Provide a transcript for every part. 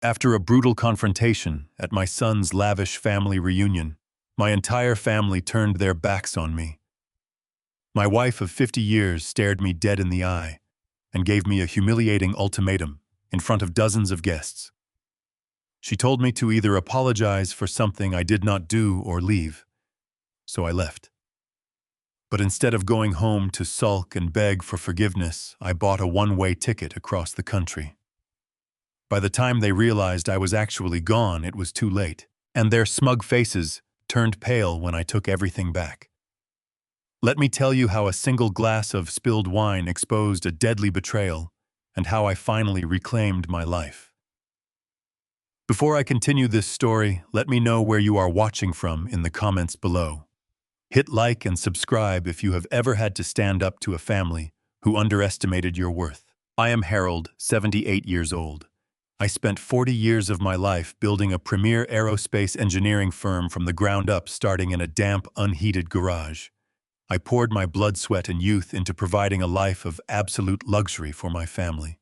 After a brutal confrontation at my son's lavish family reunion, my entire family turned their backs on me. My wife of 50 years stared me dead in the eye and gave me a humiliating ultimatum in front of dozens of guests. She told me to either apologize for something I did not do or leave, so I left. But instead of going home to sulk and beg for forgiveness, I bought a one-way ticket across the country. By the time they realized I was actually gone, it was too late, and their smug faces turned pale when I took everything back. Let me tell you how a single glass of spilled wine exposed a deadly betrayal, and how I finally reclaimed my life. Before I continue this story, let me know where you are watching from in the comments below. Hit like and subscribe if you have ever had to stand up to a family who underestimated your worth. I am Harold, 78 years old. I spent 40 years of my life building a premier aerospace engineering firm from the ground up, starting in a damp, unheated garage. I poured my blood, sweat, and youth into providing a life of absolute luxury for my family.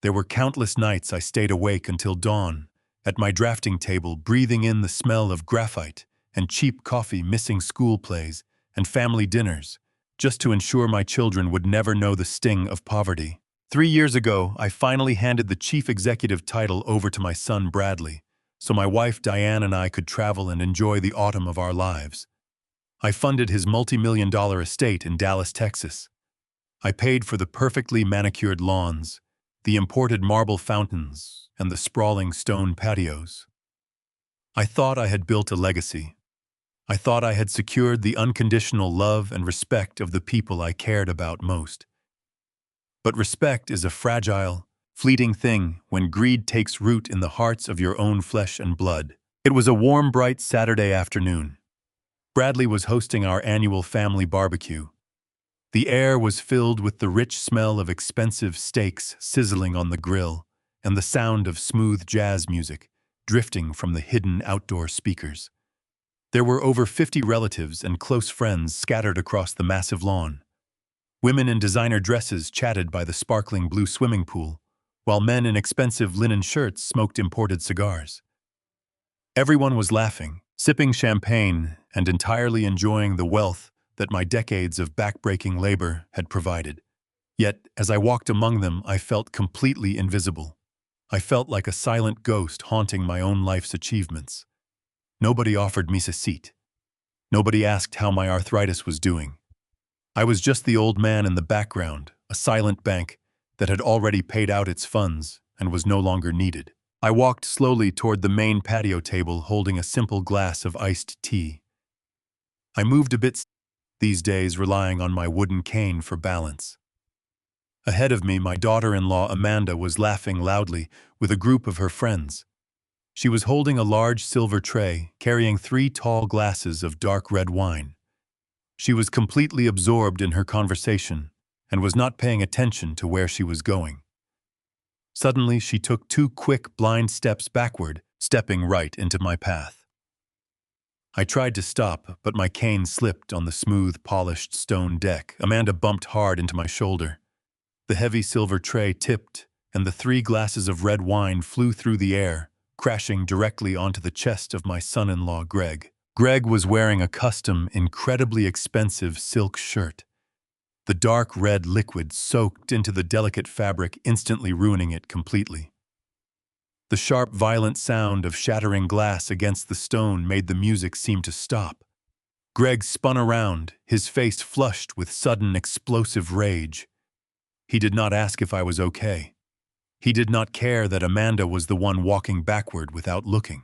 There were countless nights I stayed awake until dawn, at my drafting table, breathing in the smell of graphite and cheap coffee, missing school plays and family dinners, just to ensure my children would never know the sting of poverty. 3 years ago, I finally handed the chief executive title over to my son Bradley, so my wife Diane and I could travel and enjoy the autumn of our lives. I funded his multi-million-dollar estate in Dallas, Texas. I paid for the perfectly manicured lawns, the imported marble fountains, and the sprawling stone patios. I thought I had built a legacy. I thought I had secured the unconditional love and respect of the people I cared about most. But respect is a fragile, fleeting thing when greed takes root in the hearts of your own flesh and blood. It was a warm, bright Saturday afternoon. Bradley was hosting our annual family barbecue. The air was filled with the rich smell of expensive steaks sizzling on the grill and the sound of smooth jazz music drifting from the hidden outdoor speakers. There were over 50 relatives and close friends scattered across the massive lawn. Women in designer dresses chatted by the sparkling blue swimming pool, while men in expensive linen shirts smoked imported cigars. Everyone was laughing, sipping champagne, and entirely enjoying the wealth that my decades of backbreaking labor had provided. Yet, as I walked among them, I felt completely invisible. I felt like a silent ghost haunting my own life's achievements. Nobody offered me a seat. Nobody asked how my arthritis was doing. I was just the old man in the background, a silent bank that had already paid out its funds and was no longer needed. I walked slowly toward the main patio table, holding a simple glass of iced tea. I moved a bit these days, relying on my wooden cane for balance. Ahead of me, my daughter-in-law Amanda was laughing loudly with a group of her friends. She was holding a large silver tray, carrying 3 tall glasses of dark red wine. She was completely absorbed in her conversation and was not paying attention to where she was going. Suddenly, she took 2 quick, blind steps backward, stepping right into my path. I tried to stop, but my cane slipped on the smooth, polished stone deck. Amanda bumped hard into my shoulder. The heavy silver tray tipped, and the 3 glasses of red wine flew through the air, crashing directly onto the chest of my son-in-law, Greg. Greg was wearing a custom, incredibly expensive silk shirt. The dark red liquid soaked into the delicate fabric, instantly ruining it completely. The sharp, violent sound of shattering glass against the stone made the music seem to stop. Greg spun around, his face flushed with sudden, explosive rage. He did not ask if I was okay. He did not care that Amanda was the one walking backward without looking.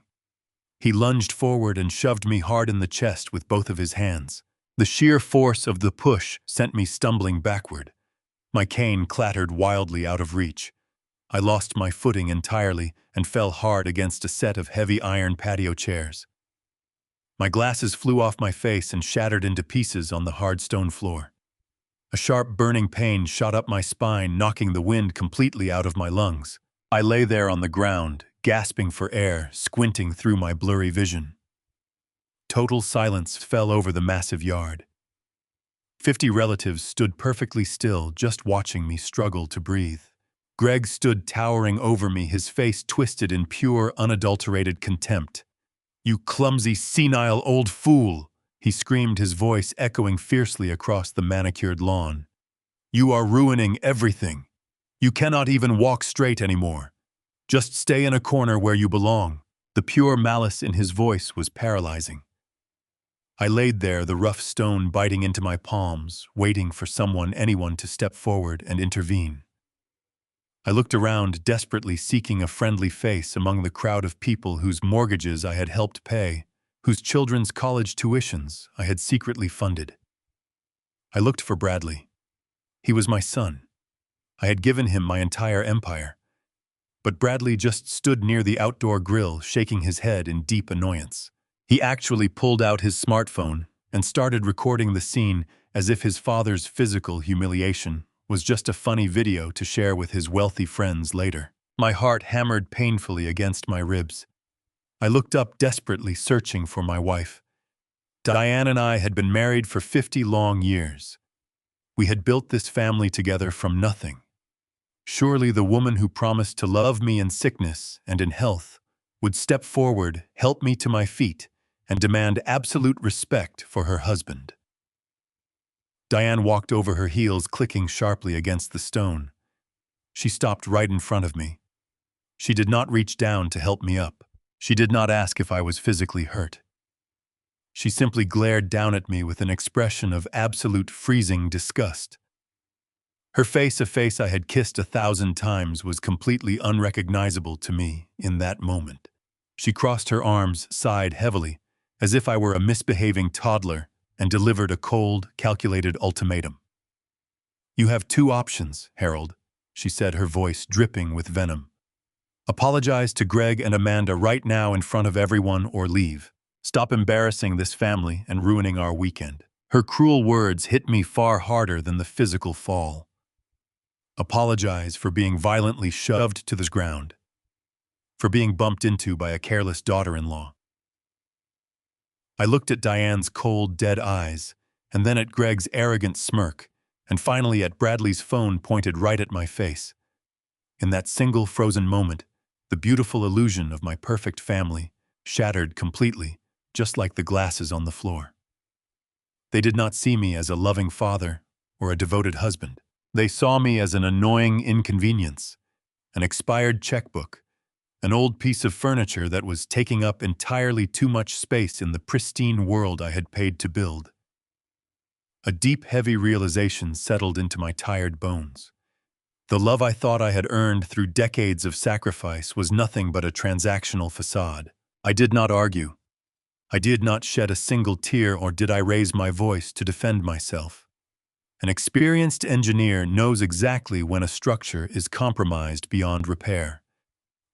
He lunged forward and shoved me hard in the chest with both of his hands. The sheer force of the push sent me stumbling backward. My cane clattered wildly out of reach. I lost my footing entirely and fell hard against a set of heavy iron patio chairs. My glasses flew off my face and shattered into pieces on the hard stone floor. A sharp, burning pain shot up my spine, knocking the wind completely out of my lungs. I lay there on the ground, gasping for air, squinting through my blurry vision. Total silence fell over the massive yard. 50 relatives stood perfectly still, just watching me struggle to breathe. Greg stood towering over me, his face twisted in pure, unadulterated contempt. "You clumsy, senile old fool!" he screamed, his voice echoing fiercely across the manicured lawn. "You are ruining everything. You cannot even walk straight anymore. Just stay in a corner where you belong." The pure malice in his voice was paralyzing. I laid there, the rough stone biting into my palms, waiting for anyone to step forward and intervene. I looked around, desperately seeking a friendly face among the crowd of people whose mortgages I had helped pay, whose children's college tuitions I had secretly funded. I looked for Bradley. He was my son. I had given him my entire empire. But Bradley just stood near the outdoor grill, shaking his head in deep annoyance. He actually pulled out his smartphone and started recording the scene as if his father's physical humiliation was just a funny video to share with his wealthy friends later. My heart hammered painfully against my ribs. I looked up, desperately searching for my wife. Diane and I had been married for 50 long years. We had built this family together from nothing. Surely the woman who promised to love me in sickness and in health would step forward, help me to my feet, and demand absolute respect for her husband. Diane walked over, her heels clicking sharply against the stone. She stopped right in front of me. She did not reach down to help me up. She did not ask if I was physically hurt. She simply glared down at me with an expression of absolute freezing disgust. Her face, a face I had kissed 1,000 times, was completely unrecognizable to me in that moment. She crossed her arms, sighed heavily, as if I were a misbehaving toddler, and delivered a cold, calculated ultimatum. "You have two options, Harold," she said, her voice dripping with venom. "Apologize to Greg and Amanda right now in front of everyone, or leave. Stop embarrassing this family and ruining our weekend." Her cruel words hit me far harder than the physical fall. Apologize for being violently shoved to the ground, for being bumped into by a careless daughter-in-law. I looked at Diane's cold, dead eyes, and then at Greg's arrogant smirk, and finally at Bradley's phone pointed right at my face. In that single frozen moment, the beautiful illusion of my perfect family shattered completely, just like the glasses on the floor. They did not see me as a loving father or a devoted husband. They saw me as an annoying inconvenience, an expired checkbook, an old piece of furniture that was taking up entirely too much space in the pristine world I had paid to build. A deep, heavy realization settled into my tired bones. The love I thought I had earned through decades of sacrifice was nothing but a transactional facade. I did not argue. I did not shed a single tear, or did I raise my voice to defend myself. An experienced engineer knows exactly when a structure is compromised beyond repair.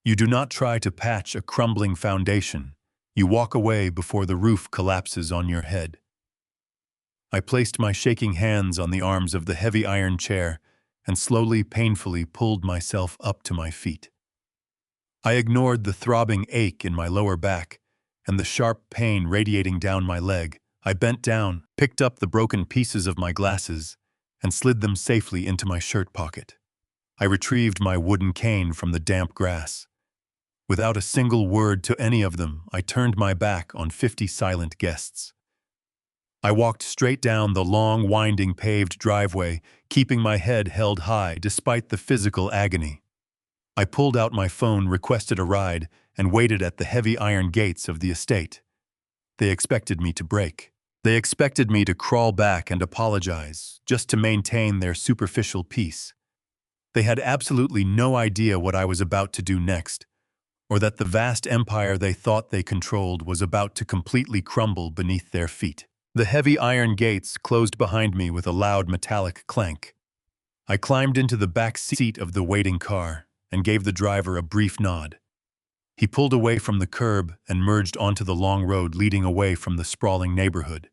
You do not try to patch a crumbling foundation. You walk away before the roof collapses on your head. I placed my shaking hands on the arms of the heavy iron chair and slowly, painfully pulled myself up to my feet. I ignored the throbbing ache in my lower back and the sharp pain radiating down my leg. I bent down, picked up the broken pieces of my glasses, and slid them safely into my shirt pocket. I retrieved my wooden cane from the damp grass. Without a single word to any of them, I turned my back on 50 silent guests. I walked straight down the long, winding paved driveway, keeping my head held high despite the physical agony. I pulled out my phone, requested a ride, and waited at the heavy iron gates of the estate. They expected me to break. They expected me to crawl back and apologize, just to maintain their superficial peace. They had absolutely no idea what I was about to do next, or that the vast empire they thought they controlled was about to completely crumble beneath their feet. The heavy iron gates closed behind me with a loud metallic clank. I climbed into the back seat of the waiting car and gave the driver a brief nod. He pulled away from the curb and merged onto the long road leading away from the sprawling neighborhood.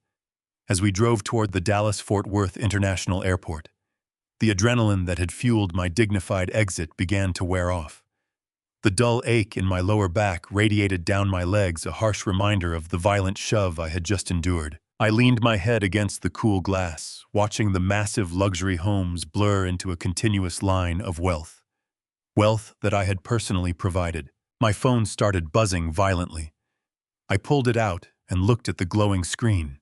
As we drove toward the Dallas-Fort Worth International Airport, the adrenaline that had fueled my dignified exit began to wear off. The dull ache in my lower back radiated down my legs, a harsh reminder of the violent shove I had just endured. I leaned my head against the cool glass, watching the massive luxury homes blur into a continuous line of wealth. wealth that I had personally provided. My phone started buzzing violently. I pulled it out and looked at the glowing screen.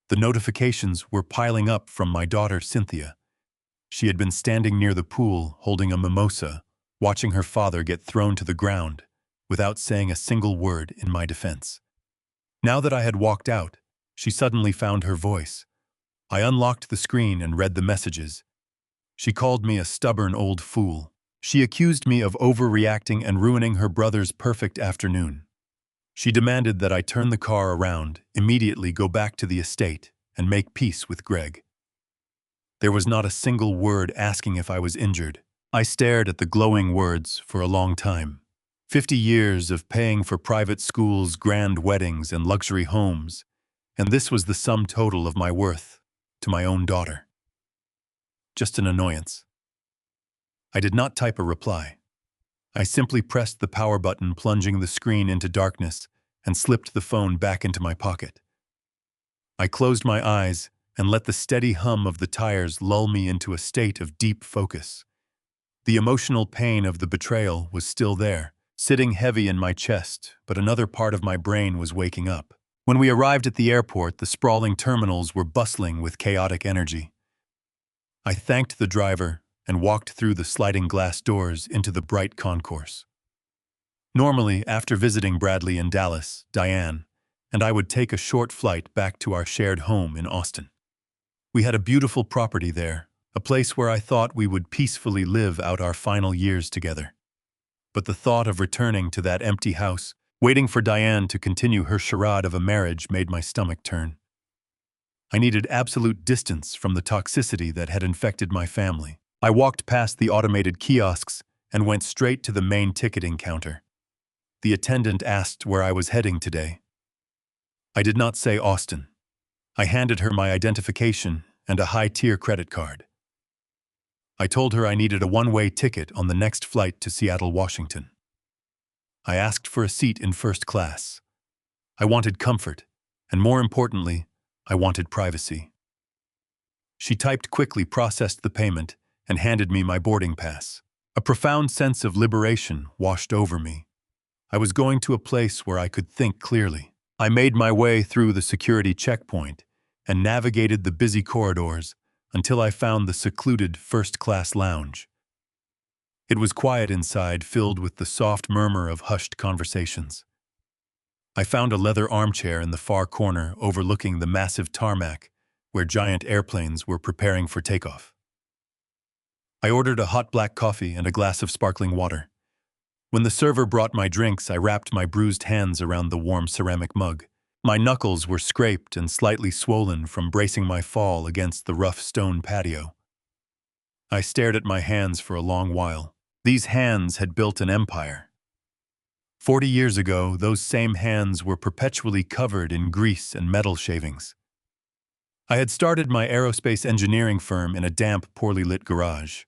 The notifications were piling up from my daughter, Cynthia. She had been standing near the pool, holding a mimosa, watching her father get thrown to the ground, without saying a single word in my defense. Now that I had walked out, she suddenly found her voice. I unlocked the screen and read the messages. She called me a stubborn old fool. She accused me of overreacting and ruining her brother's perfect afternoon. She demanded that I turn the car around, immediately go back to the estate, and make peace with Greg. There was not a single word asking if I was injured. I stared at the glowing words for a long time. 50 years of paying for private schools, grand weddings, and luxury homes, and this was the sum total of my worth to my own daughter. Just an annoyance. I did not type a reply. I simply pressed the power button, plunging the screen into darkness, and slipped the phone back into my pocket. I closed my eyes and let the steady hum of the tires lull me into a state of deep focus. The emotional pain of the betrayal was still there, sitting heavy in my chest, but another part of my brain was waking up. When we arrived at the airport, the sprawling terminals were bustling with chaotic energy. I thanked the driver and walked through the sliding glass doors into the bright concourse. Normally, after visiting Bradley in Dallas, Diane and I would take a short flight back to our shared home in Austin. We had a beautiful property there, a place where I thought we would peacefully live out our final years together. But the thought of returning to that empty house, waiting for Diane to continue her charade of a marriage, made my stomach turn. I needed absolute distance from the toxicity that had infected my family. I walked past the automated kiosks and went straight to the main ticketing counter. The attendant asked where I was heading today. I did not say Austin. I handed her my identification and a high-tier credit card. I told her I needed a one-way ticket on the next flight to Seattle, Washington. I asked for a seat in first class. I wanted comfort, and more importantly, I wanted privacy. She typed quickly, processed the payment, and handed me my boarding pass. A profound sense of liberation washed over me. I was going to a place where I could think clearly. I made my way through the security checkpoint and navigated the busy corridors until I found the secluded first-class lounge. It was quiet inside, filled with the soft murmur of hushed conversations. I found a leather armchair in the far corner overlooking the massive tarmac where giant airplanes were preparing for takeoff. I ordered a hot black coffee and a glass of sparkling water. When the server brought my drinks, I wrapped my bruised hands around the warm ceramic mug. My knuckles were scraped and slightly swollen from bracing my fall against the rough stone patio. I stared at my hands for a long while. These hands had built an empire. 40 years ago, those same hands were perpetually covered in grease and metal shavings. I had started my aerospace engineering firm in a damp, poorly lit garage.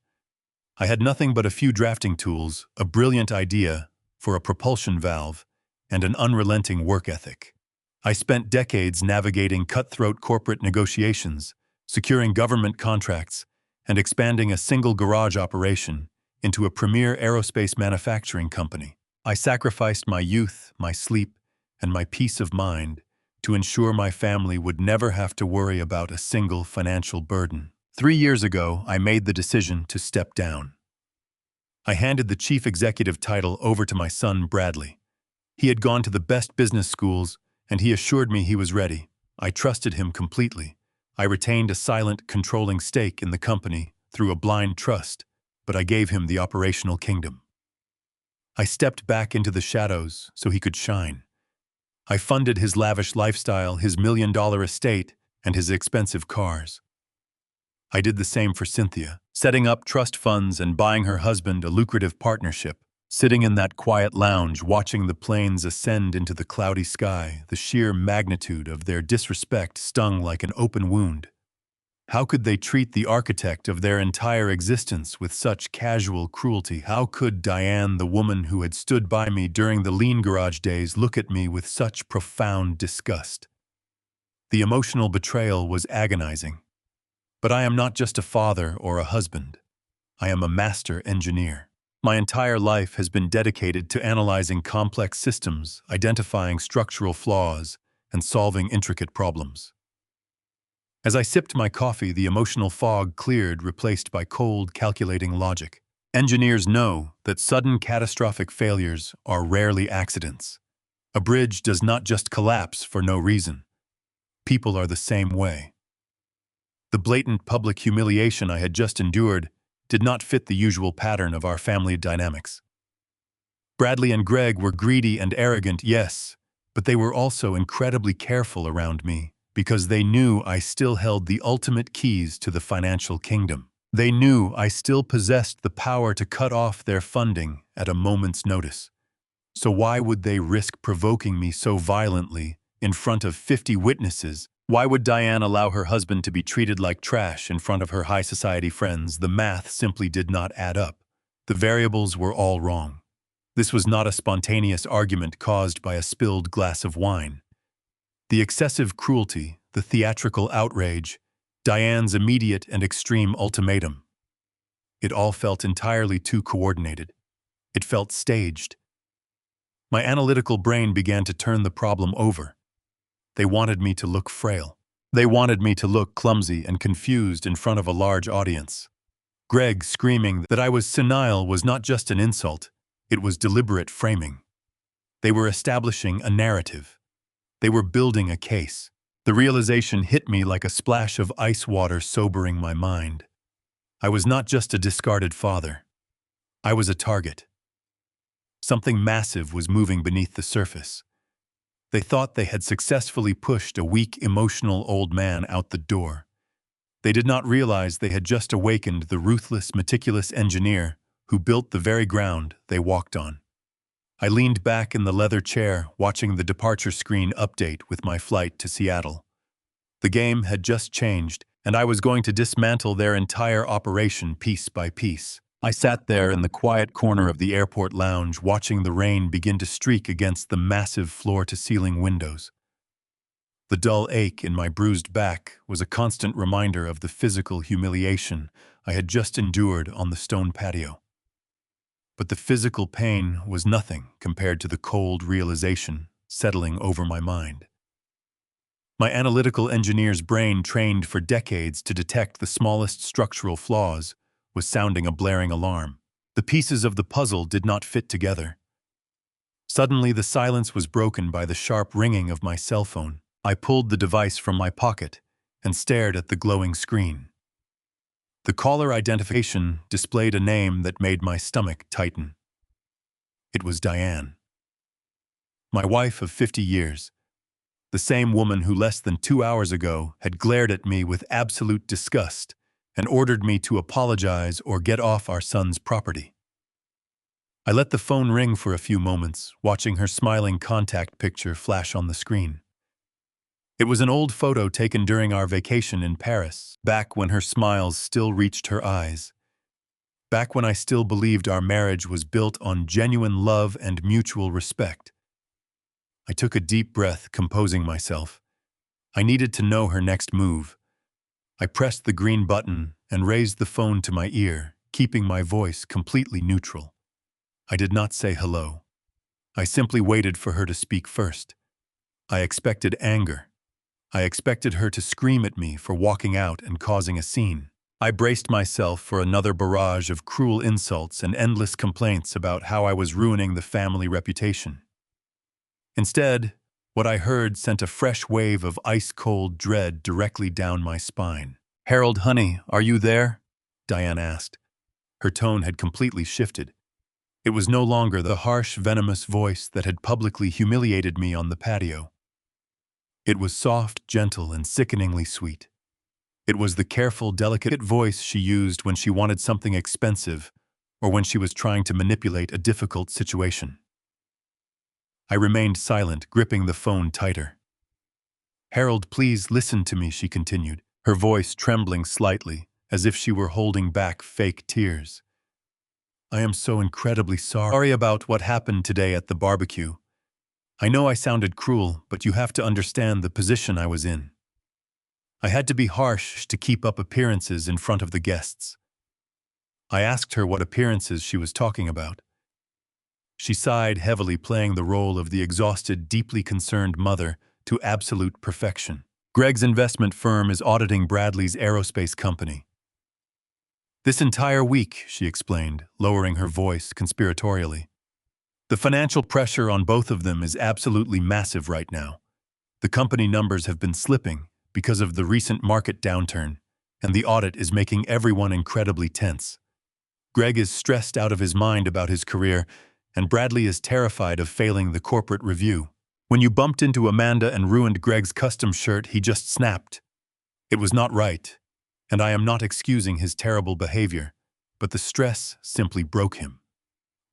I had nothing but a few drafting tools, a brilliant idea for a propulsion valve, and an unrelenting work ethic. I spent decades navigating cutthroat corporate negotiations, securing government contracts, and expanding a single garage operation into a premier aerospace manufacturing company. I sacrificed my youth, my sleep, and my peace of mind to ensure my family would never have to worry about a single financial burden. 3 years ago, I made the decision to step down. I handed the chief executive title over to my son, Bradley. He had gone to the best business schools, and he assured me he was ready. I trusted him completely. I retained a silent, controlling stake in the company through a blind trust, but I gave him the operational kingdom. I stepped back into the shadows so he could shine. I funded his lavish lifestyle, his $1 million estate, and his expensive cars. I did the same for Cynthia, setting up trust funds and buying her husband a lucrative partnership. Sitting in that quiet lounge, watching the planes ascend into the cloudy sky, the sheer magnitude of their disrespect stung like an open wound. How could they treat the architect of their entire existence with such casual cruelty? How could Diane, the woman who had stood by me during the lean garage days, look at me with such profound disgust? The emotional betrayal was agonizing. But I am not just a father or a husband. I am a master engineer. My entire life has been dedicated to analyzing complex systems, identifying structural flaws, and solving intricate problems. As I sipped my coffee, the emotional fog cleared, replaced by cold, calculating logic. Engineers know that sudden catastrophic failures are rarely accidents. A bridge does not just collapse for no reason. People are the same way. The blatant public humiliation I had just endured did not fit the usual pattern of our family dynamics. Bradley and Greg were greedy and arrogant, yes, but they were also incredibly careful around me because they knew I still held the ultimate keys to the financial kingdom. They knew I still possessed the power to cut off their funding at a moment's notice. So why would they risk provoking me so violently in front of 50 witnesses? Why would Diane allow her husband to be treated like trash in front of her high society friends? The math simply did not add up. The variables were all wrong. This was not a spontaneous argument caused by a spilled glass of wine. The excessive cruelty, the theatrical outrage, Diane's immediate and extreme ultimatum. It all felt entirely too coordinated. It felt staged. My analytical brain began to turn the problem over. They wanted me to look frail. They wanted me to look clumsy and confused in front of a large audience. Greg screaming that I was senile was not just an insult, it was deliberate framing. They were establishing a narrative. They were building a case. The realization hit me like a splash of ice water, sobering my mind. I was not just a discarded father. I was a target. Something massive was moving beneath the surface. They thought they had successfully pushed a weak, emotional old man out the door. They did not realize they had just awakened the ruthless, meticulous engineer who built the very ground they walked on. I leaned back in the leather chair, watching the departure screen update with my flight to Seattle. The game had just changed, and I was going to dismantle their entire operation piece by piece. I sat there in the quiet corner of the airport lounge, watching the rain begin to streak against the massive floor-to-ceiling windows. The dull ache in my bruised back was a constant reminder of the physical humiliation I had just endured on the stone patio. But the physical pain was nothing compared to the cold realization settling over my mind. My analytical engineer's brain, trained for decades to detect the smallest structural flaws, was sounding a blaring alarm. The pieces of the puzzle did not fit together. Suddenly, the silence was broken by the sharp ringing of my cell phone. I pulled the device from my pocket and stared at the glowing screen. The caller identification displayed a name that made my stomach tighten. It was Diane. My wife of 50 years. The same woman who less than 2 hours ago had glared at me with absolute disgust and ordered me to apologize or get off our son's property. I let the phone ring for a few moments, watching her smiling contact picture flash on the screen. It was an old photo taken during our vacation in Paris, back when her smiles still reached her eyes. Back when I still believed our marriage was built on genuine love and mutual respect. I took a deep breath, composing myself. I needed to know her next move. I pressed the green button and raised the phone to my ear, keeping my voice completely neutral. I did not say hello. I simply waited for her to speak first. I expected anger. I expected her to scream at me for walking out and causing a scene. I braced myself for another barrage of cruel insults and endless complaints about how I was ruining the family reputation. Instead, what I heard sent a fresh wave of ice-cold dread directly down my spine. "Harold, honey, are you there?" Diane asked. Her tone had completely shifted. It was no longer the harsh, venomous voice that had publicly humiliated me on the patio. It was soft, gentle, and sickeningly sweet. It was the careful, delicate voice she used when she wanted something expensive or when she was trying to manipulate a difficult situation. I remained silent, gripping the phone tighter. "Harold, please listen to me," she continued, her voice trembling slightly, as if she were holding back fake tears. "I am so incredibly sorry about what happened today at the barbecue. I know I sounded cruel, but you have to understand the position I was in. I had to be harsh to keep up appearances in front of the guests. I asked her what appearances she was talking about. She sighed heavily, playing the role of the exhausted, deeply concerned mother to absolute perfection. Greg's investment firm is auditing Bradley's aerospace company. This entire week, she explained, lowering her voice conspiratorially. The financial pressure on both of them is absolutely massive right now. The company numbers have been slipping because of the recent market downturn, and the audit is making everyone incredibly tense. Greg is stressed out of his mind about his career, and Bradley is terrified of failing the corporate review. When you bumped into Amanda and ruined Greg's custom shirt, he just snapped. It was not right, and I am not excusing his terrible behavior, but the stress simply broke him.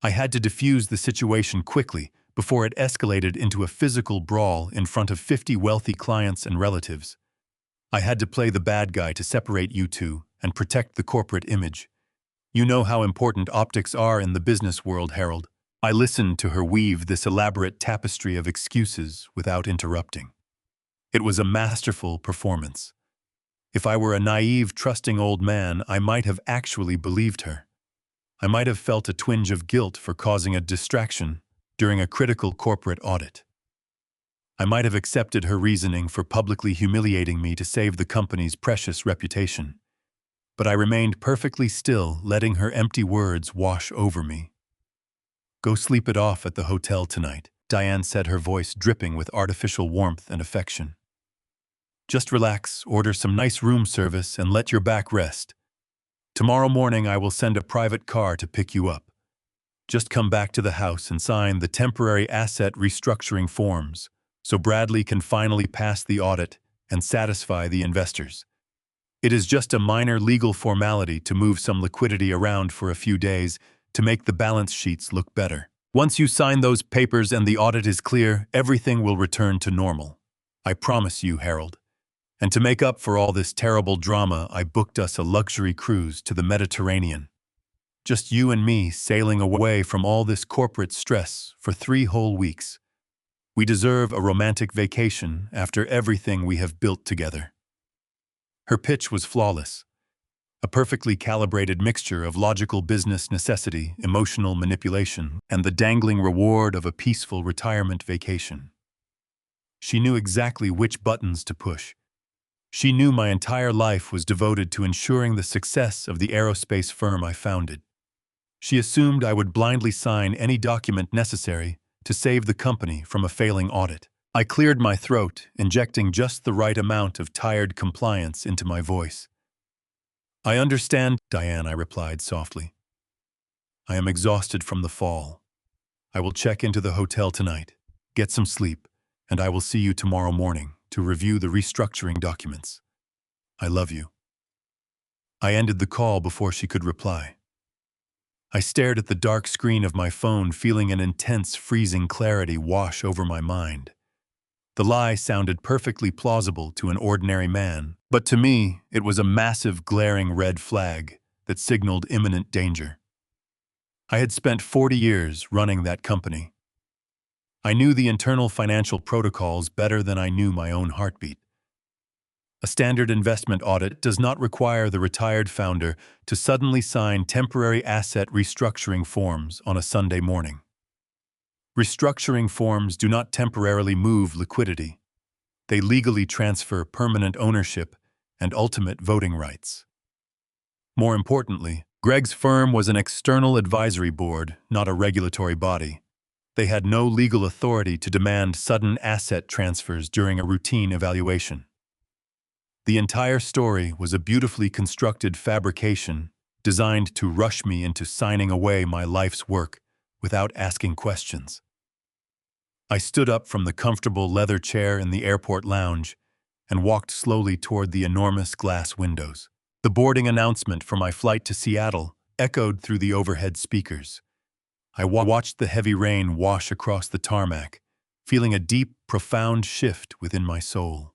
I had to defuse the situation quickly before it escalated into a physical brawl in front of 50 wealthy clients and relatives. I had to play the bad guy to separate you two and protect the corporate image. You know how important optics are in the business world, Harold. I listened to her weave this elaborate tapestry of excuses without interrupting. It was a masterful performance. If I were a naive, trusting old man, I might have actually believed her. I might have felt a twinge of guilt for causing a distraction during a critical corporate audit. I might have accepted her reasoning for publicly humiliating me to save the company's precious reputation. But I remained perfectly still, letting her empty words wash over me. "Go sleep it off at the hotel tonight," Diane said, her voice dripping with artificial warmth and affection. "Just relax, order some nice room service, and let your back rest. Tomorrow morning I will send a private car to pick you up. Just come back to the house and sign the temporary asset restructuring forms so Bradley can finally pass the audit and satisfy the investors. It is just a minor legal formality to move some liquidity around for a few days to make the balance sheets look better. Once you sign those papers and the audit is clear, everything will return to normal. I promise you, Harold. And to make up for all this terrible drama, I booked us a luxury cruise to the Mediterranean. Just you and me sailing away from all this corporate stress for 3 whole weeks. We deserve a romantic vacation after everything we have built together." Her pitch was flawless. A perfectly calibrated mixture of logical business necessity, emotional manipulation, and the dangling reward of a peaceful retirement vacation. She knew exactly which buttons to push. She knew my entire life was devoted to ensuring the success of the aerospace firm I founded. She assumed I would blindly sign any document necessary to save the company from a failing audit. I cleared my throat, injecting just the right amount of tired compliance into my voice. "I understand, Diane," I replied softly. "I am exhausted from the fall. I will check into the hotel tonight, get some sleep, and I will see you tomorrow morning to review the restructuring documents. I love you." I ended the call before she could reply. I stared at the dark screen of my phone, feeling an intense, freezing clarity wash over my mind. The lie sounded perfectly plausible to an ordinary man, but to me, it was a massive, glaring red flag that signaled imminent danger. I had spent 40 years running that company. I knew the internal financial protocols better than I knew my own heartbeat. A standard investment audit does not require the retired founder to suddenly sign temporary asset restructuring forms on a Sunday morning. Restructuring forms do not temporarily move liquidity. They legally transfer permanent ownership and ultimate voting rights. More importantly, Greg's firm was an external advisory board, not a regulatory body. They had no legal authority to demand sudden asset transfers during a routine evaluation. The entire story was a beautifully constructed fabrication designed to rush me into signing away my life's work without asking questions. I stood up from the comfortable leather chair in the airport lounge and walked slowly toward the enormous glass windows. The boarding announcement for my flight to Seattle echoed through the overhead speakers. I watched the heavy rain wash across the tarmac, feeling a deep, profound shift within my soul.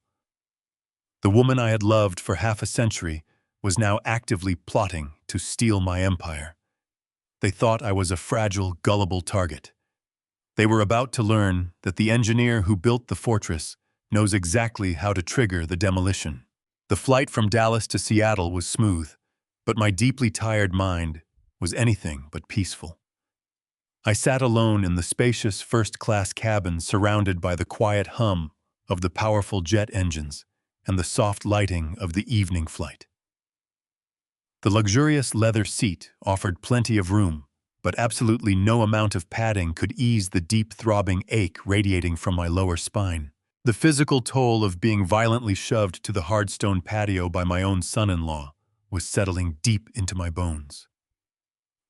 The woman I had loved for half a century was now actively plotting to steal my empire. They thought I was a fragile, gullible target. They were about to learn that the engineer who built the fortress knows exactly how to trigger the demolition. The flight from Dallas to Seattle was smooth, but my deeply tired mind was anything but peaceful. I sat alone in the spacious first-class cabin surrounded by the quiet hum of the powerful jet engines and the soft lighting of the evening flight. The luxurious leather seat offered plenty of room, but absolutely no amount of padding could ease the deep throbbing ache radiating from my lower spine. The physical toll of being violently shoved to the hard stone patio by my own son-in-law was settling deep into my bones.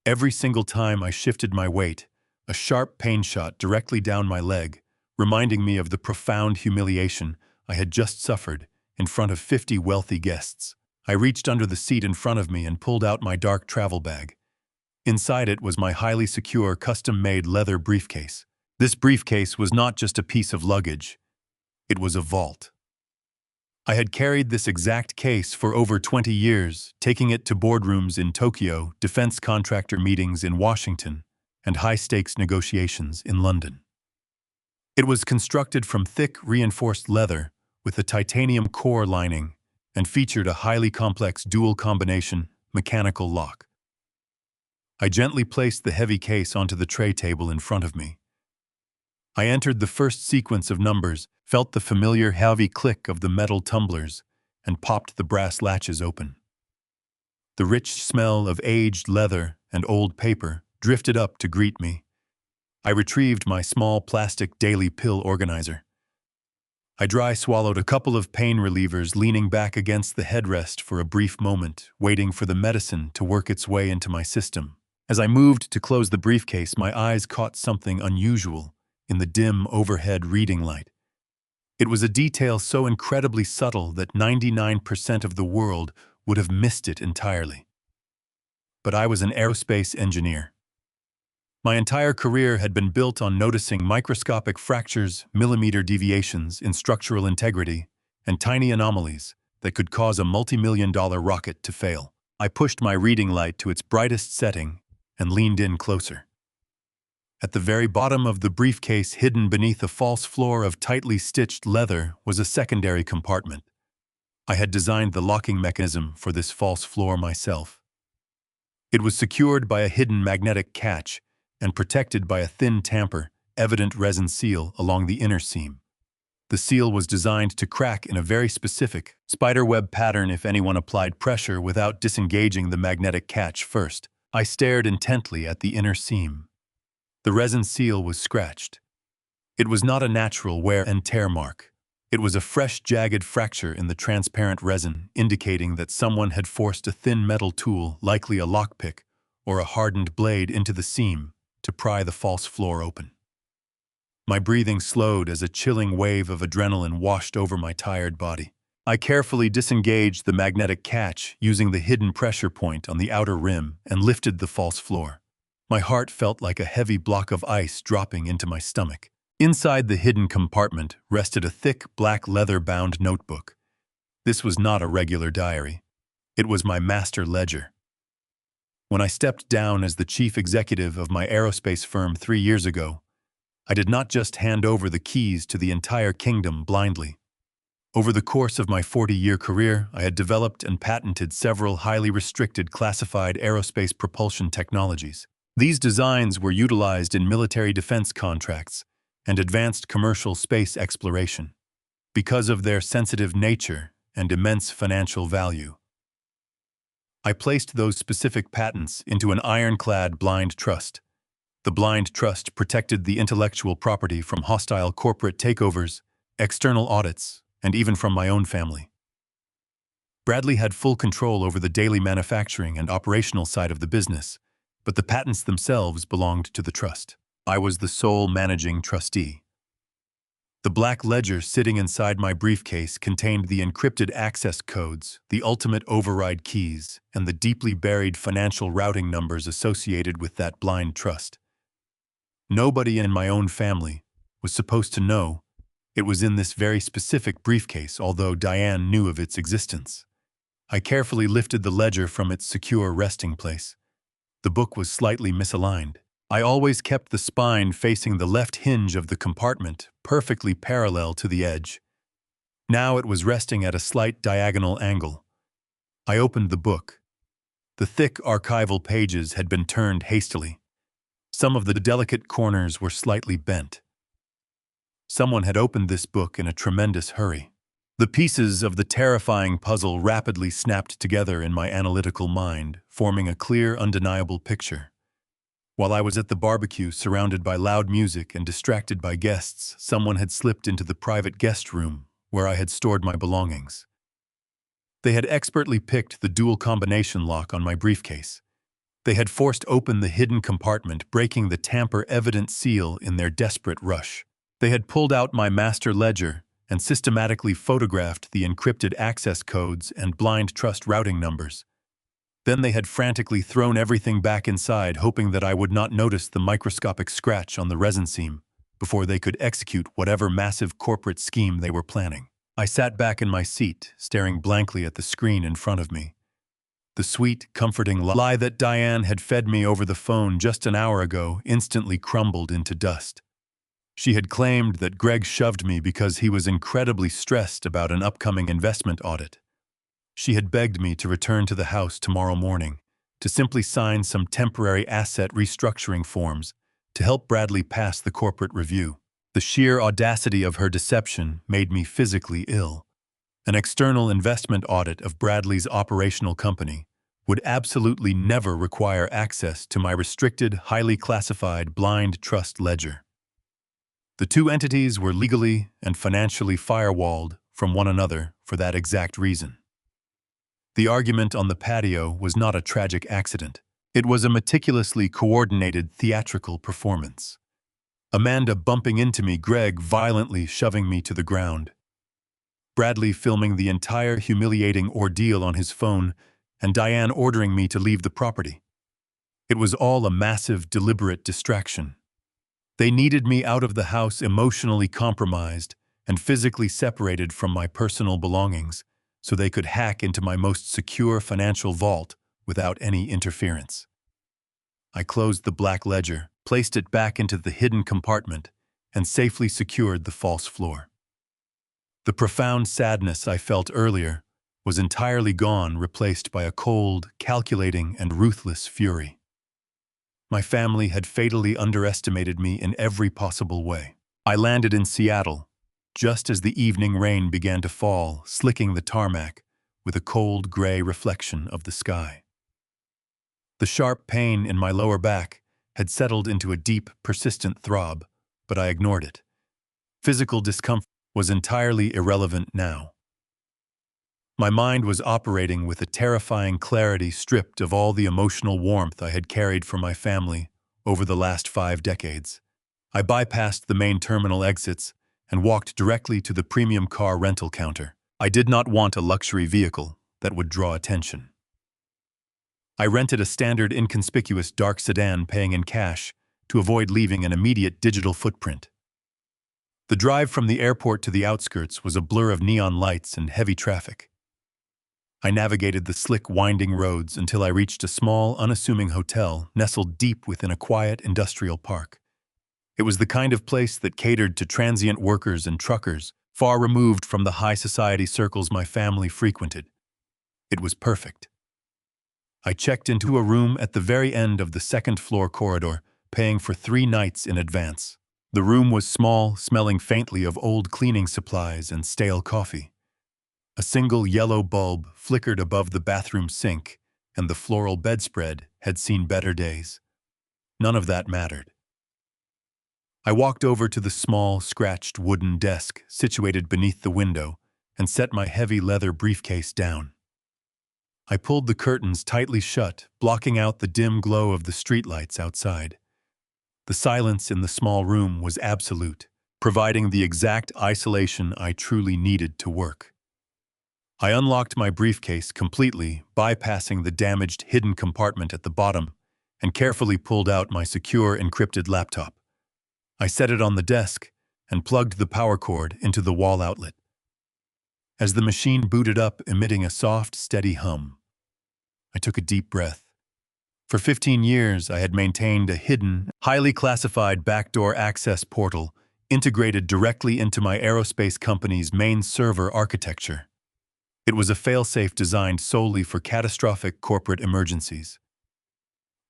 Every single time I shifted my weight, a sharp pain shot directly down my leg, reminding me of the profound humiliation I had just suffered in front of 50 wealthy guests. I reached under the seat in front of me and pulled out my dark travel bag. Inside it was my highly secure, custom-made leather briefcase. This briefcase was not just a piece of luggage. It was a vault. I had carried this exact case for over 20 years, taking it to boardrooms in Tokyo, defense contractor meetings in Washington, and high-stakes negotiations in London. It was constructed from thick, reinforced leather with a titanium core lining and featured a highly complex dual-combination mechanical lock. I gently placed the heavy case onto the tray table in front of me. I entered the first sequence of numbers, felt the familiar heavy click of the metal tumblers, and popped the brass latches open. The rich smell of aged leather and old paper drifted up to greet me. I retrieved my small plastic daily pill organizer. I dry swallowed a couple of pain relievers, leaning back against the headrest for a brief moment, waiting for the medicine to work its way into my system. As I moved to close the briefcase, my eyes caught something unusual in the dim overhead reading light. It was a detail so incredibly subtle that 99% of the world would have missed it entirely. But I was an aerospace engineer. My entire career had been built on noticing microscopic fractures, millimeter deviations in structural integrity, and tiny anomalies that could cause a multi-million-dollar rocket to fail. I pushed my reading light to its brightest setting and leaned in closer. At the very bottom of the briefcase, hidden beneath a false floor of tightly stitched leather, was a secondary compartment. I had designed the locking mechanism for this false floor myself. It was secured by a hidden magnetic catch and protected by a thin tamper, evident resin seal along the inner seam. The seal was designed to crack in a very specific spiderweb pattern if anyone applied pressure without disengaging the magnetic catch first. I stared intently at the inner seam. The resin seal was scratched. It was not a natural wear and tear mark. It was a fresh, jagged fracture in the transparent resin, indicating that someone had forced a thin metal tool, likely a lockpick, or a hardened blade into the seam to pry the false floor open. My breathing slowed as a chilling wave of adrenaline washed over my tired body. I carefully disengaged the magnetic catch using the hidden pressure point on the outer rim and lifted the false floor. My heart felt like a heavy block of ice dropping into my stomach. Inside the hidden compartment rested a thick, black leather-bound notebook. This was not a regular diary. It was my master ledger. When I stepped down as the chief executive of my aerospace firm 3 years ago, I did not just hand over the keys to the entire kingdom blindly. Over the course of my 40-year career, I had developed and patented several highly restricted classified aerospace propulsion technologies. These designs were utilized in military defense contracts and advanced commercial space exploration because of their sensitive nature and immense financial value. I placed those specific patents into an ironclad blind trust. The blind trust protected the intellectual property from hostile corporate takeovers, external audits, and even from my own family. Bradley had full control over the daily manufacturing and operational side of the business, but the patents themselves belonged to the trust. I was the sole managing trustee. The black ledger sitting inside my briefcase contained the encrypted access codes, the ultimate override keys, and the deeply buried financial routing numbers associated with that blind trust. Nobody in my own family was supposed to know it was in this very specific briefcase, although Diane knew of its existence. I carefully lifted the ledger from its secure resting place. The book was slightly misaligned. I always kept the spine facing the left hinge of the compartment, perfectly parallel to the edge. Now it was resting at a slight diagonal angle. I opened the book. The thick archival pages had been turned hastily. Some of the delicate corners were slightly bent. Someone had opened this book in a tremendous hurry. The pieces of the terrifying puzzle rapidly snapped together in my analytical mind, forming a clear, undeniable picture. While I was at the barbecue, surrounded by loud music and distracted by guests, someone had slipped into the private guest room where I had stored my belongings. They had expertly picked the dual combination lock on my briefcase. They had forced open the hidden compartment, breaking the tamper-evident seal in their desperate rush. They had pulled out my master ledger and systematically photographed the encrypted access codes and blind trust routing numbers. Then they had frantically thrown everything back inside, hoping that I would not notice the microscopic scratch on the resin seam before they could execute whatever massive corporate scheme they were planning. I sat back in my seat, staring blankly at the screen in front of me. The sweet, comforting lie that Diane had fed me over the phone just an hour ago instantly crumbled into dust. She had claimed that Greg shoved me because he was incredibly stressed about an upcoming investment audit. She had begged me to return to the house tomorrow morning, to simply sign some temporary asset restructuring forms to help Bradley pass the corporate review. The sheer audacity of her deception made me physically ill. An external investment audit of Bradley's operational company would absolutely never require access to my restricted, highly classified blind trust ledger. The two entities were legally and financially firewalled from one another for that exact reason. The argument on the patio was not a tragic accident. It was a meticulously coordinated theatrical performance. Amanda bumping into me, Greg violently shoving me to the ground, Bradley filming the entire humiliating ordeal on his phone, and Diane ordering me to leave the property. It was all a massive, deliberate distraction. They needed me out of the house emotionally compromised and physically separated from my personal belongings so they could hack into my most secure financial vault without any interference. I closed the black ledger, placed it back into the hidden compartment, and safely secured the false floor. The profound sadness I felt earlier was entirely gone, replaced by a cold, calculating, and ruthless fury. My family had fatally underestimated me in every possible way. I landed in Seattle, just as the evening rain began to fall, slicking the tarmac with a cold gray reflection of the sky. The sharp pain in my lower back had settled into a deep, persistent throb, but I ignored it. Physical discomfort was entirely irrelevant now. My mind was operating with a terrifying clarity, stripped of all the emotional warmth I had carried for my family over the last 5 decades. I bypassed the main terminal exits and walked directly to the premium car rental counter. I did not want a luxury vehicle that would draw attention. I rented a standard inconspicuous dark sedan, paying in cash to avoid leaving an immediate digital footprint. The drive from the airport to the outskirts was a blur of neon lights and heavy traffic. I navigated the slick, winding roads until I reached a small, unassuming hotel nestled deep within a quiet industrial park. It was the kind of place that catered to transient workers and truckers, far removed from the high society circles my family frequented. It was perfect. I checked into a room at the very end of the second-floor corridor, paying for 3 nights in advance. The room was small, smelling faintly of old cleaning supplies and stale coffee. A single yellow bulb flickered above the bathroom sink, and the floral bedspread had seen better days. None of that mattered. I walked over to the small, scratched wooden desk situated beneath the window and set my heavy leather briefcase down. I pulled the curtains tightly shut, blocking out the dim glow of the streetlights outside. The silence in the small room was absolute, providing the exact isolation I truly needed to work. I unlocked my briefcase completely, bypassing the damaged hidden compartment at the bottom, and carefully pulled out my secure encrypted laptop. I set it on the desk and plugged the power cord into the wall outlet. As the machine booted up, emitting a soft, steady hum, I took a deep breath. For 15 years, I had maintained a hidden, highly classified backdoor access portal integrated directly into my aerospace company's main server architecture. It was a failsafe designed solely for catastrophic corporate emergencies.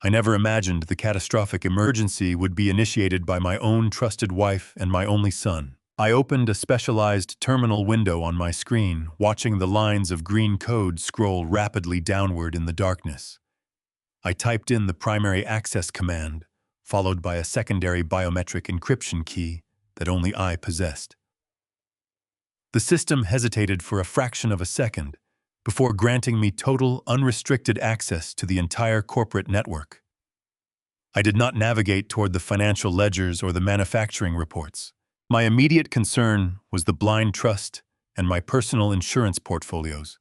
I never imagined the catastrophic emergency would be initiated by my own trusted wife and my only son. I opened a specialized terminal window on my screen, watching the lines of green code scroll rapidly downward in the darkness. I typed in the primary access command, followed by a secondary biometric encryption key that only I possessed. The system hesitated for a fraction of a second before granting me total, unrestricted access to the entire corporate network. I did not navigate toward the financial ledgers or the manufacturing reports. My immediate concern was the blind trust and my personal insurance portfolios.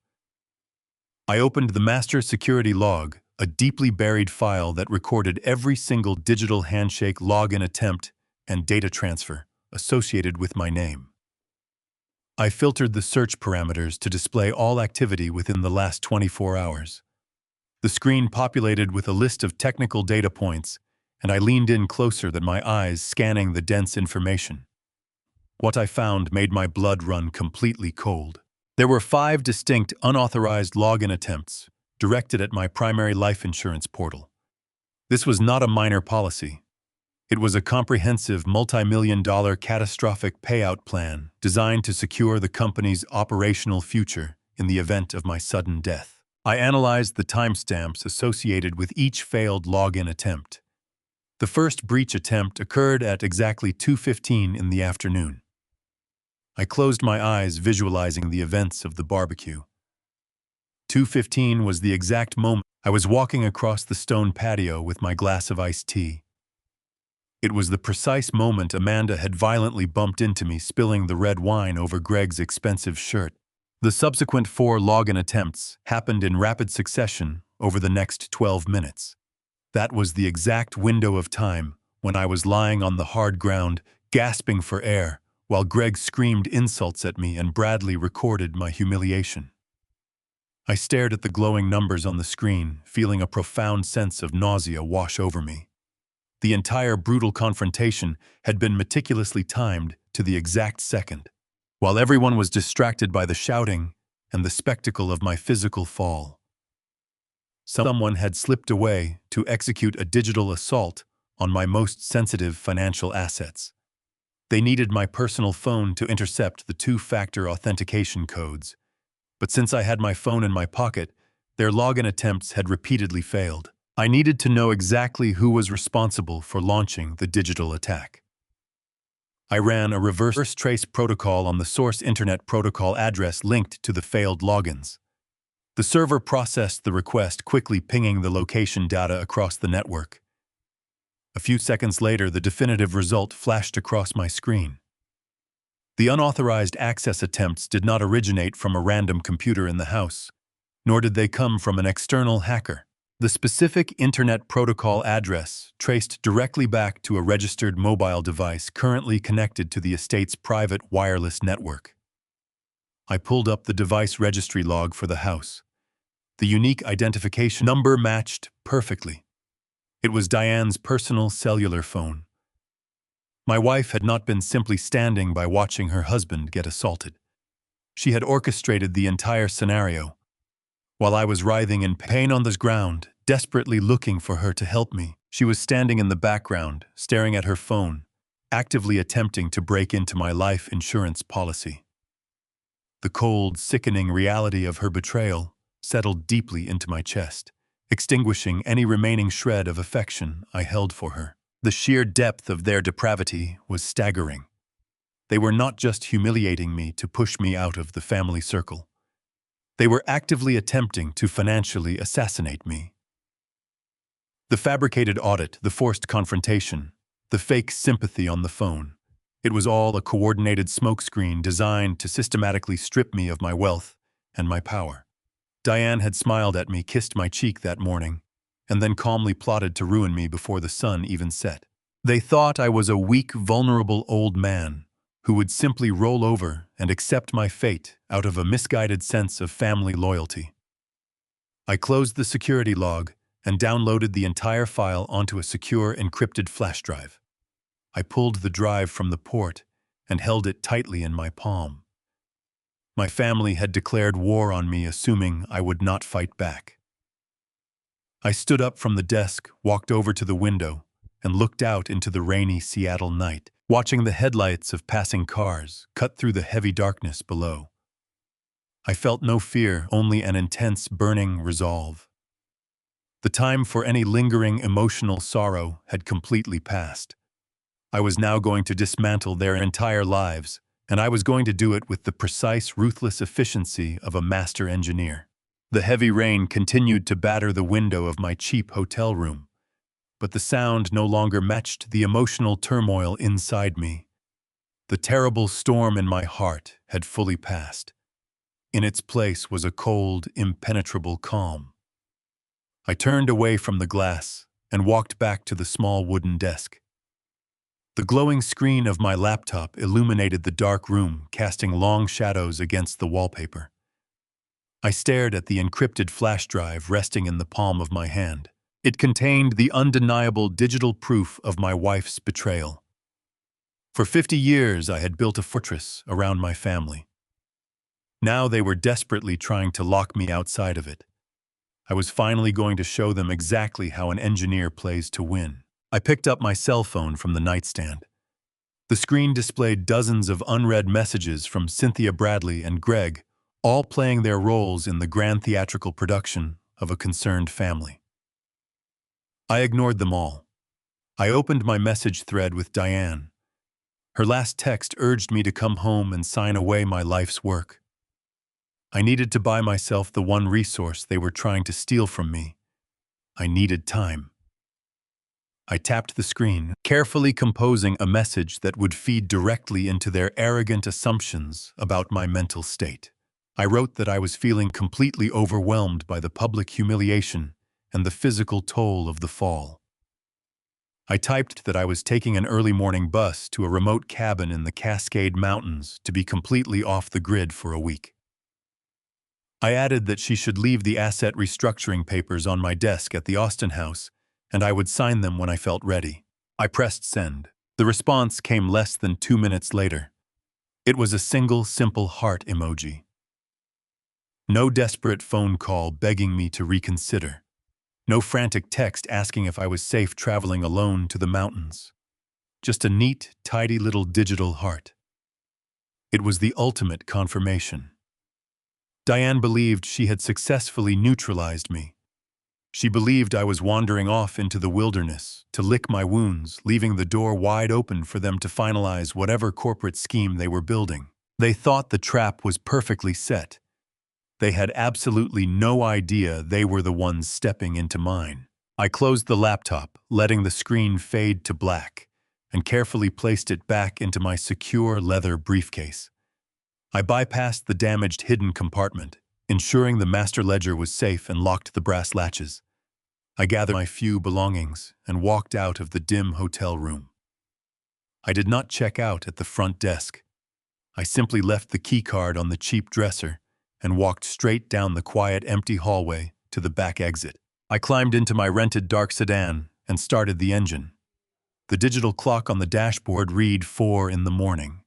I opened the master security log, a deeply buried file that recorded every single digital handshake login attempt and data transfer associated with my name. I filtered the search parameters to display all activity within the last 24 hours. The screen populated with a list of technical data points, and I leaned in closer than my eyes scanning the dense information. What I found made my blood run completely cold. There were 5 distinct unauthorized login attempts directed at my primary life insurance portal. This was not a minor policy. It was a comprehensive multi-million-dollar catastrophic payout plan designed to secure the company's operational future in the event of my sudden death. I analyzed the timestamps associated with each failed login attempt. The first breach attempt occurred at exactly 2:15 in the afternoon. I closed my eyes, visualizing the events of the barbecue. 2:15 was the exact moment I was walking across the stone patio with my glass of iced tea. It was the precise moment Amanda had violently bumped into me, spilling the red wine over Greg's expensive shirt. The subsequent 4 login attempts happened in rapid succession over the next 12 minutes. That was the exact window of time when I was lying on the hard ground, gasping for air, while Greg screamed insults at me and Bradley recorded my humiliation. I stared at the glowing numbers on the screen, feeling a profound sense of nausea wash over me. The entire brutal confrontation had been meticulously timed to the exact second. While everyone was distracted by the shouting and the spectacle of my physical fall, someone had slipped away to execute a digital assault on my most sensitive financial assets. They needed my personal phone to intercept the 2-factor authentication codes. But since I had my phone in my pocket, their login attempts had repeatedly failed. I needed to know exactly who was responsible for launching the digital attack. I ran a reverse trace protocol on the source internet protocol address linked to the failed logins. The server processed the request, quickly pinging the location data across the network. A few seconds later, the definitive result flashed across my screen. The unauthorized access attempts did not originate from a random computer in the house, nor did they come from an external hacker. The specific Internet Protocol address traced directly back to a registered mobile device currently connected to the estate's private wireless network. I pulled up the device registry log for the house. The unique identification number matched perfectly. It was Diane's personal cellular phone. My wife had not been simply standing by watching her husband get assaulted. She had orchestrated the entire scenario. While I was writhing in pain on the ground, desperately looking for her to help me, she was standing in the background, staring at her phone, actively attempting to break into my life insurance policy. The cold, sickening reality of her betrayal settled deeply into my chest, extinguishing any remaining shred of affection I held for her. The sheer depth of their depravity was staggering. They were not just humiliating me to push me out of the family circle. They were actively attempting to financially assassinate me. The fabricated audit, the forced confrontation, the fake sympathy on the phone. It was all a coordinated smokescreen designed to systematically strip me of my wealth and my power. Diane had smiled at me, kissed my cheek that morning, and then calmly plotted to ruin me before the sun even set. They thought I was a weak, vulnerable old man who would simply roll over and accept my fate out of a misguided sense of family loyalty. I closed the security log and downloaded the entire file onto a secure, encrypted flash drive. I pulled the drive from the port and held it tightly in my palm. My family had declared war on me, assuming I would not fight back. I stood up from the desk, walked over to the window, and looked out into the rainy Seattle night, watching the headlights of passing cars cut through the heavy darkness below. I felt no fear, only an intense, burning resolve. The time for any lingering emotional sorrow had completely passed. I was now going to dismantle their entire lives, and I was going to do it with the precise, ruthless efficiency of a master engineer. The heavy rain continued to batter the window of my cheap hotel room, but the sound no longer matched the emotional turmoil inside me. The terrible storm in my heart had fully passed. In its place was a cold, impenetrable calm. I turned away from the glass and walked back to the small wooden desk. The glowing screen of my laptop illuminated the dark room, casting long shadows against the wallpaper. I stared at the encrypted flash drive resting in the palm of my hand. It contained the undeniable digital proof of my wife's betrayal. For 50 years, I had built a fortress around my family. Now they were desperately trying to lock me outside of it. I was finally going to show them exactly how an engineer plays to win. I picked up my cell phone from the nightstand. The screen displayed dozens of unread messages from Cynthia Bradley and Greg, all playing their roles in the grand theatrical production of a concerned family. I ignored them all. I opened my message thread with Diane. Her last text urged me to come home and sign away my life's work. I needed to buy myself the one resource they were trying to steal from me. I needed time. I tapped the screen, carefully composing a message that would feed directly into their arrogant assumptions about my mental state. I wrote that I was feeling completely overwhelmed by the public humiliation and the physical toll of the fall. I typed that I was taking an early morning bus to a remote cabin in the Cascade Mountains to be completely off the grid for a week. I added that she should leave the asset restructuring papers on my desk at the Austin house, and I would sign them when I felt ready. I pressed send. The response came less than 2 minutes later. It was a single, simple heart emoji. No desperate phone call begging me to reconsider. No frantic text asking if I was safe traveling alone to the mountains. Just a neat, tidy little digital heart. It was the ultimate confirmation. Diane believed she had successfully neutralized me. She believed I was wandering off into the wilderness to lick my wounds, leaving the door wide open for them to finalize whatever corporate scheme they were building. They thought the trap was perfectly set. They had absolutely no idea they were the ones stepping into mine. I closed the laptop, letting the screen fade to black, and carefully placed it back into my secure leather briefcase. I bypassed the damaged hidden compartment, ensuring the master ledger was safe, and locked the brass latches. I gathered my few belongings and walked out of the dim hotel room. I did not check out at the front desk. I simply left the keycard on the cheap dresser and walked straight down the quiet, empty hallway to the back exit. I climbed into my rented dark sedan and started the engine. The digital clock on the dashboard read 4 in the morning.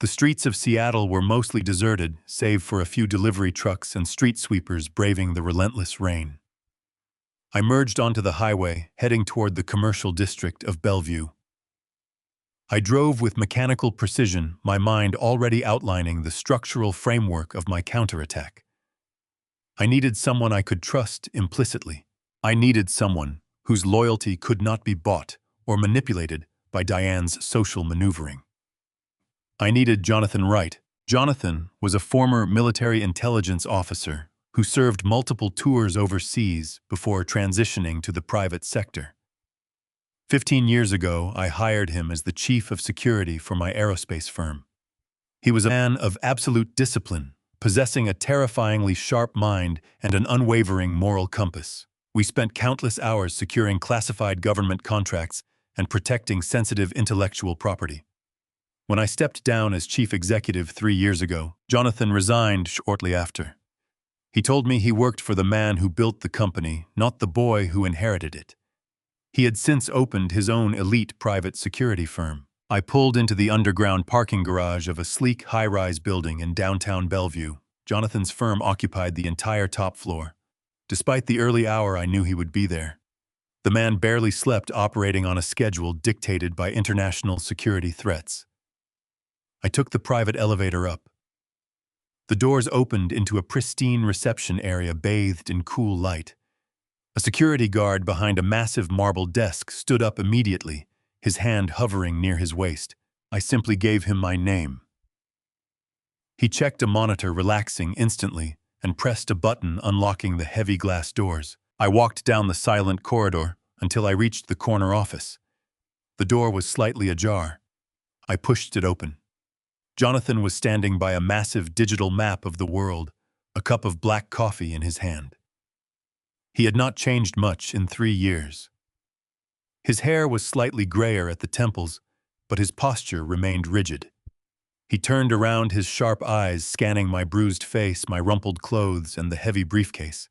The streets of Seattle were mostly deserted, save for a few delivery trucks and street sweepers braving the relentless rain. I merged onto the highway, heading toward the commercial district of Bellevue. I drove with mechanical precision, my mind already outlining the structural framework of my counterattack. I needed someone I could trust implicitly. I needed someone whose loyalty could not be bought or manipulated by Diane's social maneuvering. I needed Jonathan Wright. Jonathan was a former military intelligence officer who served multiple tours overseas before transitioning to the private sector. 15 years ago, I hired him as the chief of security for my aerospace firm. He was a man of absolute discipline, possessing a terrifyingly sharp mind and an unwavering moral compass. We spent countless hours securing classified government contracts and protecting sensitive intellectual property. When I stepped down as chief executive 3 years ago, Jonathan resigned shortly after. He told me he worked for the man who built the company, not the boy who inherited it. He had since opened his own elite private security firm. I pulled into the underground parking garage of a sleek high-rise building in downtown Bellevue. Jonathan's firm occupied the entire top floor. Despite the early hour, I knew he would be there. The man barely slept, operating on a schedule dictated by international security threats. I took the private elevator up. The doors opened into a pristine reception area bathed in cool light. A security guard behind a massive marble desk stood up immediately, his hand hovering near his waist. I simply gave him my name. He checked a monitor, relaxing instantly, and pressed a button, unlocking the heavy glass doors. I walked down the silent corridor until I reached the corner office. The door was slightly ajar. I pushed it open. Jonathan was standing by a massive digital map of the world, a cup of black coffee in his hand. He had not changed much in 3 years. His hair was slightly grayer at the temples, but his posture remained rigid. He turned around, his sharp eyes scanning my bruised face, my rumpled clothes, and the heavy briefcase.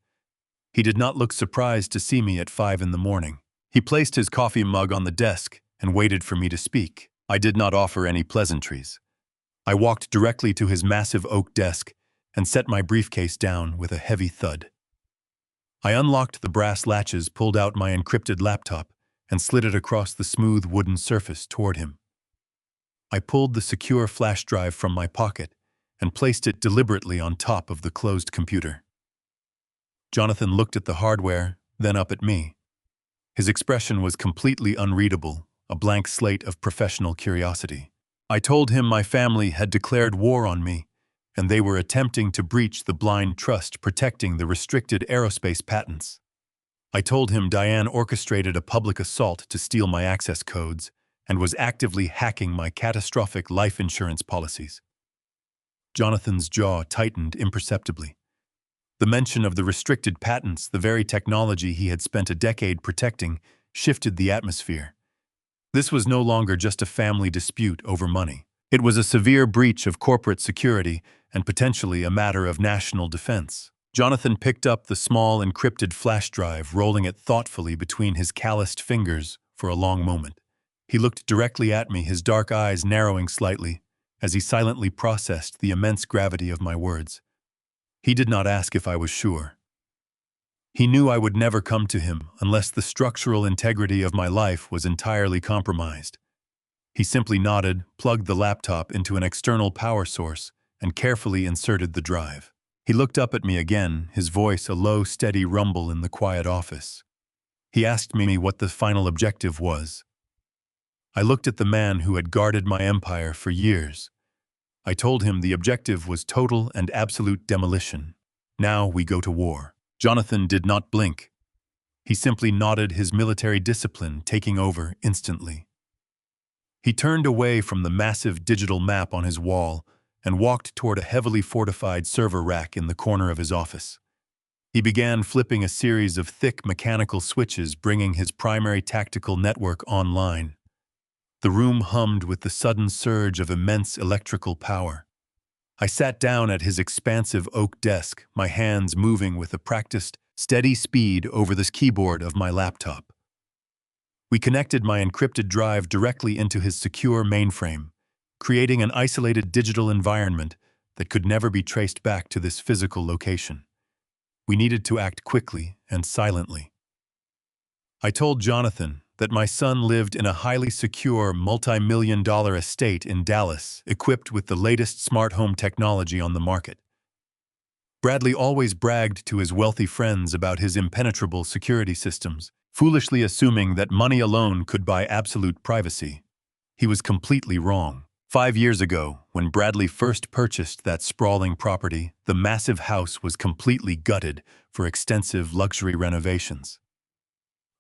He did not look surprised to see me at 5 in the morning. He placed his coffee mug on the desk and waited for me to speak. I did not offer any pleasantries. I walked directly to his massive oak desk and set my briefcase down with a heavy thud. I unlocked the brass latches, pulled out my encrypted laptop, and slid it across the smooth wooden surface toward him. I pulled the secure flash drive from my pocket and placed it deliberately on top of the closed computer. Jonathan looked at the hardware, then up at me. His expression was completely unreadable, a blank slate of professional curiosity. I told him my family had declared war on me, and they were attempting to breach the blind trust protecting the restricted aerospace patents. I told him Diane orchestrated a public assault to steal my access codes and was actively hacking my catastrophic life insurance policies. Jonathan's jaw tightened imperceptibly. The mention of the restricted patents, the very technology he had spent a decade protecting, shifted the atmosphere. This was no longer just a family dispute over money. It was a severe breach of corporate security and potentially a matter of national defense. Jonathan picked up the small encrypted flash drive, rolling it thoughtfully between his calloused fingers for a long moment. He looked directly at me, his dark eyes narrowing slightly, as he silently processed the immense gravity of my words. He did not ask if I was sure. He knew I would never come to him unless the structural integrity of my life was entirely compromised. He simply nodded, plugged the laptop into an external power source, and carefully inserted the drive. He looked up at me again, his voice a low, steady rumble in the quiet office. He asked me what the final objective was. I looked at the man who had guarded my empire for years. I told him the objective was total and absolute demolition. Now we go to war. Jonathan did not blink. He simply nodded, his military discipline taking over instantly. He turned away from the massive digital map on his wall and walked toward a heavily fortified server rack in the corner of his office. He began flipping a series of thick mechanical switches, bringing his primary tactical network online. The room hummed with the sudden surge of immense electrical power. I sat down at his expansive oak desk, my hands moving with a practiced, steady speed over the keyboard of my laptop. We connected my encrypted drive directly into his secure mainframe, creating an isolated digital environment that could never be traced back to this physical location. We needed to act quickly and silently. I told Jonathan that my son lived in a highly secure, multi-million-dollar estate in Dallas, equipped with the latest smart home technology on the market. Bradley always bragged to his wealthy friends about his impenetrable security systems, foolishly assuming that money alone could buy absolute privacy. He was completely wrong. 5 years ago, when Bradley first purchased that sprawling property, the massive house was completely gutted for extensive luxury renovations.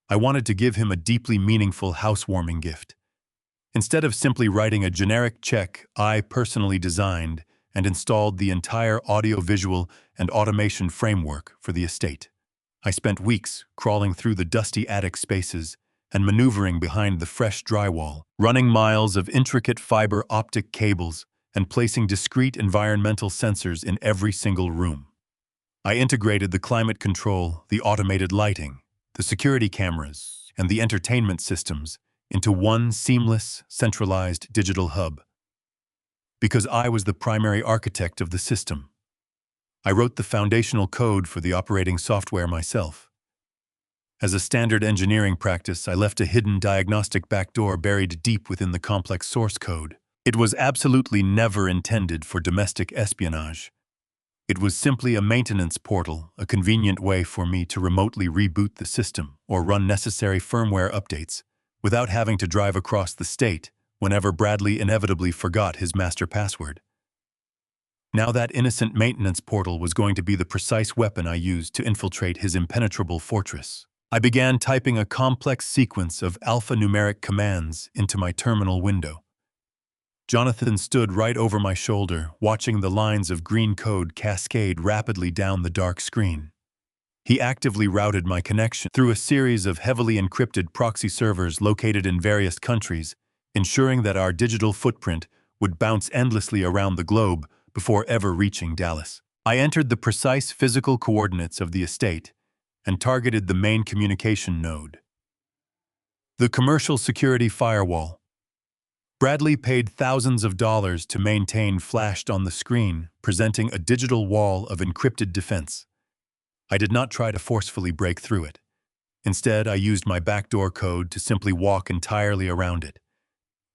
I wanted to give him a deeply meaningful housewarming gift. Instead of simply writing a generic check, I personally designed and installed the entire audiovisual and automation framework for the estate. I spent weeks crawling through the dusty attic spaces and maneuvering behind the fresh drywall, running miles of intricate fiber optic cables and placing discrete environmental sensors in every single room. I integrated the climate control, the automated lighting, the security cameras, and the entertainment systems into one seamless, centralized digital hub. Because I was the primary architect of the system, I wrote the foundational code for the operating software myself. As a standard engineering practice, I left a hidden diagnostic backdoor buried deep within the complex source code. It was absolutely never intended for domestic espionage. It was simply a maintenance portal, a convenient way for me to remotely reboot the system or run necessary firmware updates without having to drive across the state whenever Bradley inevitably forgot his master password. Now that innocent maintenance portal was going to be the precise weapon I used to infiltrate his impenetrable fortress. I began typing a complex sequence of alphanumeric commands into my terminal window. Jonathan stood right over my shoulder, watching the lines of green code cascade rapidly down the dark screen. He actively routed my connection through a series of heavily encrypted proxy servers located in various countries, ensuring that our digital footprint would bounce endlessly around the globe before ever reaching Dallas. I entered the precise physical coordinates of the estate and targeted the main communication node. The commercial security firewall Bradley paid thousands of dollars to maintain flashed on the screen, presenting a digital wall of encrypted defense. I did not try to forcefully break through it. Instead, I used my backdoor code to simply walk entirely around it.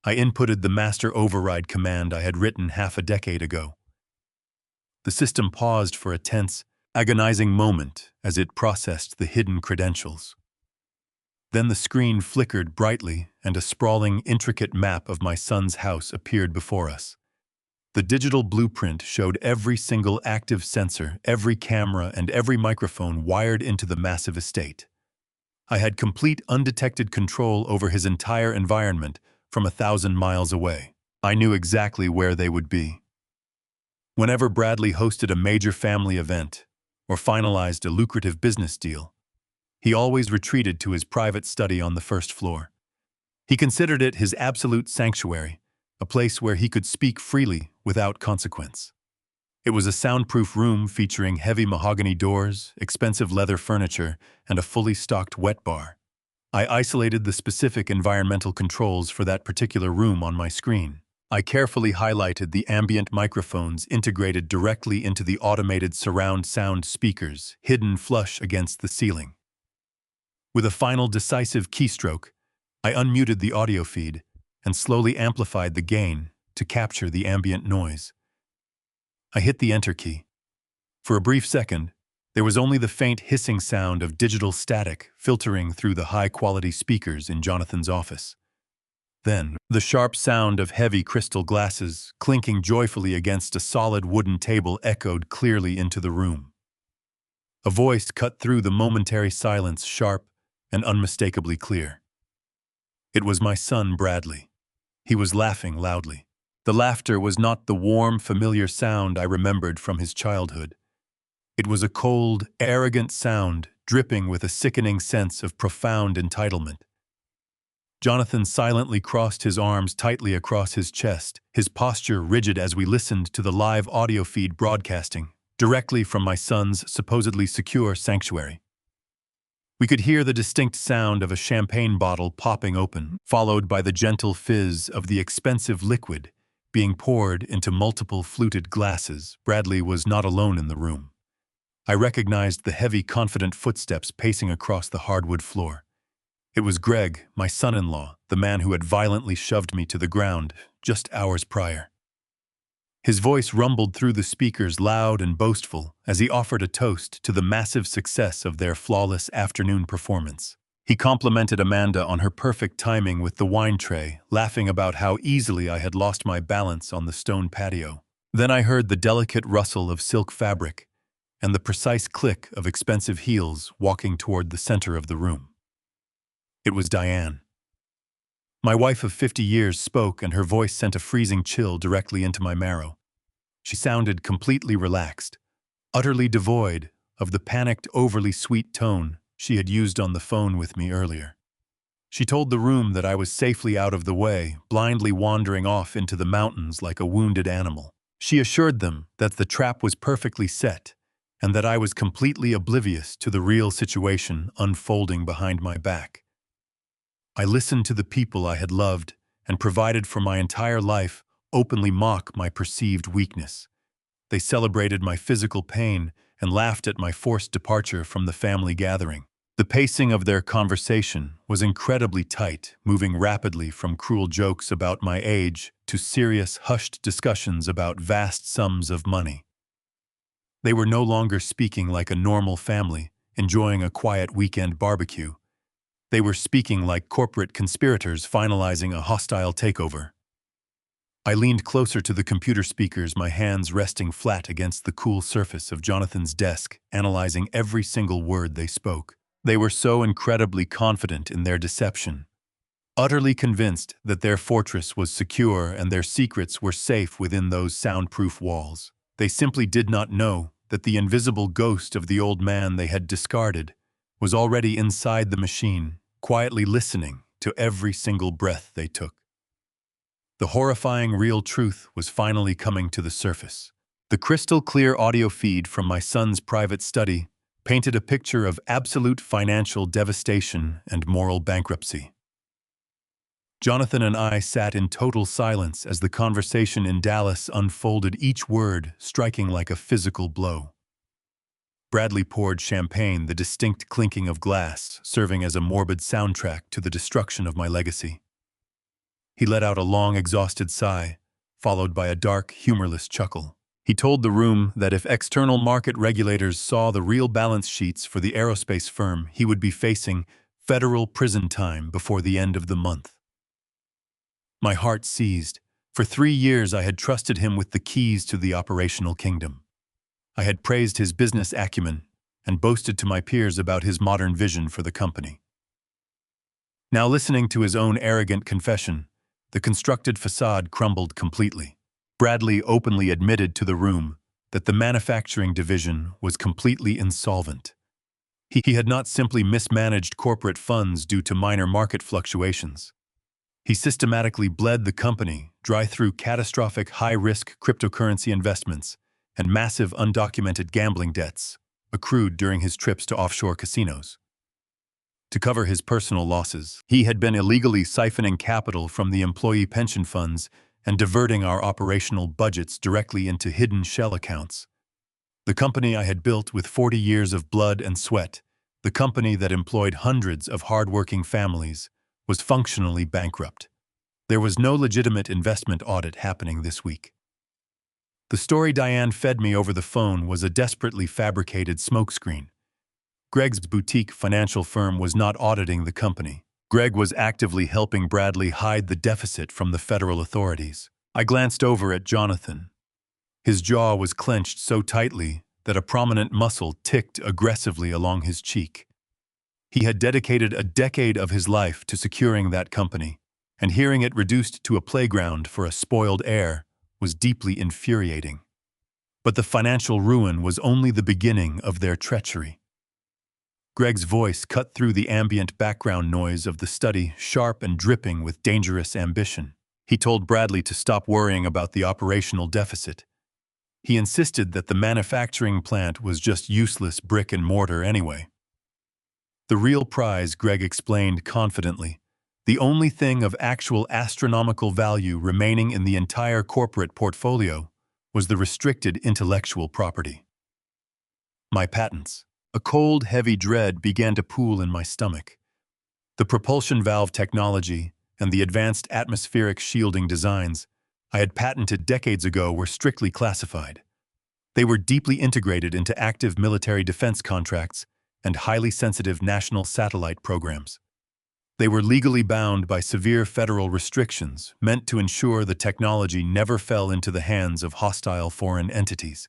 I inputted the master override command I had written half a decade ago. The system paused for a tense, agonizing moment as it processed the hidden credentials. Then the screen flickered brightly and a sprawling, intricate map of my son's house appeared before us. The digital blueprint showed every single active sensor, every camera, and every microphone wired into the massive estate. I had complete undetected control over his entire environment from 1,000 miles away. I knew exactly where they would be. Whenever Bradley hosted a major family event or finalized a lucrative business deal, he always retreated to his private study on the first floor. He considered it his absolute sanctuary, a place where he could speak freely without consequence. It was a soundproof room featuring heavy mahogany doors, expensive leather furniture, and a fully stocked wet bar. I isolated the specific environmental controls for that particular room on my screen. I carefully highlighted the ambient microphones integrated directly into the automated surround sound speakers, hidden flush against the ceiling. With a final decisive keystroke, I unmuted the audio feed and slowly amplified the gain to capture the ambient noise. I hit the enter key. For a brief second, there was only the faint hissing sound of digital static filtering through the high-quality speakers in Jonathan's office. Then, the sharp sound of heavy crystal glasses clinking joyfully against a solid wooden table echoed clearly into the room. A voice cut through the momentary silence, sharp and unmistakably clear. It was my son, Bradley. He was laughing loudly. The laughter was not the warm, familiar sound I remembered from his childhood. It was a cold, arrogant sound dripping with a sickening sense of profound entitlement. Jonathan silently crossed his arms tightly across his chest, his posture rigid as we listened to the live audio feed broadcasting directly from my son's supposedly secure sanctuary. We could hear the distinct sound of a champagne bottle popping open, followed by the gentle fizz of the expensive liquid being poured into multiple fluted glasses. Bradley was not alone in the room. I recognized the heavy, confident footsteps pacing across the hardwood floor. It was Greg, my son-in-law, the man who had violently shoved me to the ground just hours prior. His voice rumbled through the speakers loud and boastful as he offered a toast to the massive success of their flawless afternoon performance. He complimented Amanda on her perfect timing with the wine tray, laughing about how easily I had lost my balance on the stone patio. Then I heard the delicate rustle of silk fabric and the precise click of expensive heels walking toward the center of the room. It was Diane. My wife of 50 years spoke, and her voice sent a freezing chill directly into my marrow. She sounded completely relaxed, utterly devoid of the panicked, overly sweet tone she had used on the phone with me earlier. She told the room that I was safely out of the way, blindly wandering off into the mountains like a wounded animal. She assured them that the trap was perfectly set, and that I was completely oblivious to the real situation unfolding behind my back. I listened to the people I had loved and provided for my entire life openly mock my perceived weakness. They celebrated my physical pain and laughed at my forced departure from the family gathering. The pacing of their conversation was incredibly tight, moving rapidly from cruel jokes about my age to serious, hushed discussions about vast sums of money. They were no longer speaking like a normal family, enjoying a quiet weekend barbecue. They were speaking like corporate conspirators finalizing a hostile takeover. I leaned closer to the computer speakers, my hands resting flat against the cool surface of Jonathan's desk, analyzing every single word they spoke. They were so incredibly confident in their deception, utterly convinced that their fortress was secure and their secrets were safe within those soundproof walls. They simply did not know that the invisible ghost of the old man they had discarded was already inside the machine, quietly listening to every single breath they took. The horrifying real truth was finally coming to the surface. The crystal-clear audio feed from my son's private study painted a picture of absolute financial devastation and moral bankruptcy. Jonathan and I sat in total silence as the conversation in Dallas unfolded, each word striking like a physical blow. Bradley poured champagne, the distinct clinking of glass serving as a morbid soundtrack to the destruction of my legacy. He let out a long, exhausted sigh, followed by a dark, humorless chuckle. He told the room that if external market regulators saw the real balance sheets for the aerospace firm, he would be facing federal prison time before the end of the month. My heart seized. For 3 years I had trusted him with the keys to the operational kingdom. I had praised his business acumen and boasted to my peers about his modern vision for the company. Now, listening to his own arrogant confession, the constructed facade crumbled completely. Bradley openly admitted to the room that the manufacturing division was completely insolvent. He had not simply mismanaged corporate funds due to minor market fluctuations. He systematically bled the company dry through catastrophic high-risk cryptocurrency investments and massive undocumented gambling debts accrued during his trips to offshore casinos. To cover his personal losses, he had been illegally siphoning capital from the employee pension funds and diverting our operational budgets directly into hidden shell accounts. The company I had built with 40 years of blood and sweat, the company that employed hundreds of hard-working families, was functionally bankrupt. There was no legitimate investment audit happening this week. The story Diane fed me over the phone was a desperately fabricated smokescreen. Greg's boutique financial firm was not auditing the company. Greg was actively helping Bradley hide the deficit from the federal authorities. I glanced over at Jonathan. His jaw was clenched so tightly that a prominent muscle ticked aggressively along his cheek. He had dedicated a decade of his life to securing that company, and hearing it reduced to a playground for a spoiled heir was deeply infuriating. But the financial ruin was only the beginning of their treachery. Greg's voice cut through the ambient background noise of the study, sharp and dripping with dangerous ambition. He told Bradley to stop worrying about the operational deficit. He insisted that the manufacturing plant was just useless brick and mortar anyway. The real prize, Greg explained confidently, the only thing of actual astronomical value remaining in the entire corporate portfolio, was the restricted intellectual property. My patents. A cold, heavy dread began to pool in my stomach. The propulsion valve technology and the advanced atmospheric shielding designs I had patented decades ago were strictly classified. They were deeply integrated into active military defense contracts and highly sensitive national satellite programs. They were legally bound by severe federal restrictions meant to ensure the technology never fell into the hands of hostile foreign entities.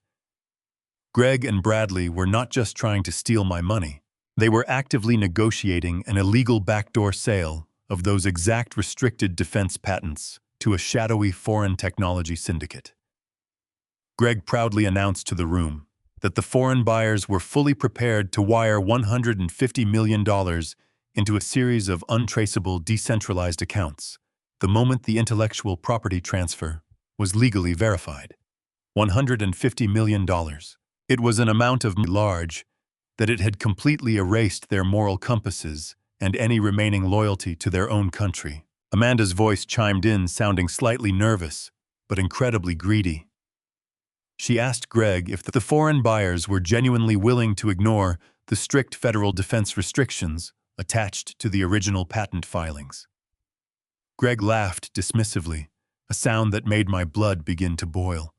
Greg and Bradley were not just trying to steal my money. They were actively negotiating an illegal backdoor sale of those exact restricted defense patents to a shadowy foreign technology syndicate. Greg proudly announced to the room that the foreign buyers were fully prepared to wire $150 million into a series of untraceable decentralized accounts the moment the intellectual property transfer was legally verified. $150 million. It was an amount of large that it had completely erased their moral compasses and any remaining loyalty to their own country. Amanda's voice chimed in, sounding slightly nervous, but incredibly greedy. She asked Greg if the foreign buyers were genuinely willing to ignore the strict federal defense restrictions attached to the original patent filings. Greg laughed dismissively, a sound that made my blood begin to boil.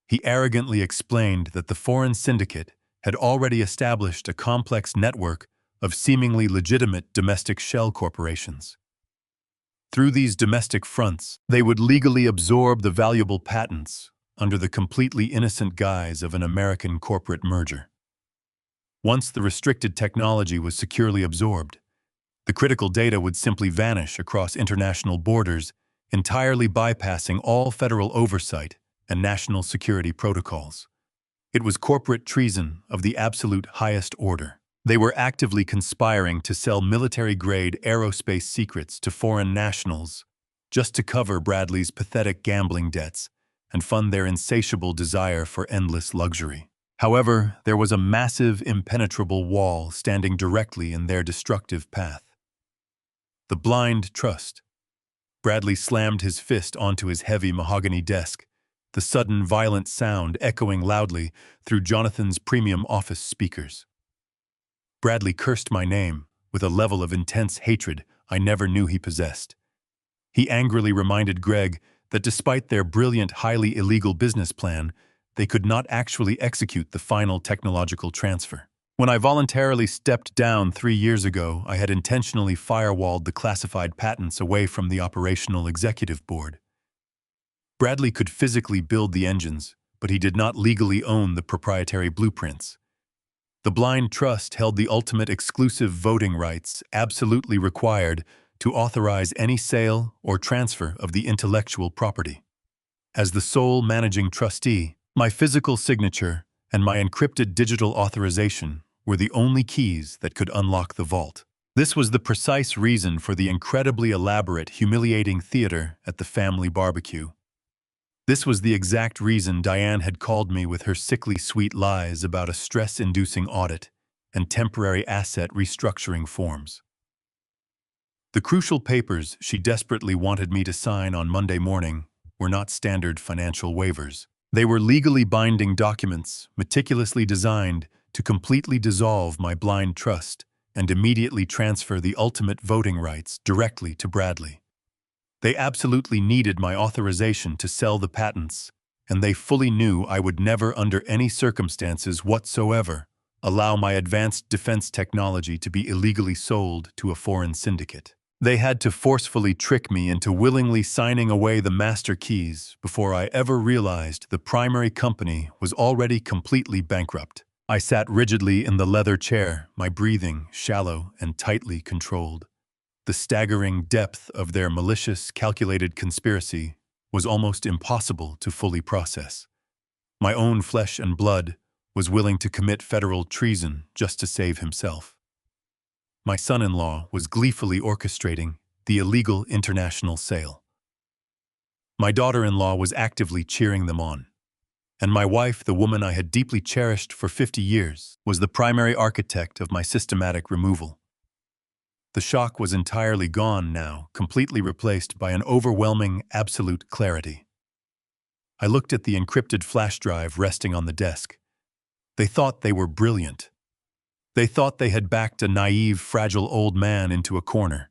He arrogantly explained that the foreign syndicate had already established a complex network of seemingly legitimate domestic shell corporations. Through these domestic fronts, they would legally absorb the valuable patents under the completely innocent guise of an American corporate merger. Once the restricted technology was securely absorbed, the critical data would simply vanish across international borders, entirely bypassing all federal oversight and national security protocols. It was corporate treason of the absolute highest order. They were actively conspiring to sell military-grade aerospace secrets to foreign nationals just to cover Bradley's pathetic gambling debts and fund their insatiable desire for endless luxury. However, there was a massive, impenetrable wall standing directly in their destructive path. The blind trust. Bradley slammed his fist onto his heavy mahogany desk, the sudden violent sound echoing loudly through Jonathan's premium office speakers. Bradley cursed my name with a level of intense hatred I never knew he possessed. He angrily reminded Greg that despite their brilliant, highly illegal business plan, they could not actually execute the final technological transfer. When I voluntarily stepped down 3 years ago, I had intentionally firewalled the classified patents away from the operational executive board. Bradley could physically build the engines, but he did not legally own the proprietary blueprints. The blind trust held the ultimate exclusive voting rights absolutely required to authorize any sale or transfer of the intellectual property. As the sole managing trustee, my physical signature and my encrypted digital authorization were the only keys that could unlock the vault. This was the precise reason for the incredibly elaborate, humiliating theater at the family barbecue. This was the exact reason Diane had called me with her sickly sweet lies about a stress-inducing audit and temporary asset restructuring forms. The crucial papers she desperately wanted me to sign on Monday morning were not standard financial waivers. They were legally binding documents, meticulously designed to completely dissolve my blind trust and immediately transfer the ultimate voting rights directly to Bradley. They absolutely needed my authorization to sell the patents, and they fully knew I would never, under any circumstances whatsoever, allow my advanced defense technology to be illegally sold to a foreign syndicate. They had to forcefully trick me into willingly signing away the master keys before I ever realized the primary company was already completely bankrupt. I sat rigidly in the leather chair, my breathing shallow and tightly controlled. The staggering depth of their malicious, calculated conspiracy was almost impossible to fully process. My own flesh and blood was willing to commit federal treason just to save himself. My son-in-law was gleefully orchestrating the illegal international sale. My daughter-in-law was actively cheering them on. And my wife, the woman I had deeply cherished for 50 years, was the primary architect of my systematic removal. The shock was entirely gone now, completely replaced by an overwhelming, absolute clarity. I looked at the encrypted flash drive resting on the desk. They thought they were brilliant. They thought they had backed a naive, fragile old man into a corner.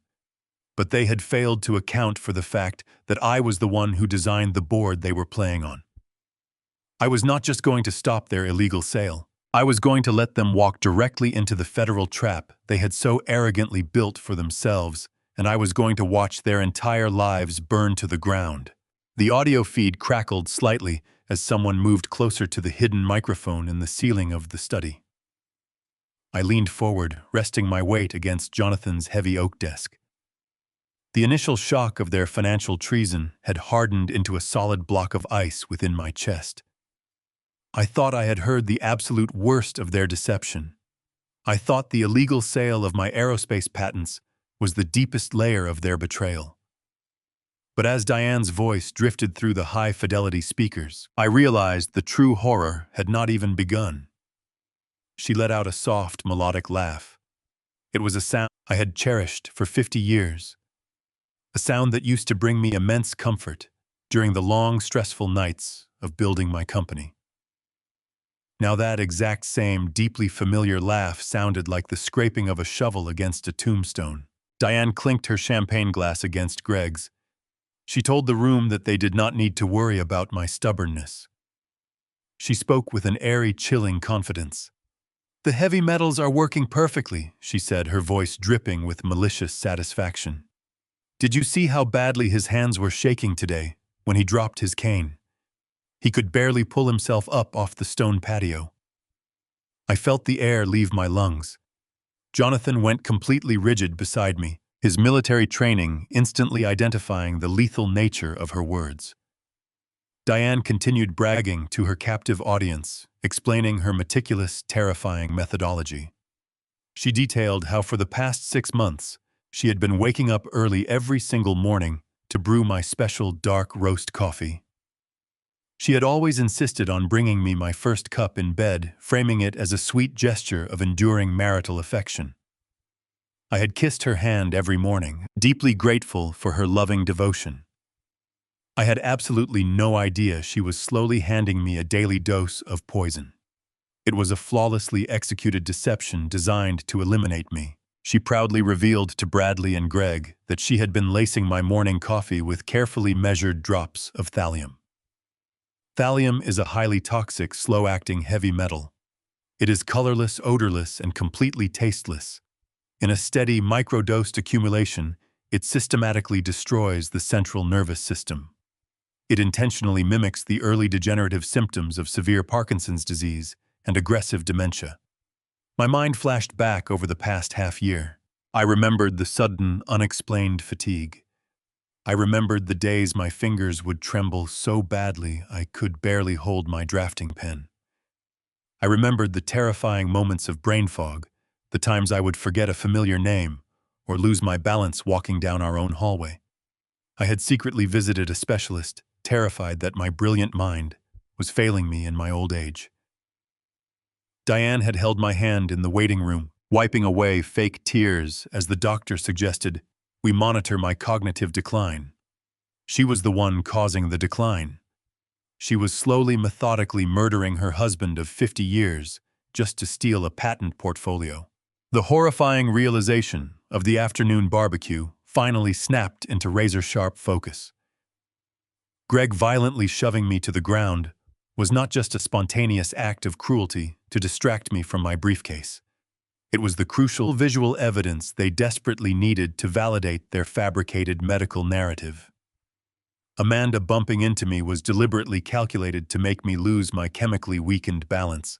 But they had failed to account for the fact that I was the one who designed the board they were playing on. I was not just going to stop their illegal sale. I was going to let them walk directly into the federal trap they had so arrogantly built for themselves, and I was going to watch their entire lives burn to the ground. The audio feed crackled slightly as someone moved closer to the hidden microphone in the ceiling of the study. I leaned forward, resting my weight against Jonathan's heavy oak desk. The initial shock of their financial treason had hardened into a solid block of ice within my chest. I thought I had heard the absolute worst of their deception. I thought the illegal sale of my aerospace patents was the deepest layer of their betrayal. But as Diane's voice drifted through the high-fidelity speakers, I realized the true horror had not even begun. She let out a soft, melodic laugh. It was a sound I had cherished for 50 years, a sound that used to bring me immense comfort during the long, stressful nights of building my company. Now that exact same, deeply familiar laugh sounded like the scraping of a shovel against a tombstone. Diane clinked her champagne glass against Greg's. She told the room that they did not need to worry about my stubbornness. She spoke with an airy, chilling confidence. "The heavy metals are working perfectly," she said, her voice dripping with malicious satisfaction. "Did you see how badly his hands were shaking today when he dropped his cane? He could barely pull himself up off the stone patio." I felt the air leave my lungs. Jonathan went completely rigid beside me, his military training instantly identifying the lethal nature of her words. Diane continued bragging to her captive audience, explaining her meticulous, terrifying methodology. She detailed how for the past 6 months, she had been waking up early every single morning to brew my special dark roast coffee. She had always insisted on bringing me my first cup in bed, framing it as a sweet gesture of enduring marital affection. I had kissed her hand every morning, deeply grateful for her loving devotion. I had absolutely no idea she was slowly handing me a daily dose of poison. It was a flawlessly executed deception designed to eliminate me. She proudly revealed to Bradley and Greg that she had been lacing my morning coffee with carefully measured drops of thallium. Thallium is a highly toxic, slow-acting heavy metal. It is colorless, odorless, and completely tasteless. In a steady, microdosed accumulation, it systematically destroys the central nervous system. It intentionally mimics the early degenerative symptoms of severe Parkinson's disease and aggressive dementia. My mind flashed back over the past half-year. I remembered the sudden, unexplained fatigue. I remembered the days my fingers would tremble so badly I could barely hold my drafting pen. I remembered the terrifying moments of brain fog, the times I would forget a familiar name or lose my balance walking down our own hallway. I had secretly visited a specialist, terrified that my brilliant mind was failing me in my old age. Diane had held my hand in the waiting room, wiping away fake tears as the doctor suggested we monitor my cognitive decline. She was the one causing the decline. She was slowly, methodically murdering her husband of 50 years just to steal a patent portfolio. The horrifying realization of the afternoon barbecue finally snapped into razor-sharp focus. Greg violently shoving me to the ground was not just a spontaneous act of cruelty to distract me from my briefcase. It was the crucial visual evidence they desperately needed to validate their fabricated medical narrative. Amanda bumping into me was deliberately calculated to make me lose my chemically weakened balance.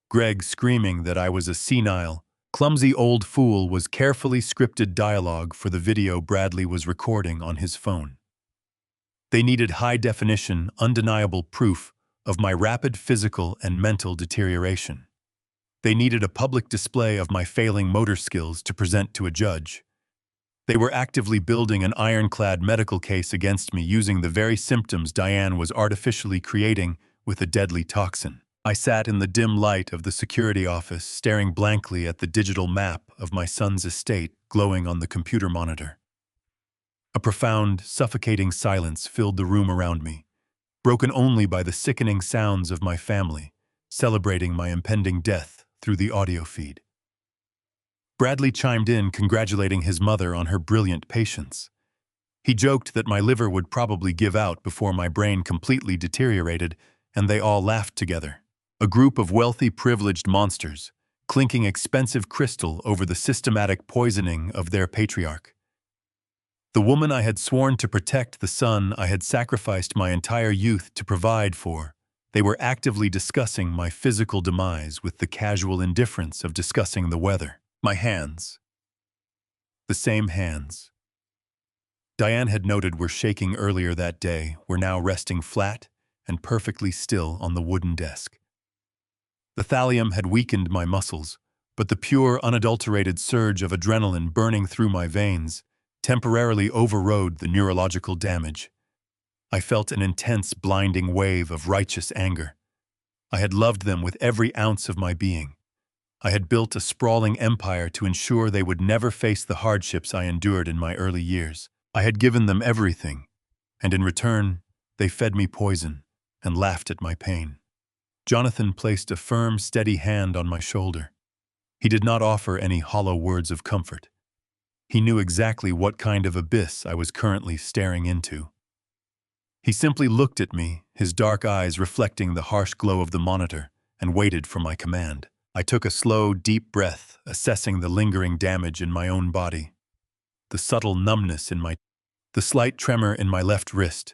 Greg screaming that I was a senile, clumsy old fool was carefully scripted dialogue for the video Bradley was recording on his phone. They needed high-definition, undeniable proof of my rapid physical and mental deterioration. They needed a public display of my failing motor skills to present to a judge. They were actively building an ironclad medical case against me using the very symptoms Diane was artificially creating with a deadly toxin. I sat in the dim light of the security office, staring blankly at the digital map of my son's estate glowing on the computer monitor. A profound, suffocating silence filled the room around me, broken only by the sickening sounds of my family, celebrating my impending death through the audio feed. Bradley chimed in, congratulating his mother on her brilliant patience. He joked that my liver would probably give out before my brain completely deteriorated, and they all laughed together. A group of wealthy, privileged monsters, clinking expensive crystal over the systematic poisoning of their patriarch. The woman I had sworn to protect, the son I had sacrificed my entire youth to provide for. They were actively discussing my physical demise with the casual indifference of discussing the weather. My hands. The same hands Diane had noted were shaking earlier that day were now resting flat and perfectly still on the wooden desk. The thallium had weakened my muscles, but the pure, unadulterated surge of adrenaline burning through my veins temporarily overrode the neurological damage. I felt an intense, blinding wave of righteous anger. I had loved them with every ounce of my being. I had built a sprawling empire to ensure they would never face the hardships I endured in my early years. I had given them everything, and in return, they fed me poison and laughed at my pain. Jonathan placed a firm, steady hand on my shoulder. He did not offer any hollow words of comfort. He knew exactly what kind of abyss I was currently staring into. He simply looked at me, his dark eyes reflecting the harsh glow of the monitor, and waited for my command. I took a slow, deep breath, assessing the lingering damage in my own body. The subtle numbness the slight tremor in my left wrist,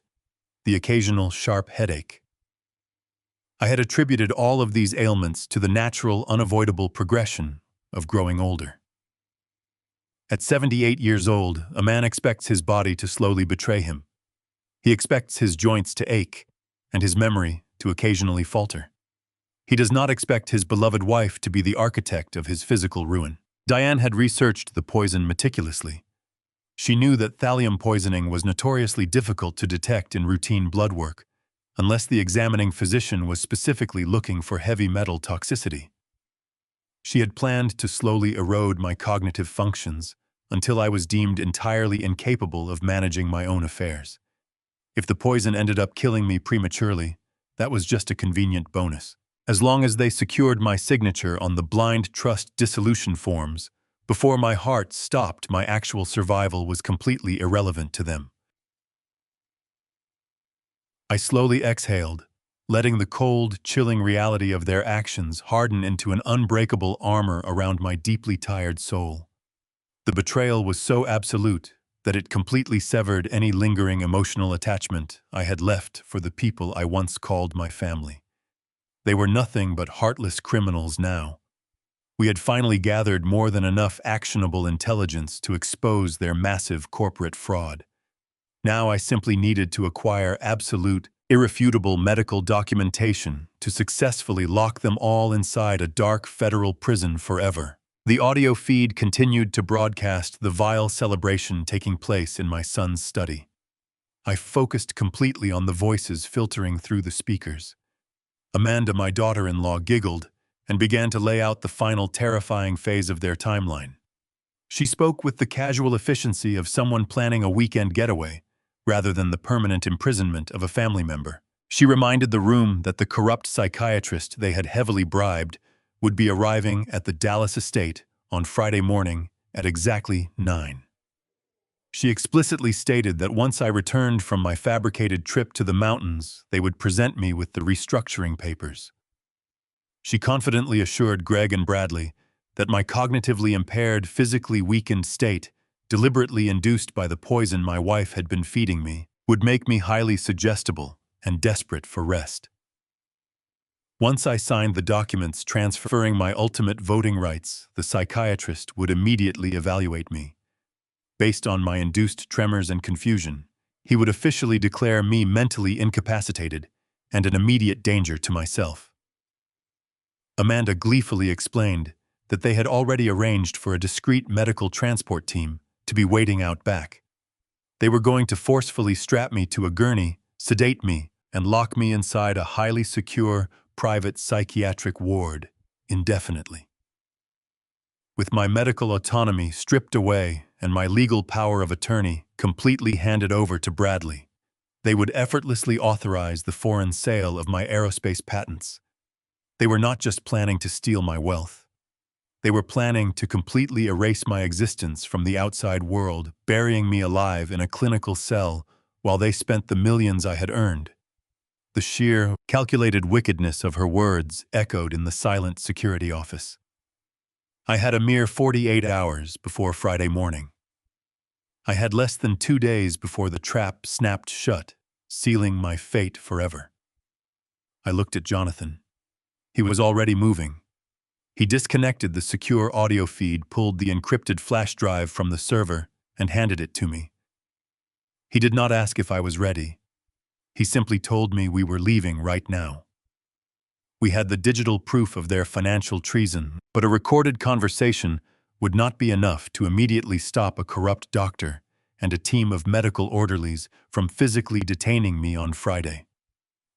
the occasional sharp headache. I had attributed all of these ailments to the natural, unavoidable progression of growing older. At 78 years old, a man expects his body to slowly betray him. He expects his joints to ache and his memory to occasionally falter. He does not expect his beloved wife to be the architect of his physical ruin. Diane had researched the poison meticulously. She knew that thallium poisoning was notoriously difficult to detect in routine blood work, unless the examining physician was specifically looking for heavy metal toxicity. She had planned to slowly erode my cognitive functions until I was deemed entirely incapable of managing my own affairs. If the poison ended up killing me prematurely, that was just a convenient bonus. As long as they secured my signature on the blind trust dissolution forms, before my heart stopped, my actual survival was completely irrelevant to them. I slowly exhaled, letting the cold, chilling reality of their actions harden into an unbreakable armor around my deeply tired soul. The betrayal was so absolute that it completely severed any lingering emotional attachment I had left for the people I once called my family. They were nothing but heartless criminals now. We had finally gathered more than enough actionable intelligence to expose their massive corporate fraud. Now I simply needed to acquire absolute, irrefutable medical documentation to successfully lock them all inside a dark federal prison forever. The audio feed continued to broadcast the vile celebration taking place in my son's study. I focused completely on the voices filtering through the speakers. Amanda, my daughter-in-law, giggled and began to lay out the final terrifying phase of their timeline. She spoke with the casual efficiency of someone planning a weekend getaway, rather than the permanent imprisonment of a family member. She reminded the room that the corrupt psychiatrist they had heavily bribed would be arriving at the Dallas estate on Friday morning at exactly 9. She explicitly stated that once I returned from my fabricated trip to the mountains, they would present me with the restructuring papers. She confidently assured Greg and Bradley that my cognitively impaired, physically weakened state, deliberately induced by the poison my wife had been feeding me, would make me highly suggestible and desperate for rest. Once I signed the documents transferring my ultimate voting rights, the psychiatrist would immediately evaluate me. Based on my induced tremors and confusion, he would officially declare me mentally incapacitated and an immediate danger to myself. Amanda gleefully explained that they had already arranged for a discreet medical transport team to be waiting out back. They were going to forcefully strap me to a gurney, sedate me, and lock me inside a highly secure, private psychiatric ward indefinitely. With my medical autonomy stripped away and my legal power of attorney completely handed over to Bradley, they would effortlessly authorize the foreign sale of my aerospace patents. They were not just planning to steal my wealth. They were planning to completely erase my existence from the outside world, burying me alive in a clinical cell while they spent the millions I had earned. The sheer, calculated wickedness of her words echoed in the silent security office. I had a mere 48 hours before Friday morning. I had less than 2 days before the trap snapped shut, sealing my fate forever. I looked at Jonathan. He was already moving. He disconnected the secure audio feed, pulled the encrypted flash drive from the server, and handed it to me. He did not ask if I was ready. He simply told me we were leaving right now. We had the digital proof of their financial treason, but a recorded conversation would not be enough to immediately stop a corrupt doctor and a team of medical orderlies from physically detaining me on Friday.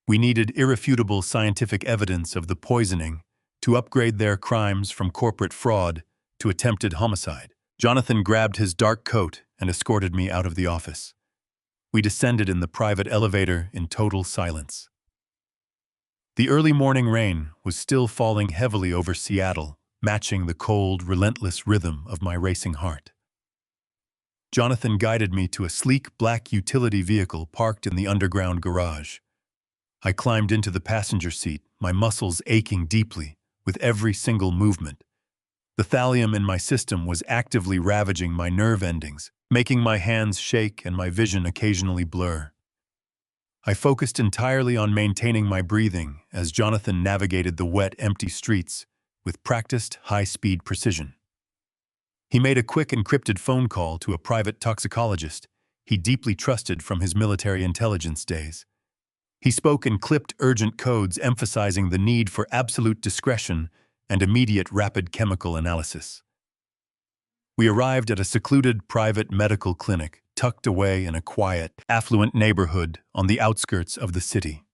We needed irrefutable scientific evidence of the poisoning to upgrade their crimes from corporate fraud to attempted homicide. Jonathan grabbed his dark coat and escorted me out of the office. We descended in the private elevator in total silence. The early morning rain was still falling heavily over Seattle, matching the cold, relentless rhythm of my racing heart. Jonathan guided me to a sleek black utility vehicle parked in the underground garage. I climbed into the passenger seat, my muscles aching deeply with every single movement. The thallium in my system was actively ravaging my nerve endings, making my hands shake and my vision occasionally blur. I focused entirely on maintaining my breathing as Jonathan navigated the wet, empty streets with practiced, high-speed precision. He made a quick encrypted phone call to a private toxicologist he deeply trusted from his military intelligence days. He spoke in clipped, urgent codes emphasizing the need for absolute discretion and immediate rapid chemical analysis. We arrived at a secluded private medical clinic tucked away in a quiet, affluent neighborhood on the outskirts of the city.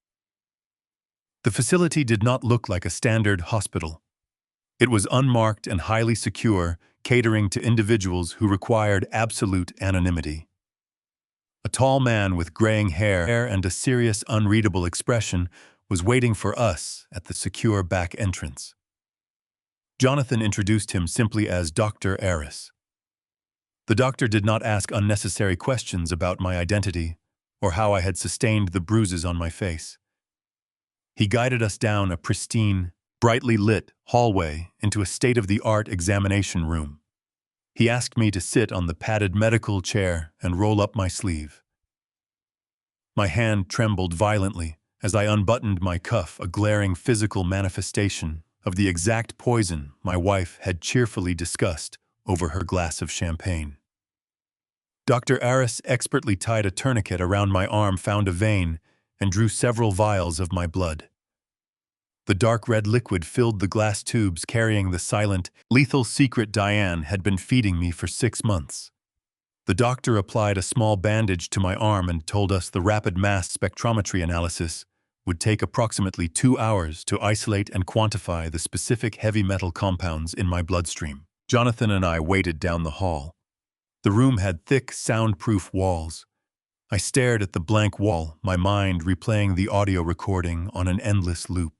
The facility did not look like a standard hospital. It was unmarked and highly secure, catering to individuals who required absolute anonymity. A tall man with graying hair and a serious, unreadable expression was waiting for us at the secure back entrance. Jonathan introduced him simply as Dr. Aris. The doctor did not ask unnecessary questions about my identity or how I had sustained the bruises on my face. He guided us down a pristine, brightly lit hallway into a state-of-the-art examination room. He asked me to sit on the padded medical chair and roll up my sleeve. My hand trembled violently as I unbuttoned my cuff, a glaring physical manifestation of the exact poison my wife had cheerfully discussed over her glass of champagne. Dr. Aris expertly tied a tourniquet around my arm, found a vein, and drew several vials of my blood. The dark red liquid filled the glass tubes carrying the silent, lethal secret Diane had been feeding me for 6 months. The doctor applied a small bandage to my arm and told us the rapid mass spectrometry analysis would take approximately 2 hours to isolate and quantify the specific heavy metal compounds in my bloodstream. Jonathan and I waited down the hall. The room had thick, soundproof walls. I stared at the blank wall, my mind replaying the audio recording on an endless loop.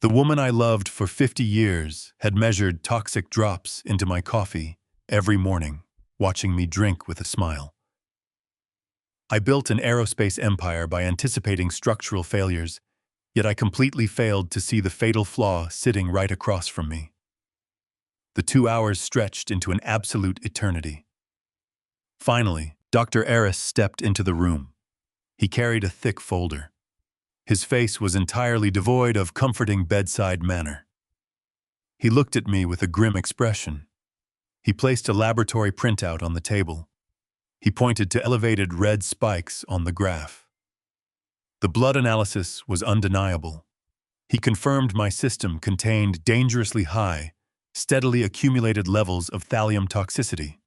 The woman I loved for 50 years had measured toxic drops into my coffee every morning, watching me drink with a smile. I built an aerospace empire by anticipating structural failures, yet I completely failed to see the fatal flaw sitting right across from me. The 2 hours stretched into an absolute eternity. Finally, Dr. Aris stepped into the room. He carried a thick folder. His face was entirely devoid of comforting bedside manner. He looked at me with a grim expression. He placed a laboratory printout on the table. He pointed to elevated red spikes on the graph. The blood analysis was undeniable. He confirmed my system contained dangerously high, steadily accumulated levels of thallium toxicity.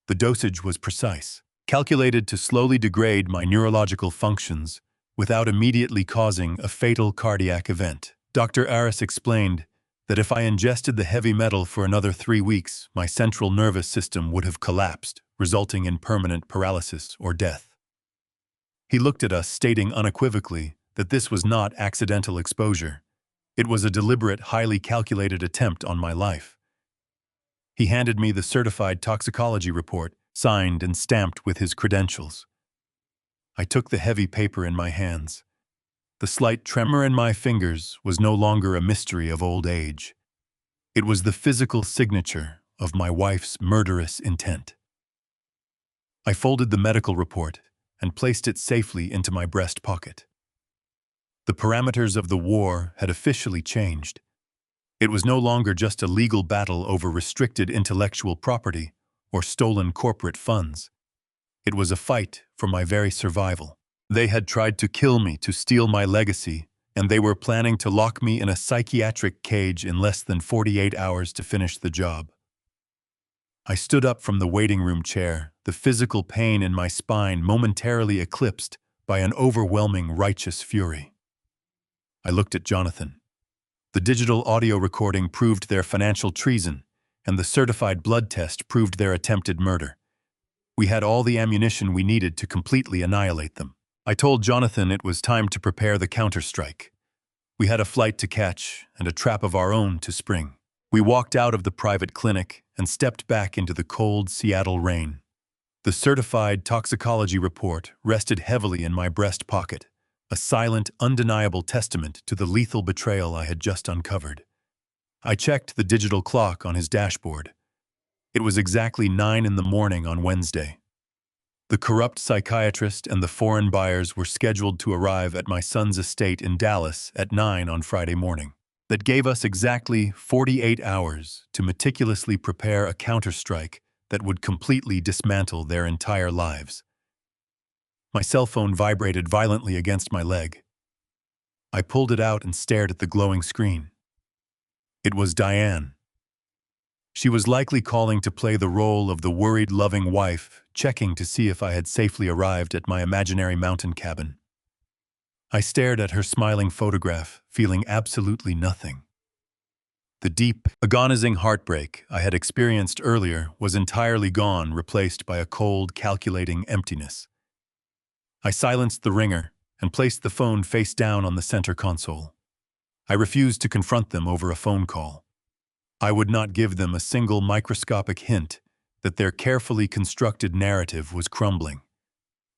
The dosage was precise, calculated to slowly degrade my neurological functions without immediately causing a fatal cardiac event. Dr. Aris explained that if I ingested the heavy metal for another 3 weeks, my central nervous system would have collapsed, resulting in permanent paralysis or death. He looked at us, stating unequivocally that this was not accidental exposure. It was a deliberate, highly calculated attempt on my life. He handed me the certified toxicology report, signed and stamped with his credentials. I took the heavy paper in my hands. The slight tremor in my fingers was no longer a mystery of old age. It was the physical signature of my wife's murderous intent. I folded the medical report and placed it safely into my breast pocket. The parameters of the war had officially changed. It was no longer just a legal battle over restricted intellectual property or stolen corporate funds. It was a fight for my very survival. They had tried to kill me to steal my legacy, and they were planning to lock me in a psychiatric cage in less than 48 hours to finish the job. I stood up from the waiting room chair, the physical pain in my spine momentarily eclipsed by an overwhelming righteous fury. I looked at Jonathan. The digital audio recording proved their financial treason, and the certified blood test proved their attempted murder. We had all the ammunition we needed to completely annihilate them. I told Jonathan it was time to prepare the counterstrike. We had a flight to catch and a trap of our own to spring. We walked out of the private clinic and stepped back into the cold Seattle rain. The certified toxicology report rested heavily in my breast pocket, a silent, undeniable testament to the lethal betrayal I had just uncovered. I checked the digital clock on his dashboard. It was exactly 9 in the morning on Wednesday. The corrupt psychiatrist and the foreign buyers were scheduled to arrive at my son's estate in Dallas at 9 on Friday morning. That gave us exactly 48 hours to meticulously prepare a counterstrike that would completely dismantle their entire lives. My cell phone vibrated violently against my leg. I pulled it out and stared at the glowing screen. It was Diane. She was likely calling to play the role of the worried, loving wife, checking to see if I had safely arrived at my imaginary mountain cabin. I stared at her smiling photograph, feeling absolutely nothing. The deep, agonizing heartbreak I had experienced earlier was entirely gone, replaced by a cold, calculating emptiness. I silenced the ringer and placed the phone face down on the center console. I refused to confront them over a phone call. I would not give them a single microscopic hint that their carefully constructed narrative was crumbling.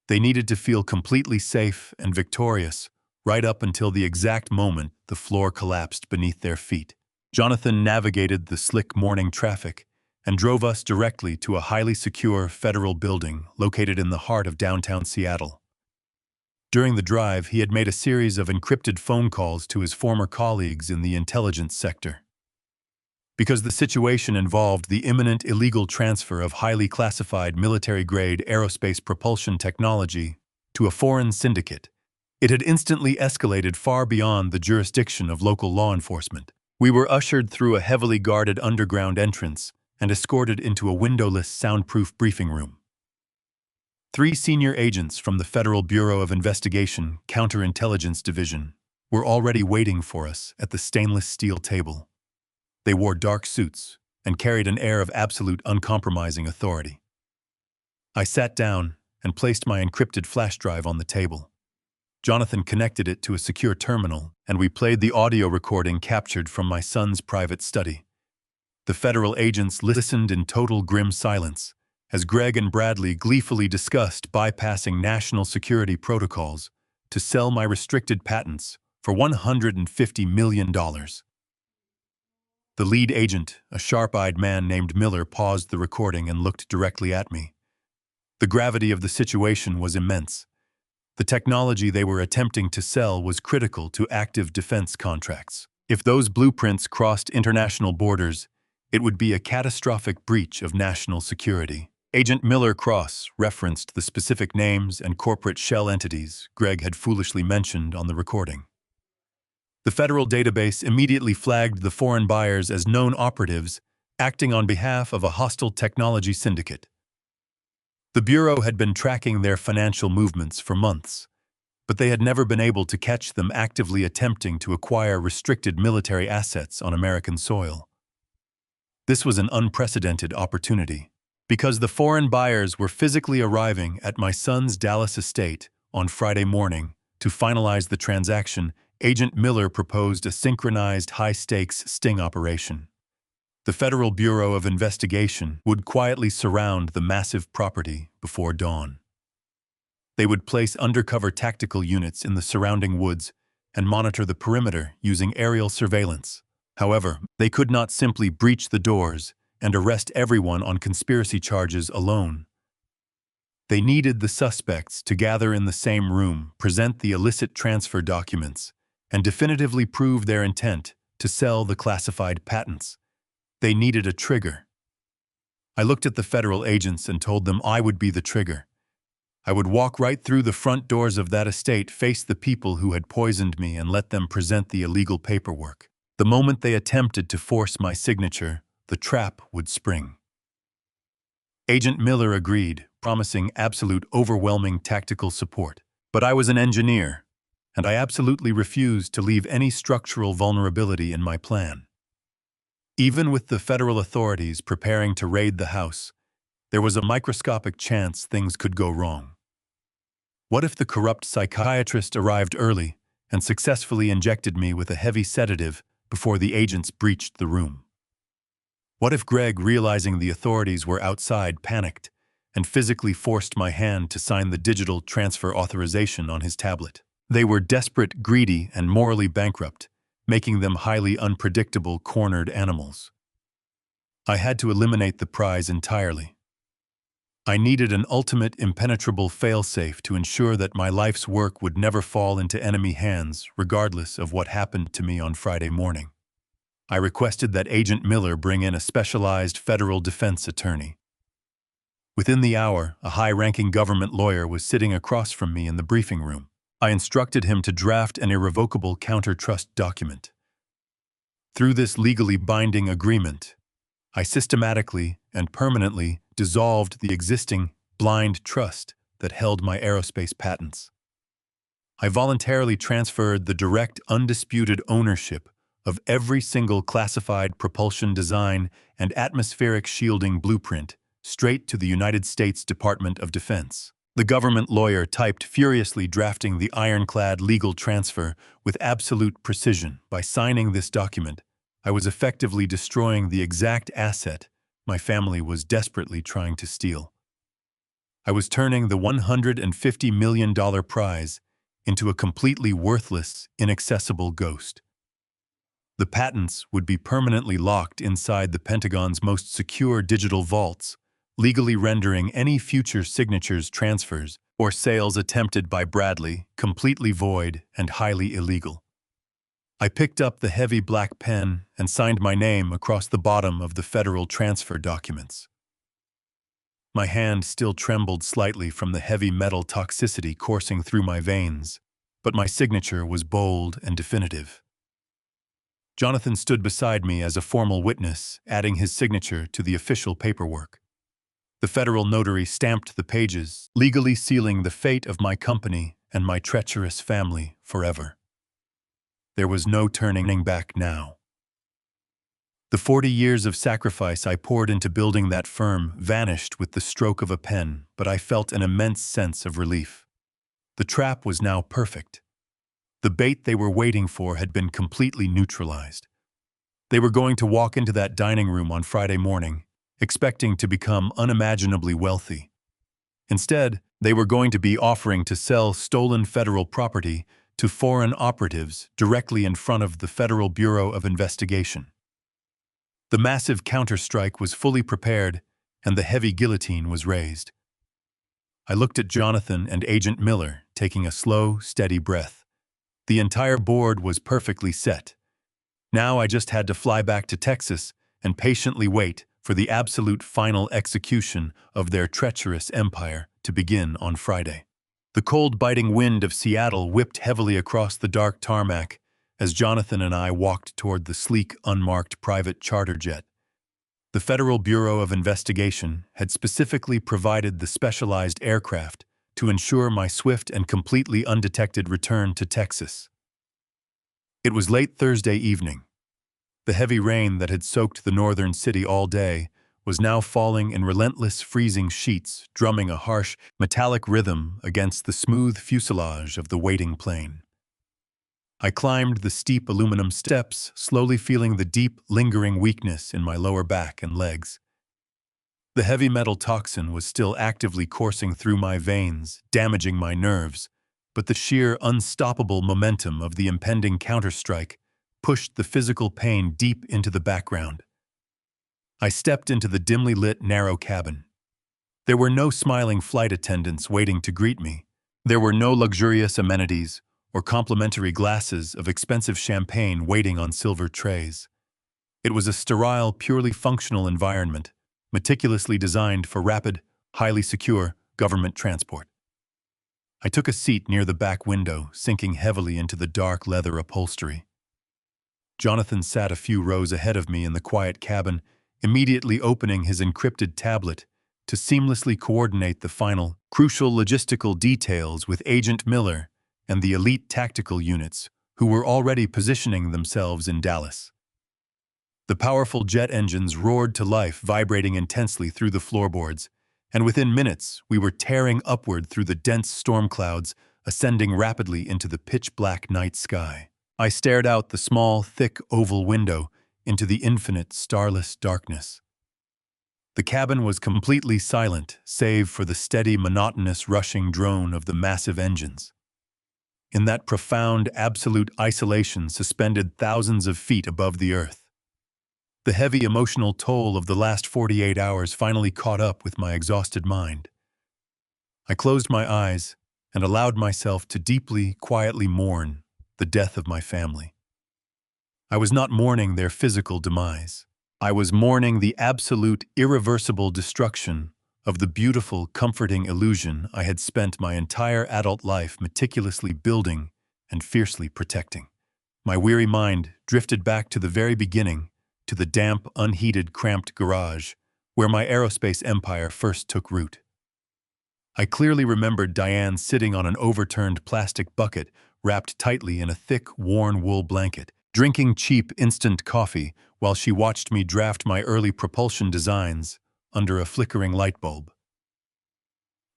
They needed to feel completely safe and victorious right up until the exact moment the floor collapsed beneath their feet. Jonathan navigated the slick morning traffic and drove us directly to a highly secure federal building located in the heart of downtown Seattle. During the drive, he had made a series of encrypted phone calls to his former colleagues in the intelligence sector. Because the situation involved the imminent illegal transfer of highly classified military-grade aerospace propulsion technology to a foreign syndicate, it had instantly escalated far beyond the jurisdiction of local law enforcement. We were ushered through a heavily guarded underground entrance and escorted into a windowless, soundproof briefing room. 3 senior agents from the Federal Bureau of Investigation Counterintelligence Division were already waiting for us at the stainless steel table. They wore dark suits and carried an air of absolute uncompromising authority. I sat down and placed my encrypted flash drive on the table. Jonathan connected it to a secure terminal, and we played the audio recording captured from my son's private study. The federal agents listened in total grim silence as Greg and Bradley gleefully discussed bypassing national security protocols to sell my restricted patents for $150 million. The lead agent, a sharp-eyed man named Miller, paused the recording and looked directly at me. The gravity of the situation was immense. The technology they were attempting to sell was critical to active defense contracts. If those blueprints crossed international borders, it would be a catastrophic breach of national security. Agent Miller cross-referenced the specific names and corporate shell entities Greg had foolishly mentioned on the recording. The federal database immediately flagged the foreign buyers as known operatives acting on behalf of a hostile technology syndicate. The Bureau had been tracking their financial movements for months, but they had never been able to catch them actively attempting to acquire restricted military assets on American soil. This was an unprecedented opportunity, because the foreign buyers were physically arriving at my son's Dallas estate on Friday morning to finalize the transaction. Agent Miller proposed a synchronized high-stakes sting operation. The Federal Bureau of Investigation would quietly surround the massive property before dawn. They would place undercover tactical units in the surrounding woods and monitor the perimeter using aerial surveillance. However, they could not simply breach the doors and arrest everyone on conspiracy charges alone. They needed the suspects to gather in the same room, present the illicit transfer documents, and definitively prove their intent to sell the classified patents. They needed a trigger. I looked at the federal agents and told them I would be the trigger. I would walk right through the front doors of that estate, face the people who had poisoned me, and let them present the illegal paperwork. The moment they attempted to force my signature, the trap would spring. Agent Miller agreed, promising absolute overwhelming tactical support. But I was an engineer. and I absolutely refused to leave any structural vulnerability in my plan. Even with the federal authorities preparing to raid the house, there was a microscopic chance things could go wrong. What if the corrupt psychiatrist arrived early and successfully injected me with a heavy sedative before the agents breached the room? What if Greg, realizing the authorities were outside, panicked and physically forced my hand to sign the digital transfer authorization on his tablet? They were desperate, greedy, and morally bankrupt, making them highly unpredictable, cornered animals. I had to eliminate the prize entirely. I needed an ultimate, impenetrable failsafe to ensure that my life's work would never fall into enemy hands, regardless of what happened to me on Friday morning. I requested that Agent Miller bring in a specialized federal defense attorney. Within the hour, a high-ranking government lawyer was sitting across from me in the briefing room. I instructed him to draft an irrevocable counter-trust document. Through this legally binding agreement, I systematically and permanently dissolved the existing blind trust that held my aerospace patents. I voluntarily transferred the direct, undisputed ownership of every single classified propulsion design and atmospheric shielding blueprint straight to the United States Department of Defense. The government lawyer typed furiously, drafting the ironclad legal transfer with absolute precision. By signing this document, I was effectively destroying the exact asset my family was desperately trying to steal. I was turning the $150 million prize into a completely worthless, inaccessible ghost. The patents would be permanently locked inside the Pentagon's most secure digital vaults, legally rendering any future signatures, transfers, or sales attempted by Bradley completely void and highly illegal. I picked up the heavy black pen and signed my name across the bottom of the federal transfer documents. My hand still trembled slightly from the heavy metal toxicity coursing through my veins, but my signature was bold and definitive. Jonathan stood beside me as a formal witness, adding his signature to the official paperwork. The federal notary stamped the pages, legally sealing the fate of my company and my treacherous family forever. There was no turning back now. The 40 years of sacrifice I poured into building that firm vanished with the stroke of a pen, but I felt an immense sense of relief. The trap was now perfect. The bait they were waiting for had been completely neutralized. They were going to walk into that dining room on Friday morning, expecting to become unimaginably wealthy. Instead, they were going to be offering to sell stolen federal property to foreign operatives directly in front of the Federal Bureau of Investigation. The massive counterstrike was fully prepared, and the heavy guillotine was raised. I looked at Jonathan and Agent Miller, taking a slow, steady breath. The entire board was perfectly set. Now I just had to fly back to Texas and patiently wait for the absolute final execution of their treacherous empire to begin on Friday. The cold, biting wind of Seattle whipped heavily across the dark tarmac as Jonathan and I walked toward the sleek, unmarked private charter jet. The Federal Bureau of Investigation had specifically provided the specialized aircraft to ensure my swift and completely undetected return to Texas. It was late Thursday evening. The heavy rain that had soaked the northern city all day was now falling in relentless, freezing sheets, drumming a harsh, metallic rhythm against the smooth fuselage of the waiting plane. I climbed the steep aluminum steps, slowly feeling the deep, lingering weakness in my lower back and legs. The heavy metal toxin was still actively coursing through my veins, damaging my nerves, but the sheer, unstoppable momentum of the impending counterstrike pushed the physical pain deep into the background. I stepped into the dimly lit, narrow cabin. There were no smiling flight attendants waiting to greet me. There were no luxurious amenities or complimentary glasses of expensive champagne waiting on silver trays. It was a sterile, purely functional environment, meticulously designed for rapid, highly secure government transport. I took a seat near the back window, sinking heavily into the dark leather upholstery. Jonathan sat a few rows ahead of me in the quiet cabin, immediately opening his encrypted tablet to seamlessly coordinate the final, crucial logistical details with Agent Miller and the elite tactical units, who were already positioning themselves in Dallas. The powerful jet engines roared to life, vibrating intensely through the floorboards, and within minutes we were tearing upward through the dense storm clouds, ascending rapidly into the pitch-black night sky. I stared out the small, thick oval window into the infinite, starless darkness. The cabin was completely silent, save for the steady, monotonous rushing drone of the massive engines. In that profound, absolute isolation suspended thousands of feet above the earth, the heavy emotional toll of the last 48 hours finally caught up with my exhausted mind. I closed my eyes and allowed myself to deeply, quietly mourn the death of my family. I was not mourning their physical demise. I was mourning the absolute, irreversible destruction of the beautiful, comforting illusion I had spent my entire adult life meticulously building and fiercely protecting. My weary mind drifted back to the very beginning, to the damp, unheated, cramped garage where my aerospace empire first took root. I clearly remembered Diane sitting on an overturned plastic bucket wrapped tightly in a thick, worn wool blanket, drinking cheap instant coffee while she watched me draft my early propulsion designs under a flickering light bulb.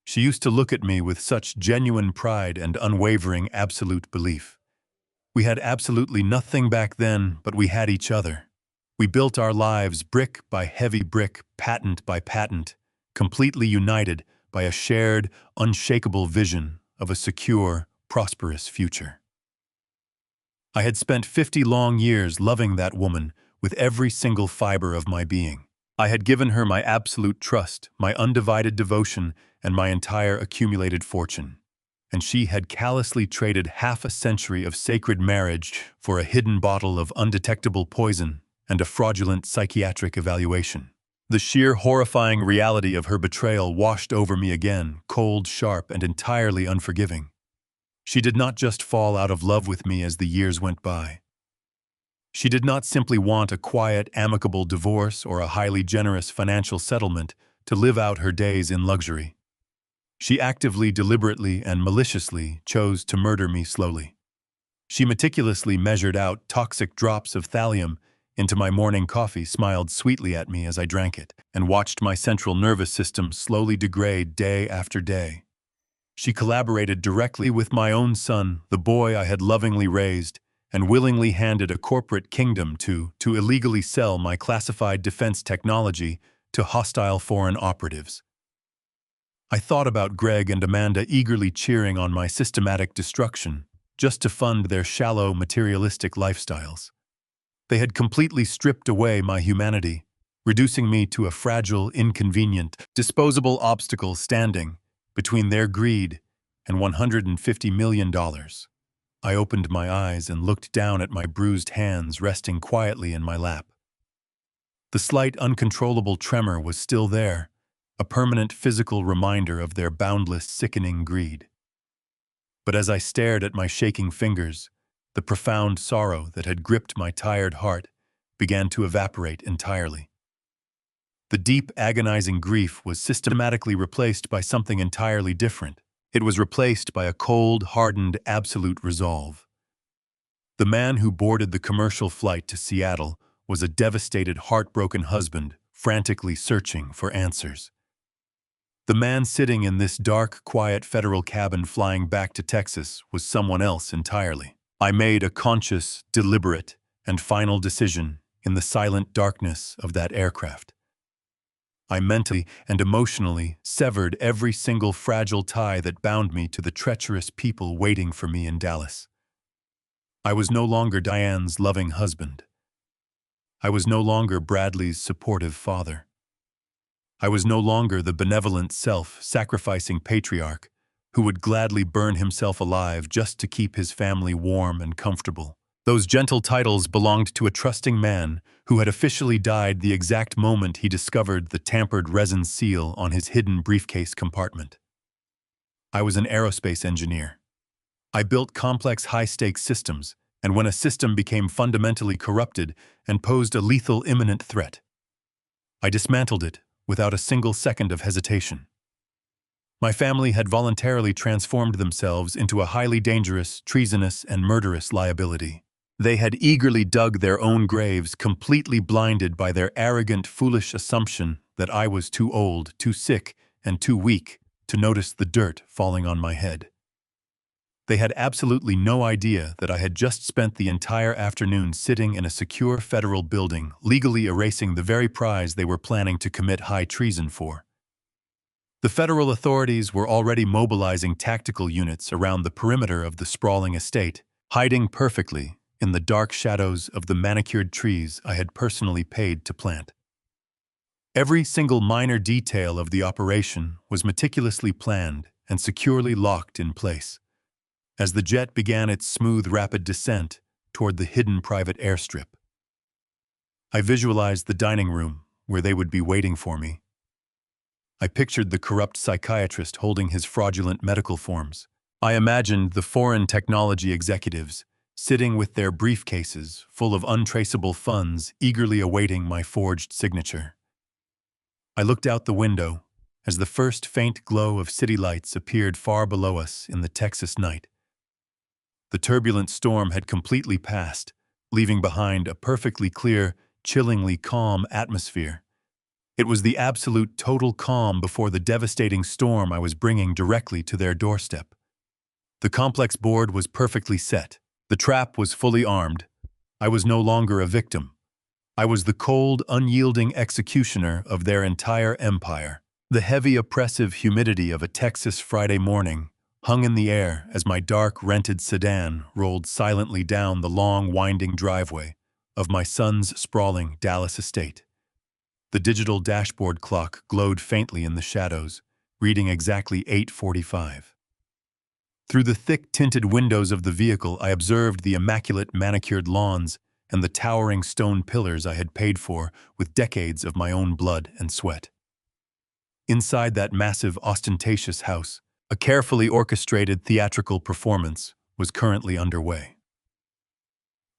She used to look at me with such genuine pride and unwavering absolute belief. We had absolutely nothing back then, but we had each other. We built our lives brick by heavy brick, patent by patent, completely united by a shared, unshakable vision of a secure, prosperous future. I had spent 50 long years loving that woman with every single fiber of my being. I had given her my absolute trust, my undivided devotion, and my entire accumulated fortune. And she had callously traded half a century of sacred marriage for a hidden bottle of undetectable poison and a fraudulent psychiatric evaluation. The sheer horrifying reality of her betrayal washed over me again, cold, sharp, and entirely unforgiving. She did not just fall out of love with me as the years went by. She did not simply want a quiet, amicable divorce or a highly generous financial settlement to live out her days in luxury. She actively, deliberately, and maliciously chose to murder me slowly. She meticulously measured out toxic drops of thallium into my morning coffee, smiled sweetly at me as I drank it, and watched my central nervous system slowly degrade day after day. She collaborated directly with my own son, the boy I had lovingly raised, and willingly handed a corporate kingdom to illegally sell my classified defense technology to hostile foreign operatives. I thought about Greg and Amanda eagerly cheering on my systematic destruction, just to fund their shallow, materialistic lifestyles. They had completely stripped away my humanity, reducing me to a fragile, inconvenient, disposable obstacle standing between their greed and $150 million. I opened my eyes and looked down at my bruised hands resting quietly in my lap. The slight, uncontrollable tremor was still there, a permanent physical reminder of their boundless, sickening greed. But as I stared at my shaking fingers, the profound sorrow that had gripped my tired heart began to evaporate entirely. The deep, agonizing grief was systematically replaced by something entirely different. It was replaced by a cold, hardened, absolute resolve. The man who boarded the commercial flight to Seattle was a devastated, heartbroken husband, frantically searching for answers. The man sitting in this dark, quiet federal cabin flying back to Texas was someone else entirely. I made a conscious, deliberate, and final decision in the silent darkness of that aircraft. I mentally and emotionally severed every single fragile tie that bound me to the treacherous people waiting for me in Dallas. I was no longer Diane's loving husband. I was no longer Bradley's supportive father. I was no longer the benevolent, self-sacrificing patriarch who would gladly burn himself alive just to keep his family warm and comfortable. Those gentle titles belonged to a trusting man who had officially died the exact moment he discovered the tampered resin seal on his hidden briefcase compartment. I was an aerospace engineer. I built complex high-stakes systems, and when a system became fundamentally corrupted and posed a lethal imminent threat, I dismantled it without a single second of hesitation. My family had voluntarily transformed themselves into a highly dangerous, treasonous, and murderous liability. They had eagerly dug their own graves, completely blinded by their arrogant, foolish assumption that I was too old, too sick, and too weak to notice the dirt falling on my head. They had absolutely no idea that I had just spent the entire afternoon sitting in a secure federal building, legally erasing the very prize they were planning to commit high treason for. The federal authorities were already mobilizing tactical units around the perimeter of the sprawling estate, hiding perfectly in the dark shadows of the manicured trees I had personally paid to plant. Every single minor detail of the operation was meticulously planned and securely locked in place. As the jet began its smooth, rapid descent toward the hidden private airstrip, I visualized the dining room where they would be waiting for me. I pictured the corrupt psychiatrist holding his fraudulent medical forms. I imagined the foreign technology executives sitting with their briefcases full of untraceable funds eagerly awaiting my forged signature. I looked out the window as the first faint glow of city lights appeared far below us in the Texas night. The turbulent storm had completely passed, leaving behind a perfectly clear, chillingly calm atmosphere. It was the absolute total calm before the devastating storm I was bringing directly to their doorstep. The complex board was perfectly set. The trap was fully armed. I was no longer a victim. I was the cold, unyielding executioner of their entire empire. The heavy, oppressive humidity of a Texas Friday morning hung in the air as my dark, rented sedan rolled silently down the long, winding driveway of my son's sprawling Dallas estate. The digital dashboard clock glowed faintly in the shadows, reading exactly 8:45. Through the thick tinted windows of the vehicle, I observed the immaculate manicured lawns and the towering stone pillars I had paid for with decades of my own blood and sweat. Inside that massive, ostentatious house, a carefully orchestrated theatrical performance was currently underway.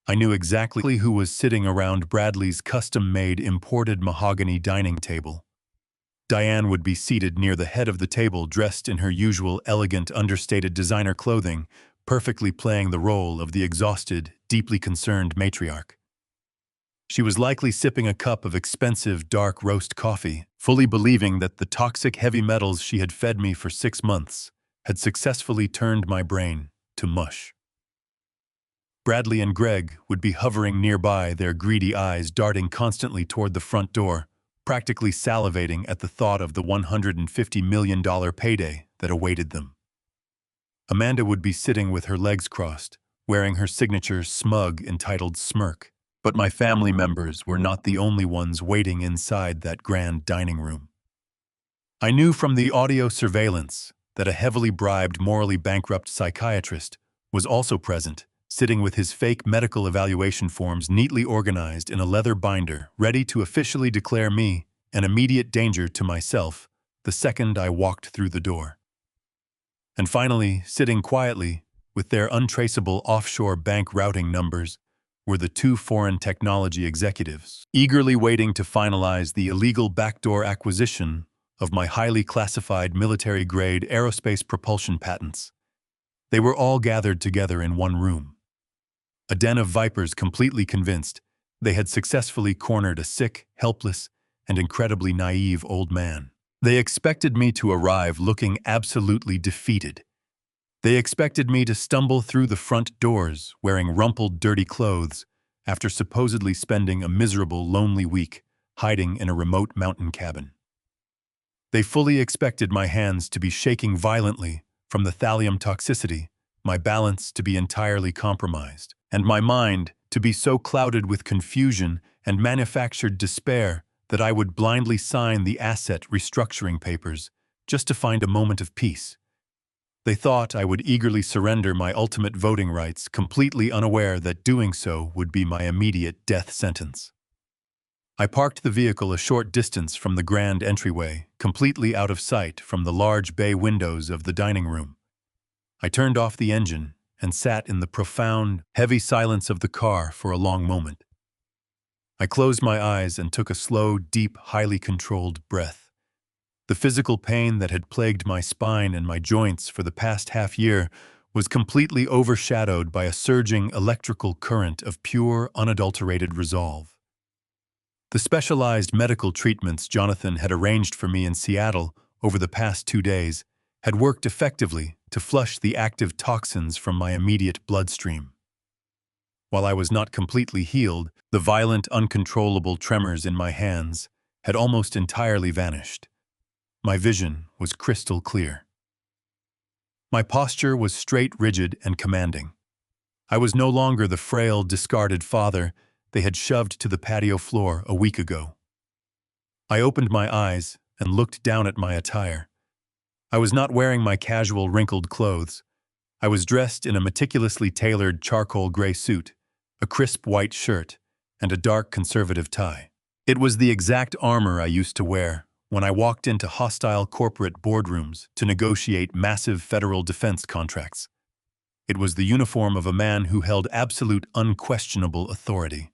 I knew exactly who was sitting around Bradley's custom-made imported mahogany dining table. Diane would be seated near the head of the table, dressed in her usual elegant, understated designer clothing, perfectly playing the role of the exhausted, deeply concerned matriarch. She was likely sipping a cup of expensive, dark roast coffee, fully believing that the toxic heavy metals she had fed me for 6 months had successfully turned my brain to mush. Bradley and Greg would be hovering nearby, their greedy eyes darting constantly toward the front door, practically salivating at the thought of the $150 million payday that awaited them. Amanda would be sitting with her legs crossed, wearing her signature smug, entitled smirk. But my family members were not the only ones waiting inside that grand dining room. I knew from the audio surveillance that a heavily bribed, morally bankrupt psychiatrist was also present, sitting with his fake medical evaluation forms neatly organized in a leather binder, ready to officially declare me an immediate danger to myself the second I walked through the door. And finally, sitting quietly, with their untraceable offshore bank routing numbers, were the 2 foreign technology executives, eagerly waiting to finalize the illegal backdoor acquisition of my highly classified military-grade aerospace propulsion patents. They were all gathered together in one room. A den of vipers, completely convinced they had successfully cornered a sick, helpless, and incredibly naive old man. They expected me to arrive looking absolutely defeated. They expected me to stumble through the front doors wearing rumpled, dirty clothes after supposedly spending a miserable, lonely week hiding in a remote mountain cabin. They fully expected my hands to be shaking violently from the thallium toxicity, my balance to be entirely compromised, and my mind to be so clouded with confusion and manufactured despair that I would blindly sign the asset restructuring papers just to find a moment of peace. They thought I would eagerly surrender my ultimate voting rights, completely unaware that doing so would be my immediate death sentence. I parked the vehicle a short distance from the grand entryway, completely out of sight from the large bay windows of the dining room. I turned off the engine and sat in the profound, heavy silence of the car for a long moment. I closed my eyes and took a slow, deep, highly controlled breath. The physical pain that had plagued my spine and my joints for the past half-year was completely overshadowed by a surging electrical current of pure, unadulterated resolve. The specialized medical treatments Jonathan had arranged for me in Seattle over the past 2 days had worked effectively to flush the active toxins from my immediate bloodstream. While I was not completely healed, the violent, uncontrollable tremors in my hands had almost entirely vanished. My vision was crystal clear. My posture was straight, rigid, and commanding. I was no longer the frail, discarded father they had shoved to the patio floor a week ago. I opened my eyes and looked down at my attire. I was not wearing my casual, wrinkled clothes. I was dressed in a meticulously tailored charcoal gray suit, a crisp white shirt, and a dark conservative tie. It was the exact armor I used to wear when I walked into hostile corporate boardrooms to negotiate massive federal defense contracts. It was the uniform of a man who held absolute, unquestionable authority.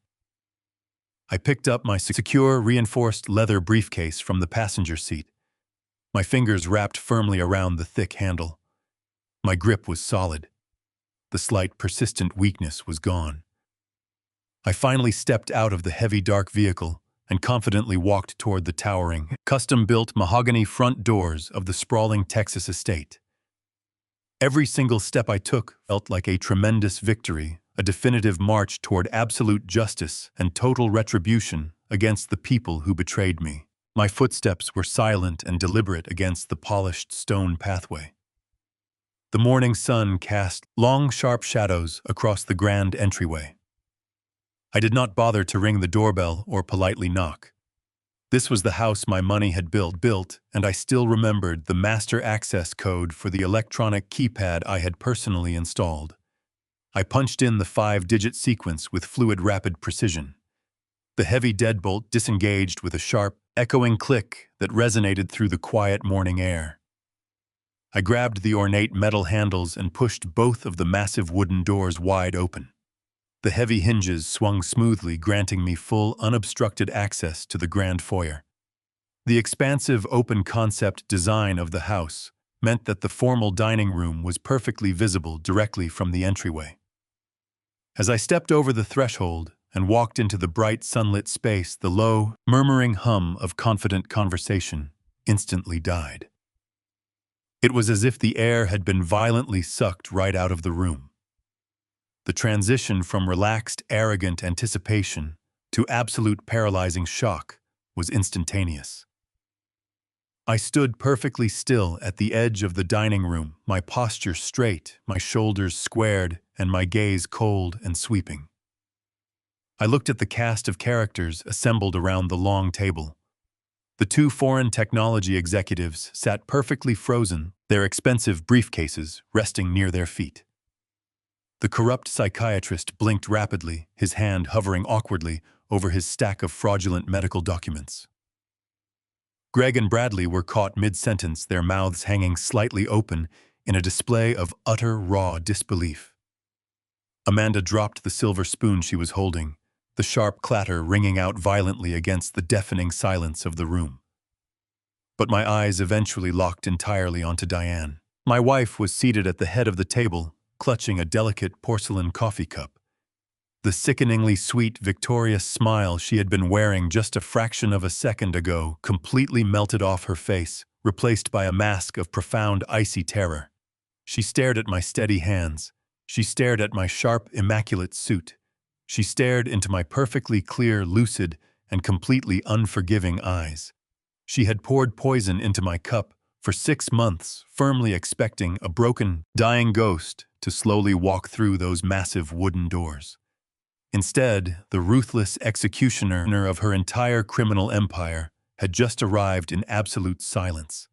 I picked up my secure, reinforced leather briefcase from the passenger seat. My fingers wrapped firmly around the thick handle. My grip was solid. The slight, persistent weakness was gone. I finally stepped out of the heavy, dark vehicle and confidently walked toward the towering, custom-built mahogany front doors of the sprawling Texas estate. Every single step I took felt like a tremendous victory, a definitive march toward absolute justice and total retribution against the people who betrayed me. My footsteps were silent and deliberate against the polished stone pathway. The morning sun cast long, sharp shadows across the grand entryway. I did not bother to ring the doorbell or politely knock. This was the house my money had built, and I still remembered the master access code for the electronic keypad I had personally installed. I punched in the 5-digit sequence with fluid rapid precision. The heavy deadbolt disengaged with a sharp, echoing click that resonated through the quiet morning air. I grabbed the ornate metal handles and pushed both of the massive wooden doors wide open. The heavy hinges swung smoothly, granting me full, unobstructed access to the grand foyer. The expansive, open-concept design of the house meant that the formal dining room was perfectly visible directly from the entryway. As I stepped over the threshold and walked into the bright, sunlit space, the low, murmuring hum of confident conversation instantly died. It was as if the air had been violently sucked right out of the room. The transition from relaxed, arrogant anticipation to absolute paralyzing shock was instantaneous. I stood perfectly still at the edge of the dining room, my posture straight, my shoulders squared, and my gaze cold and sweeping. I looked at the cast of characters assembled around the long table. The 2 foreign technology executives sat perfectly frozen, their expensive briefcases resting near their feet. The corrupt psychiatrist blinked rapidly, his hand hovering awkwardly over his stack of fraudulent medical documents. Greg and Bradley were caught mid-sentence, their mouths hanging slightly open in a display of utter, raw disbelief. Amanda dropped the silver spoon she was holding, the sharp clatter ringing out violently against the deafening silence of the room. But my eyes eventually locked entirely onto Diane. My wife was seated at the head of the table, clutching a delicate porcelain coffee cup. The sickeningly sweet, victorious smile she had been wearing just a fraction of a second ago completely melted off her face, replaced by a mask of profound, icy terror. She stared at my steady hands. She stared at my sharp, immaculate suit. She stared into my perfectly clear, lucid, and completely unforgiving eyes. She had poured poison into my cup for 6 months, firmly expecting a broken, dying ghost to slowly walk through those massive wooden doors. Instead, the ruthless executioner of her entire criminal empire had just arrived in absolute silence.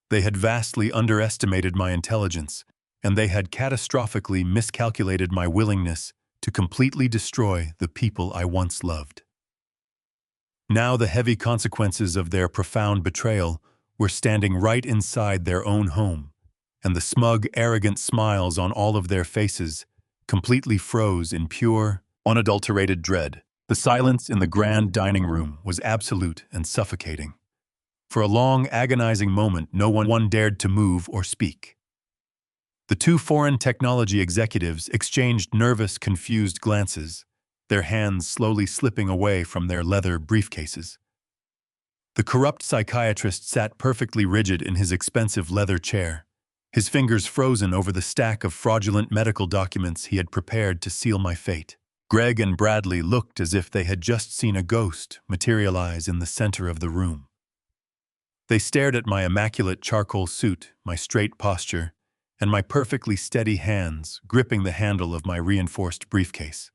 They had vastly underestimated my intelligence, and they had catastrophically miscalculated my willingness to completely destroy the people I once loved. Now the heavy consequences of their profound betrayal were standing right inside their own home, and the smug, arrogant smiles on all of their faces completely froze in pure, unadulterated dread. The silence in the grand dining room was absolute and suffocating. For a long, agonizing moment, no one dared to move or speak. The two foreign technology executives exchanged nervous, confused glances, their hands slowly slipping away from their leather briefcases. The corrupt psychiatrist sat perfectly rigid in his expensive leather chair, his fingers frozen over the stack of fraudulent medical documents he had prepared to seal my fate. Greg and Bradley looked as if they had just seen a ghost materialize in the center of the room. They stared at my immaculate charcoal suit, my straight posture, and my perfectly steady hands gripping the handle of my reinforced briefcase.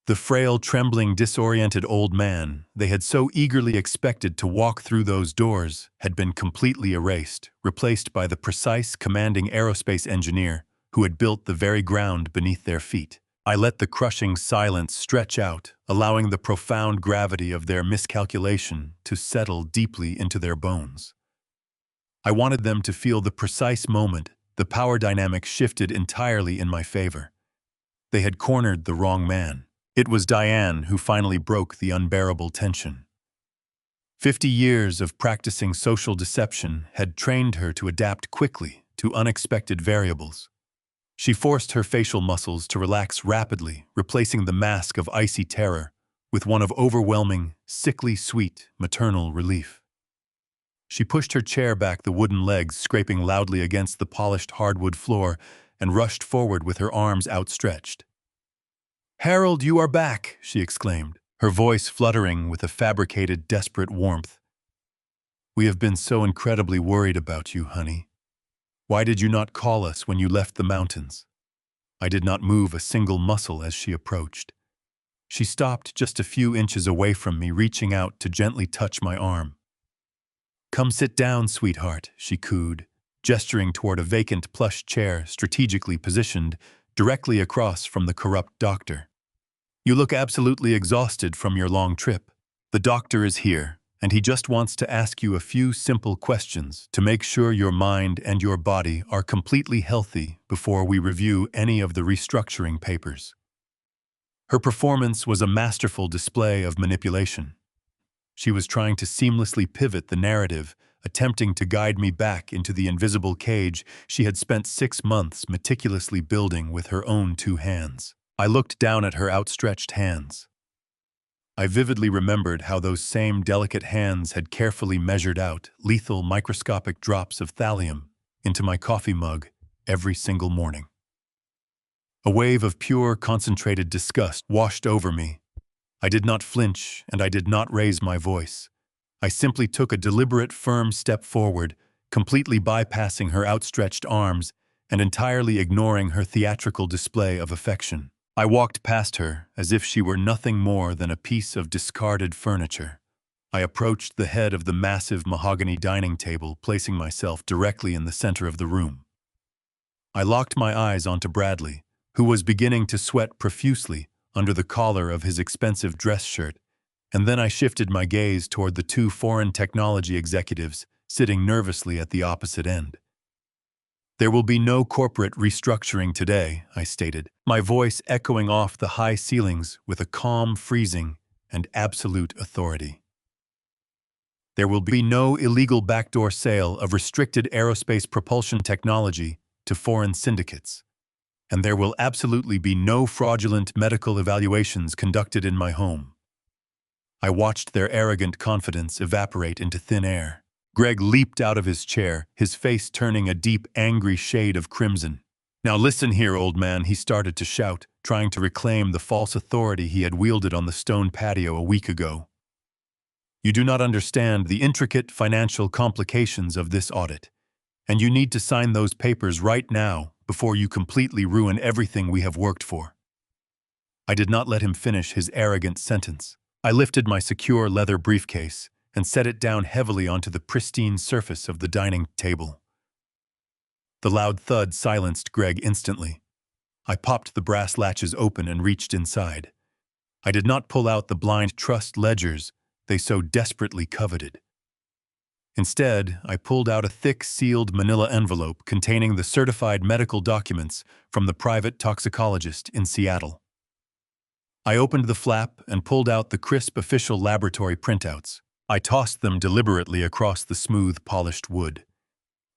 The frail, trembling, disoriented old man they had so eagerly expected to walk through those doors had been completely erased, replaced by the precise, commanding aerospace engineer who had built the very ground beneath their feet. I let the crushing silence stretch out, allowing the profound gravity of their miscalculation to settle deeply into their bones. I wanted them to feel the precise moment the power dynamic shifted entirely in my favor. They had cornered the wrong man. It was Diane who finally broke the unbearable tension. 50 years of practicing social deception had trained her to adapt quickly to unexpected variables. She forced her facial muscles to relax rapidly, replacing the mask of icy terror with one of overwhelming, sickly sweet, maternal relief. She pushed her chair back, the wooden legs scraping loudly against the polished hardwood floor, and rushed forward with her arms outstretched. "Harold, you are back!" she exclaimed, her voice fluttering with a fabricated, desperate warmth. "We have been so incredibly worried about you, honey. Why did you not call us when you left the mountains?" I did not move a single muscle as she approached. She stopped just a few inches away from me, reaching out to gently touch my arm. "Come sit down, sweetheart," she cooed, gesturing toward a vacant plush chair strategically positioned directly across from the corrupt doctor. "You look absolutely exhausted from your long trip. The doctor is here, and he just wants to ask you a few simple questions to make sure your mind and your body are completely healthy before we review any of the restructuring papers." Her performance was a masterful display of manipulation. She was trying to seamlessly pivot the narrative, attempting to guide me back into the invisible cage she had spent 6 months meticulously building with her own 2 hands. I looked down at her outstretched hands. I vividly remembered how those same delicate hands had carefully measured out lethal microscopic drops of thallium into my coffee mug every single morning. A wave of pure, concentrated disgust washed over me. I did not flinch, and I did not raise my voice. I simply took a deliberate, firm step forward, completely bypassing her outstretched arms and entirely ignoring her theatrical display of affection. I walked past her as if she were nothing more than a piece of discarded furniture. I approached the head of the massive mahogany dining table, placing myself directly in the center of the room. I locked my eyes onto Bradley, who was beginning to sweat profusely under the collar of his expensive dress shirt, and then I shifted my gaze toward the 2 foreign technology executives sitting nervously at the opposite end. "There will be no corporate restructuring today," I stated, my voice echoing off the high ceilings with a calm, freezing, and absolute authority. "There will be no illegal backdoor sale of restricted aerospace propulsion technology to foreign syndicates. And there will absolutely be no fraudulent medical evaluations conducted in my home." I watched their arrogant confidence evaporate into thin air. Greg leaped out of his chair, his face turning a deep, angry shade of crimson. "Now listen here, old man," he started to shout, trying to reclaim the false authority he had wielded on the stone patio a week ago. "You do not understand the intricate financial complications of this audit, and you need to sign those papers right now before you completely ruin everything we have worked for." I did not let him finish his arrogant sentence. I lifted my secure leather briefcase and set it down heavily onto the pristine surface of the dining table. The loud thud silenced Greg instantly. I popped the brass latches open and reached inside. I did not pull out the blind trust ledgers they so desperately coveted. Instead, I pulled out a thick, sealed manila envelope containing the certified medical documents from the private toxicologist in Seattle. I opened the flap and pulled out the crisp official laboratory printouts, I tossed them deliberately across the smooth, polished wood.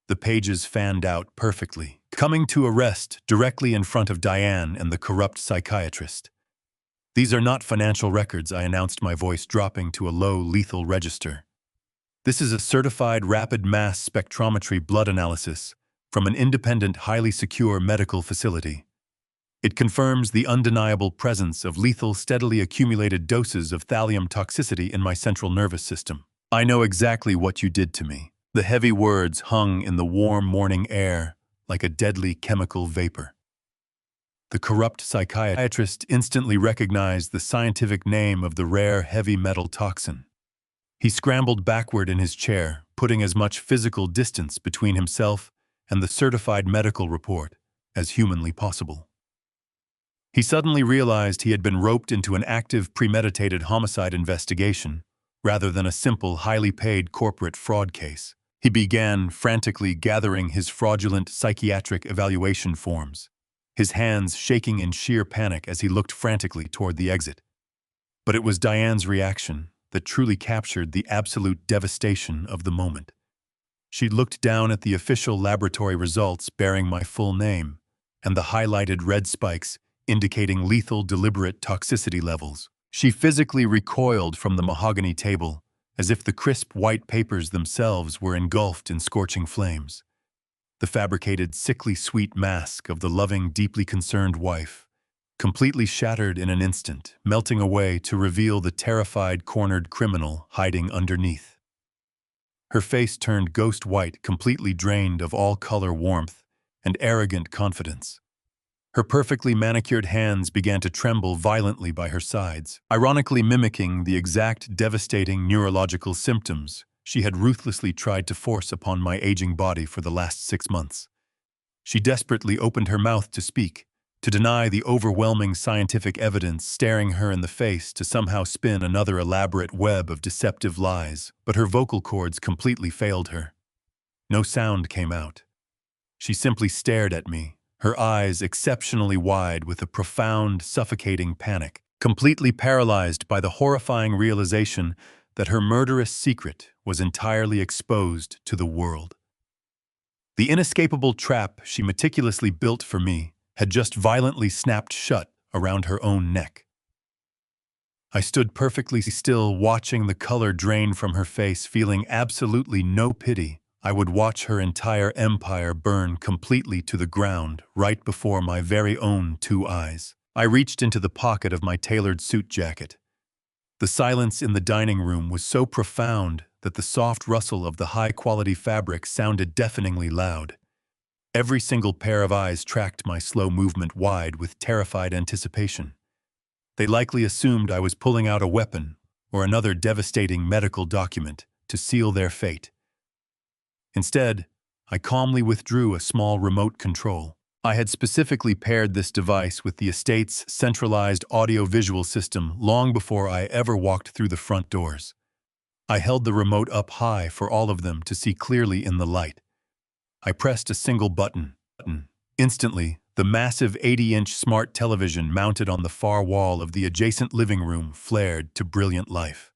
The pages fanned out perfectly, coming to a rest directly in front of Diane and the corrupt psychiatrist. "These are not financial records," I announced, my voice dropping to a low, lethal register. "This is a certified rapid mass spectrometry blood analysis from an independent, highly secure medical facility. It confirms the undeniable presence of lethal, steadily accumulated doses of thallium toxicity in my central nervous system. I know exactly what you did to me." The heavy words hung in the warm morning air like a deadly chemical vapor. The corrupt psychiatrist instantly recognized the scientific name of the rare heavy metal toxin. He scrambled backward in his chair, putting as much physical distance between himself and the certified medical report as humanly possible. He suddenly realized he had been roped into an active, premeditated homicide investigation rather than a simple, highly paid corporate fraud case. He began frantically gathering his fraudulent psychiatric evaluation forms, his hands shaking in sheer panic as he looked frantically toward the exit. But it was Diane's reaction that truly captured the absolute devastation of the moment. She looked down at the official laboratory results bearing my full name and the highlighted red spikes indicating lethal, deliberate toxicity levels. She physically recoiled from the mahogany table, as if the crisp white papers themselves were engulfed in scorching flames. The fabricated, sickly sweet mask of the loving, deeply concerned wife completely shattered in an instant, melting away to reveal the terrified, cornered criminal hiding underneath. Her face turned ghost white, completely drained of all color, warmth, and arrogant confidence. Her perfectly manicured hands began to tremble violently by her sides, ironically mimicking the exact devastating neurological symptoms she had ruthlessly tried to force upon my aging body for the last 6 months. She desperately opened her mouth to speak, to deny the overwhelming scientific evidence staring her in the face, to somehow spin another elaborate web of deceptive lies, but her vocal cords completely failed her. No sound came out. She simply stared at me, her eyes exceptionally wide with a profound, suffocating panic, completely paralyzed by the horrifying realization that her murderous secret was entirely exposed to the world. The inescapable trap she meticulously built for me had just violently snapped shut around her own neck. I stood perfectly still, watching the color drain from her face, feeling absolutely no pity. I would watch her entire empire burn completely to the ground right before my very own 2 eyes. I reached into the pocket of my tailored suit jacket. The silence in the dining room was so profound that the soft rustle of the high-quality fabric sounded deafeningly loud. Every single pair of eyes tracked my slow movement wide with terrified anticipation. They likely assumed I was pulling out a weapon or another devastating medical document to seal their fate. Instead, I calmly withdrew a small remote control. I had specifically paired this device with the estate's centralized audio-visual system long before I ever walked through the front doors. I held the remote up high for all of them to see clearly in the light. I pressed a single button. Instantly, the massive 80-inch smart television mounted on the far wall of the adjacent living room flared to brilliant life.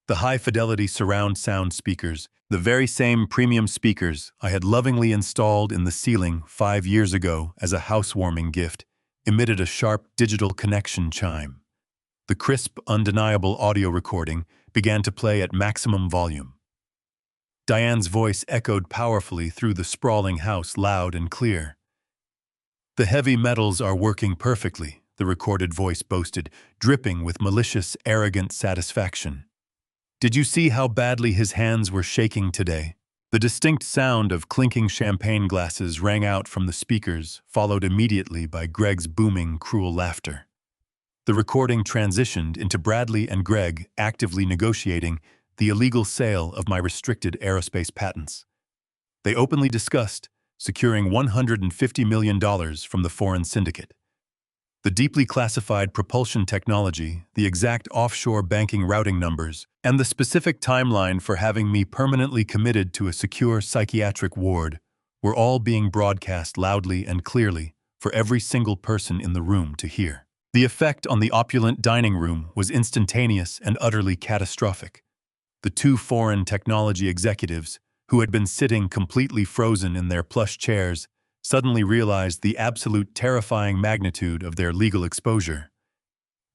The high-fidelity surround sound speakers, the very same premium speakers I had lovingly installed in the ceiling 5 years ago as a housewarming gift, emitted a sharp digital connection chime. The crisp, undeniable audio recording began to play at maximum volume. Diane's voice echoed powerfully through the sprawling house, loud and clear. "The heavy metals are working perfectly," the recorded voice boasted, dripping with malicious, arrogant satisfaction. "Did you see how badly his hands were shaking today?" The distinct sound of clinking champagne glasses rang out from the speakers, followed immediately by Greg's booming, cruel laughter. The recording transitioned into Bradley and Greg actively negotiating the illegal sale of my restricted aerospace patents. They openly discussed securing $150 million from the foreign syndicate. The deeply classified propulsion technology, the exact offshore banking routing numbers, and the specific timeline for having me permanently committed to a secure psychiatric ward were all being broadcast loudly and clearly for every single person in the room to hear. The effect on the opulent dining room was instantaneous and utterly catastrophic. The two foreign technology executives, who had been sitting completely frozen in their plush chairs, suddenly realized the absolute terrifying magnitude of their legal exposure.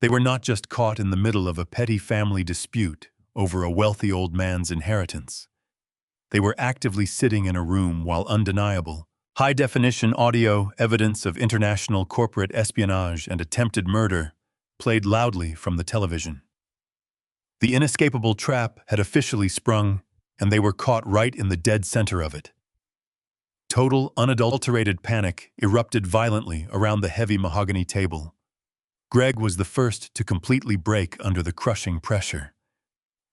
They were not just caught in the middle of a petty family dispute over a wealthy old man's inheritance. They were actively sitting in a room while undeniable, high-definition audio evidence of international corporate espionage and attempted murder played loudly from the television. The inescapable trap had officially sprung, and they were caught right in the dead center of it. Total, unadulterated panic erupted violently around the heavy mahogany table. Greg was the first to completely break under the crushing pressure.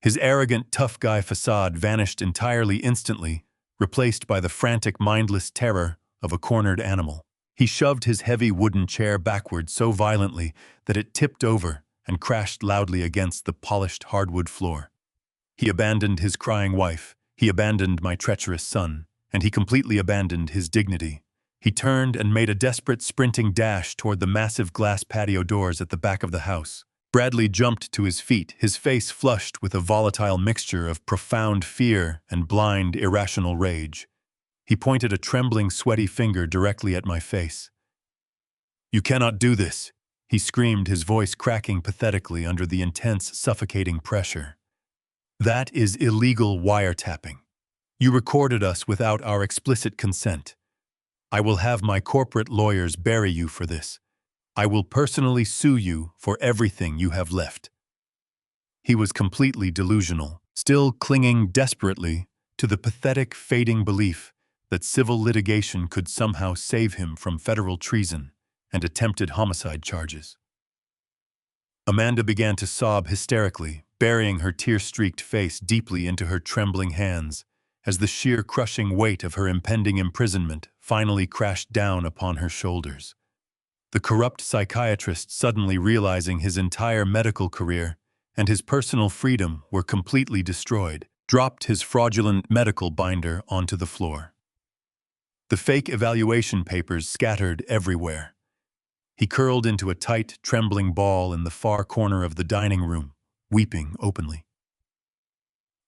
His arrogant, tough guy facade vanished entirely instantly, replaced by the frantic, mindless terror of a cornered animal. He shoved his heavy wooden chair backward so violently that it tipped over and crashed loudly against the polished hardwood floor. He abandoned his crying wife, he abandoned my treacherous son, and he completely abandoned his dignity. He turned and made a desperate sprinting dash toward the massive glass patio doors at the back of the house. Bradley jumped to his feet, his face flushed with a volatile mixture of profound fear and blind, irrational rage. He pointed a trembling, sweaty finger directly at my face. "You cannot do this," he screamed, his voice cracking pathetically under the intense, suffocating pressure. "That is illegal wiretapping. You recorded us without our explicit consent. I will have my corporate lawyers bury you for this. I will personally sue you for everything you have left." He was completely delusional, still clinging desperately to the pathetic, fading belief that civil litigation could somehow save him from federal treason and attempted homicide charges. Amanda began to sob hysterically, burying her tear-streaked face deeply into her trembling hands, as the sheer crushing weight of her impending imprisonment finally crashed down upon her shoulders. The corrupt psychiatrist, suddenly realizing his entire medical career and his personal freedom were completely destroyed, dropped his fraudulent medical binder onto the floor. The fake evaluation papers scattered everywhere. He curled into a tight, trembling ball in the far corner of the dining room, weeping openly.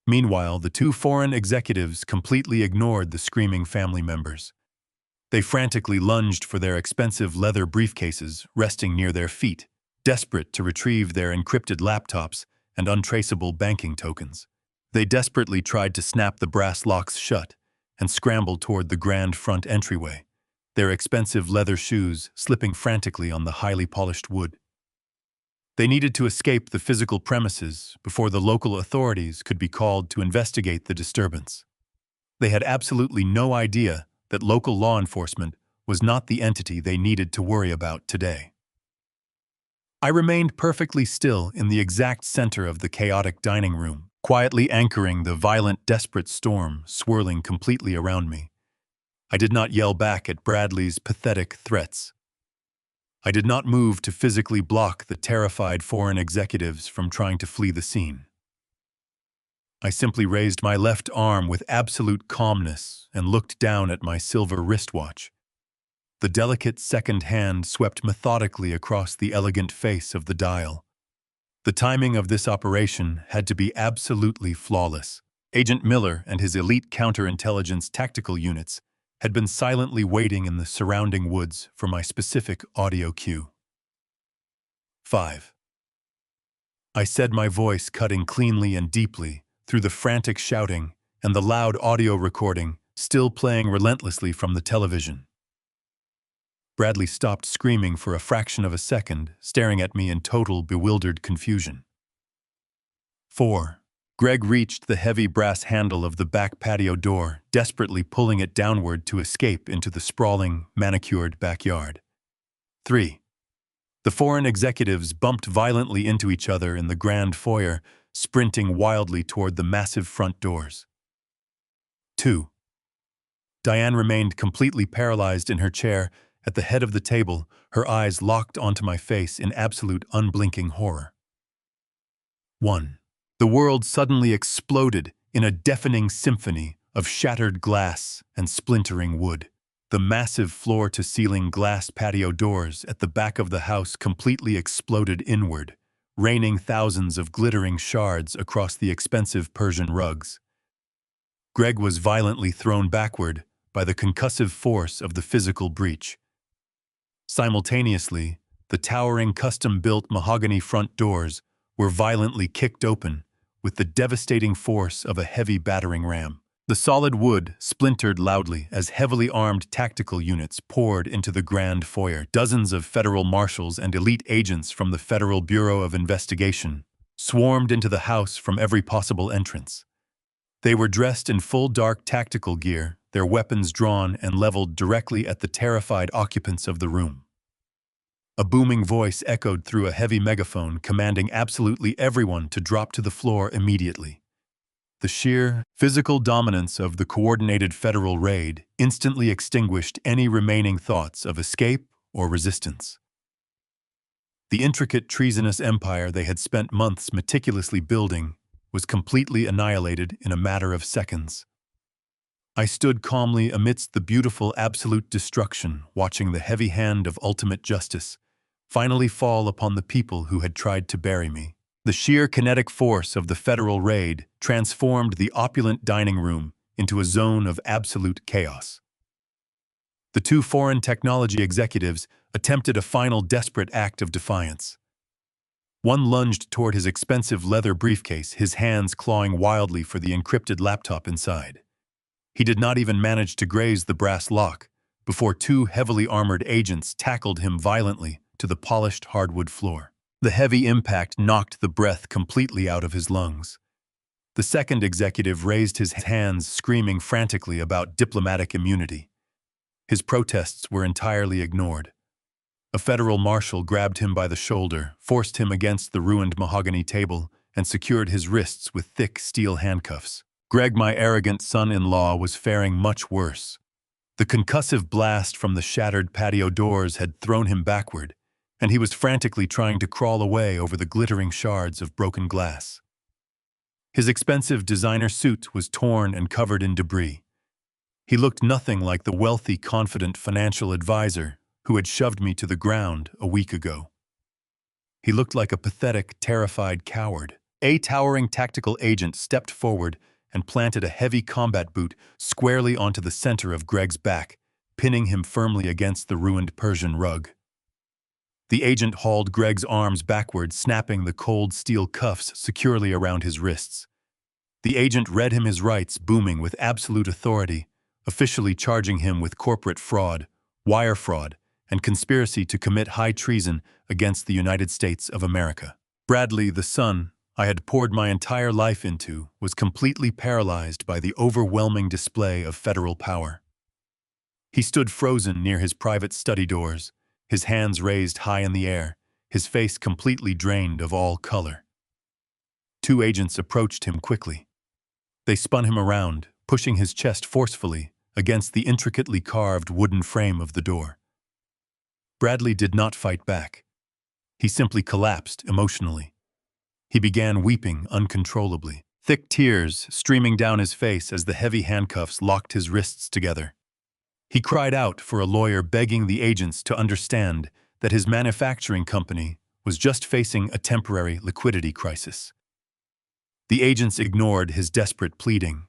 Meanwhile, the two foreign executives completely ignored the screaming family members. They frantically lunged for their expensive leather briefcases resting near their feet, desperate to retrieve their encrypted laptops and untraceable banking tokens. They desperately tried to snap the brass locks shut and scrambled toward the grand front entryway, their expensive leather shoes slipping frantically on the highly polished wood. They needed to escape the physical premises before the local authorities could be called to investigate the disturbance. They had absolutely no idea that local law enforcement was not the entity they needed to worry about today. I remained perfectly still in the exact center of the chaotic dining room, quietly anchoring the violent, desperate storm swirling completely around me. I did not yell back at Bradley's pathetic threats. I did not move to physically block the terrified foreign executives from trying to flee the scene. I simply raised my left arm with absolute calmness and looked down at my silver wristwatch. The delicate second hand swept methodically across the elegant face of the dial. The timing of this operation had to be absolutely flawless. Agent Miller and his elite counterintelligence tactical units had been silently waiting in the surrounding woods for my specific audio cue. 5. I said, my voice cutting cleanly and deeply through the frantic shouting and the loud audio recording still playing relentlessly from the television. Bradley stopped screaming for a fraction of a second, staring at me in total bewildered confusion. 4. Greg reached the heavy brass handle of the back patio door, desperately pulling it downward to escape into the sprawling, manicured backyard. 3. The foreign executives bumped violently into each other in the grand foyer, sprinting wildly toward the massive front doors. 2. Diane remained completely paralyzed in her chair at the head of the table, her eyes locked onto my face in absolute unblinking horror. 1. The world suddenly exploded in a deafening symphony of shattered glass and splintering wood. The massive floor-to-ceiling glass patio doors at the back of the house completely exploded inward, raining thousands of glittering shards across the expensive Persian rugs. Greg was violently thrown backward by the concussive force of the physical breach. Simultaneously, the towering custom-built mahogany front doors were violently kicked open with the devastating force of a heavy battering ram. The solid wood splintered loudly as heavily armed tactical units poured into the grand foyer. Dozens of federal marshals and elite agents from the Federal Bureau of Investigation swarmed into the house from every possible entrance. They were dressed in full dark tactical gear, their weapons drawn and leveled directly at the terrified occupants of the room. A booming voice echoed through a heavy megaphone commanding absolutely everyone to drop to the floor immediately. The sheer, physical dominance of the coordinated federal raid instantly extinguished any remaining thoughts of escape or resistance. The intricate treasonous empire they had spent months meticulously building was completely annihilated in a matter of seconds. I stood calmly amidst the beautiful absolute destruction, watching the heavy hand of ultimate justice finally fall upon the people who had tried to bury me. The sheer kinetic force of the federal raid transformed the opulent dining room into a zone of absolute chaos. The two foreign technology executives attempted a final desperate act of defiance. One lunged toward his expensive leather briefcase, his hands clawing wildly for the encrypted laptop inside. He did not even manage to graze the brass lock before two heavily armored agents tackled him violently to the polished hardwood floor. The heavy impact knocked the breath completely out of his lungs. The second executive raised his hands, screaming frantically about diplomatic immunity. His protests were entirely ignored. A federal marshal grabbed him by the shoulder, forced him against the ruined mahogany table, and secured his wrists with thick steel handcuffs. Greg, my arrogant son-in-law, was faring much worse. The concussive blast from the shattered patio doors had thrown him backward, and he was frantically trying to crawl away over the glittering shards of broken glass. His expensive designer suit was torn and covered in debris. He looked nothing like the wealthy, confident financial advisor who had shoved me to the ground a week ago. He looked like a pathetic, terrified coward. A towering tactical agent stepped forward and planted a heavy combat boot squarely onto the center of Greg's back, pinning him firmly against the ruined Persian rug. The agent hauled Greg's arms backward, snapping the cold steel cuffs securely around his wrists. The agent read him his rights, booming with absolute authority, officially charging him with corporate fraud, wire fraud, and conspiracy to commit high treason against the United States of America. Bradley, the son I had poured my entire life into, was completely paralyzed by the overwhelming display of federal power. He stood frozen near his private study doors, his hands raised high in the air, his face completely drained of all color. Two agents approached him quickly. They spun him around, pushing his chest forcefully against the intricately carved wooden frame of the door. Bradley did not fight back. He simply collapsed emotionally. He began weeping uncontrollably, thick tears streaming down his face as the heavy handcuffs locked his wrists together. He cried out for a lawyer, begging the agents to understand that his manufacturing company was just facing a temporary liquidity crisis. The agents ignored his desperate pleading.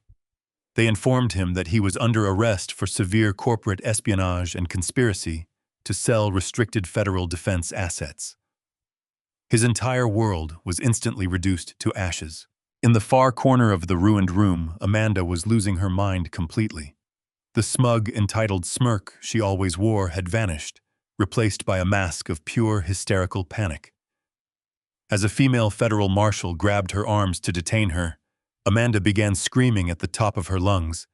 They informed him that he was under arrest for severe corporate espionage and conspiracy to sell restricted federal defense assets. His entire world was instantly reduced to ashes. In the far corner of the ruined room, Amanda was losing her mind completely. The smug, entitled smirk she always wore had vanished, replaced by a mask of pure hysterical panic. As a female federal marshal grabbed her arms to detain her, Amanda began screaming at the top of her lungs.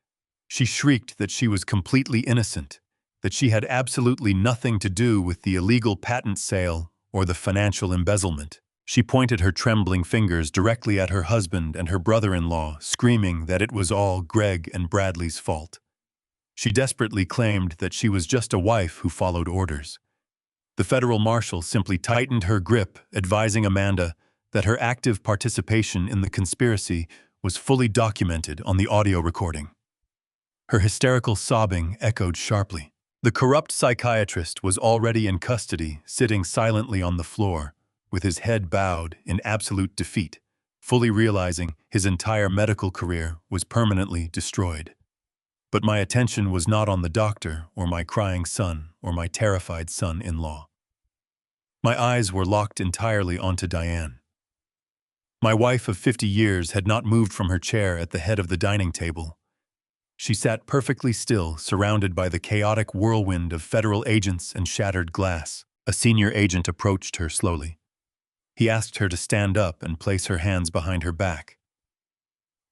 She shrieked that she was completely innocent, that she had absolutely nothing to do with the illegal patent sale or the financial embezzlement. She pointed her trembling fingers directly at her husband and her brother-in-law, screaming that it was all Greg and Bradley's fault. She desperately claimed that she was just a wife who followed orders. The federal marshal simply tightened her grip, advising Amanda that her active participation in the conspiracy was fully documented on the audio recording. Her hysterical sobbing echoed sharply. The corrupt psychiatrist was already in custody, sitting silently on the floor, with his head bowed in absolute defeat, fully realizing his entire medical career was permanently destroyed. But my attention was not on the doctor or my crying son or my terrified son-in-law. My eyes were locked entirely onto Diane. My wife of 50 years had not moved from her chair at the head of the dining table. She sat perfectly still, surrounded by the chaotic whirlwind of federal agents and shattered glass. A senior agent approached her slowly. He asked her to stand up and place her hands behind her back.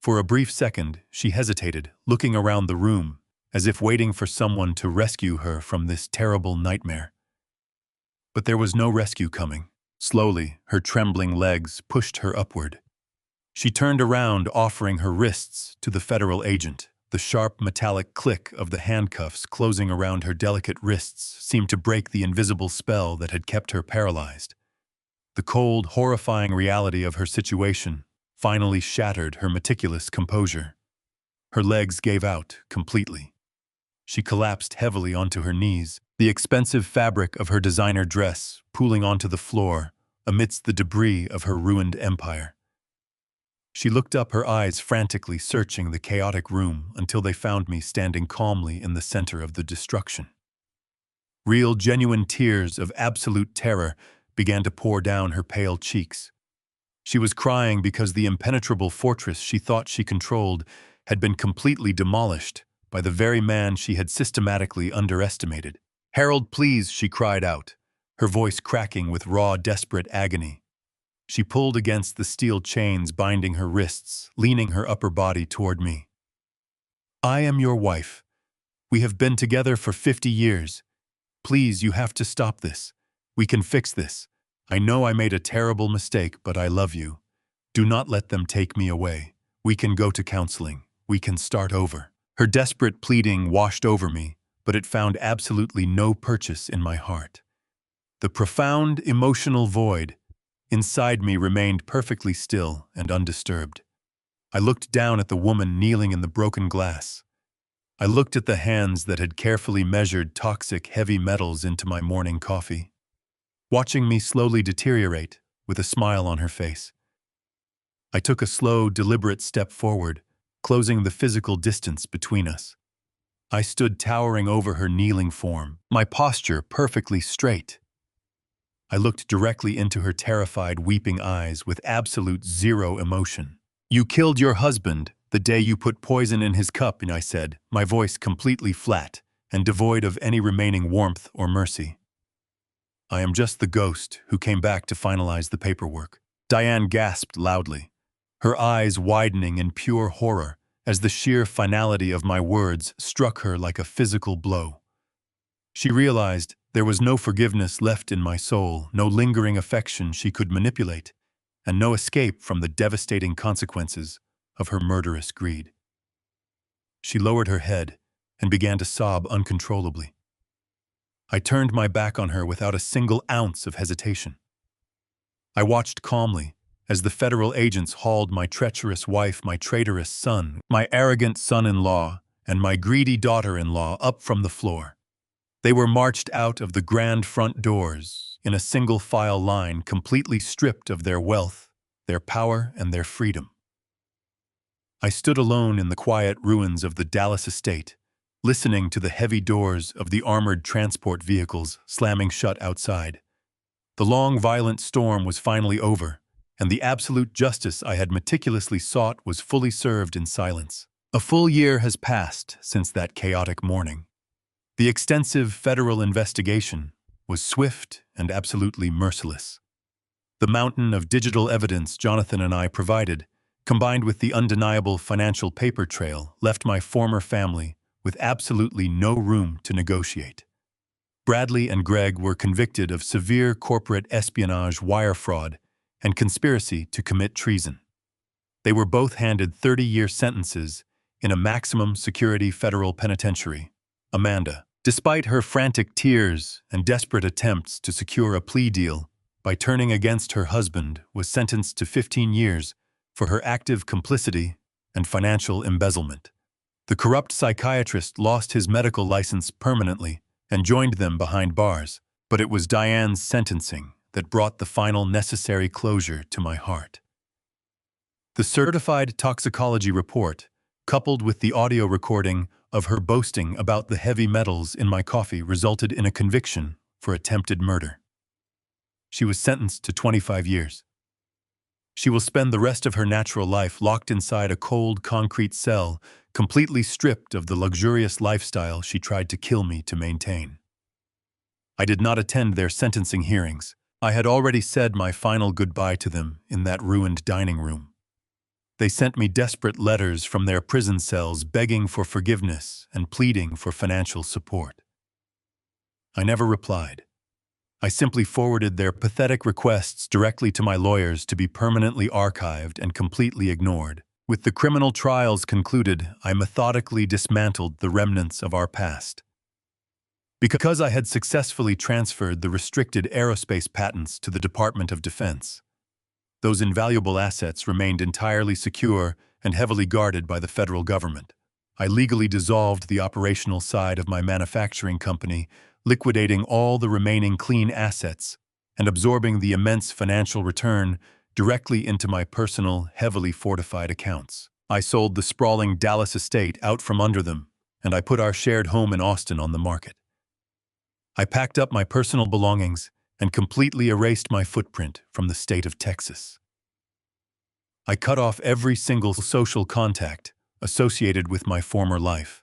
For a brief second, she hesitated, looking around the room, as if waiting for someone to rescue her from this terrible nightmare. But there was no rescue coming. Slowly, her trembling legs pushed her upward. She turned around, offering her wrists to the federal agent. The sharp metallic click of the handcuffs closing around her delicate wrists seemed to break the invisible spell that had kept her paralyzed. The cold, horrifying reality of her situation finally shattered her meticulous composure. Her legs gave out completely. She collapsed heavily onto her knees, the expensive fabric of her designer dress pooling onto the floor amidst the debris of her ruined empire. She looked up, her eyes frantically searching the chaotic room until they found me standing calmly in the center of the destruction. Real, genuine tears of absolute terror began to pour down her pale cheeks. She was crying because the impenetrable fortress she thought she controlled had been completely demolished by the very man she had systematically underestimated. "Harold, please," she cried out, her voice cracking with raw, desperate agony. She pulled against the steel chains binding her wrists, leaning her upper body toward me. "I am your wife. We have been together for 50 years. Please, you have to stop this. We can fix this. I know I made a terrible mistake, but I love you. Do not let them take me away. We can go to counseling. We can start over." Her desperate pleading washed over me, but it found absolutely no purchase in my heart. The profound emotional void inside me remained perfectly still and undisturbed. I looked down at the woman kneeling in the broken glass. I looked at the hands that had carefully measured toxic heavy metals into my morning coffee, watching me slowly deteriorate with a smile on her face. I took a slow, deliberate step forward, closing the physical distance between us. I stood towering over her kneeling form, my posture perfectly straight. I looked directly into her terrified, weeping eyes with absolute zero emotion. "You killed your husband the day you put poison in his cup," I said, my voice completely flat and devoid of any remaining warmth or mercy. "I am just the ghost who came back to finalize the paperwork." Diane gasped loudly, her eyes widening in pure horror as the sheer finality of my words struck her like a physical blow. She realized there was no forgiveness left in my soul, no lingering affection she could manipulate, and no escape from the devastating consequences of her murderous greed. She lowered her head and began to sob uncontrollably. I turned my back on her without a single ounce of hesitation. I watched calmly as the federal agents hauled my treacherous wife, my traitorous son, my arrogant son-in-law, and my greedy daughter-in-law up from the floor. They were marched out of the grand front doors in a single-file line, completely stripped of their wealth, their power, and their freedom. I stood alone in the quiet ruins of the Dallas estate, listening to the heavy doors of the armored transport vehicles slamming shut outside. The long, violent storm was finally over, and the absolute justice I had meticulously sought was fully served in silence. A full year has passed since that chaotic morning. The extensive federal investigation was swift and absolutely merciless. The mountain of digital evidence Jonathan and I provided, combined with the undeniable financial paper trail, left my former family with absolutely no room to negotiate. Bradley and Greg were convicted of severe corporate espionage, wire fraud, and conspiracy to commit treason. They were both handed 30-year sentences in a maximum security federal penitentiary. Amanda, despite her frantic tears and desperate attempts to secure a plea deal by turning against her husband, was sentenced to 15 years for her active complicity and financial embezzlement. The corrupt psychiatrist lost his medical license permanently and joined them behind bars, but it was Diane's sentencing that brought the final necessary closure to my heart. The certified toxicology report, coupled with the audio recording of her boasting about the heavy metals in my coffee, resulted in a conviction for attempted murder. She was sentenced to 25 years. She will spend the rest of her natural life locked inside a cold concrete cell, completely stripped of the luxurious lifestyle she tried to kill me to maintain. I did not attend their sentencing hearings. I had already said my final goodbye to them in that ruined dining room. They sent me desperate letters from their prison cells begging for forgiveness and pleading for financial support. I never replied. I simply forwarded their pathetic requests directly to my lawyers to be permanently archived and completely ignored. With the criminal trials concluded, I methodically dismantled the remnants of our past. Because I had successfully transferred the restricted aerospace patents to the Department of Defense, those invaluable assets remained entirely secure and heavily guarded by the federal government. I legally dissolved the operational side of my manufacturing company, liquidating all the remaining clean assets and absorbing the immense financial return directly into my personal, heavily fortified accounts. I sold the sprawling Dallas estate out from under them, and I put our shared home in Austin on the market. I packed up my personal belongings and completely erased my footprint from the state of Texas. I cut off every single social contact associated with my former life.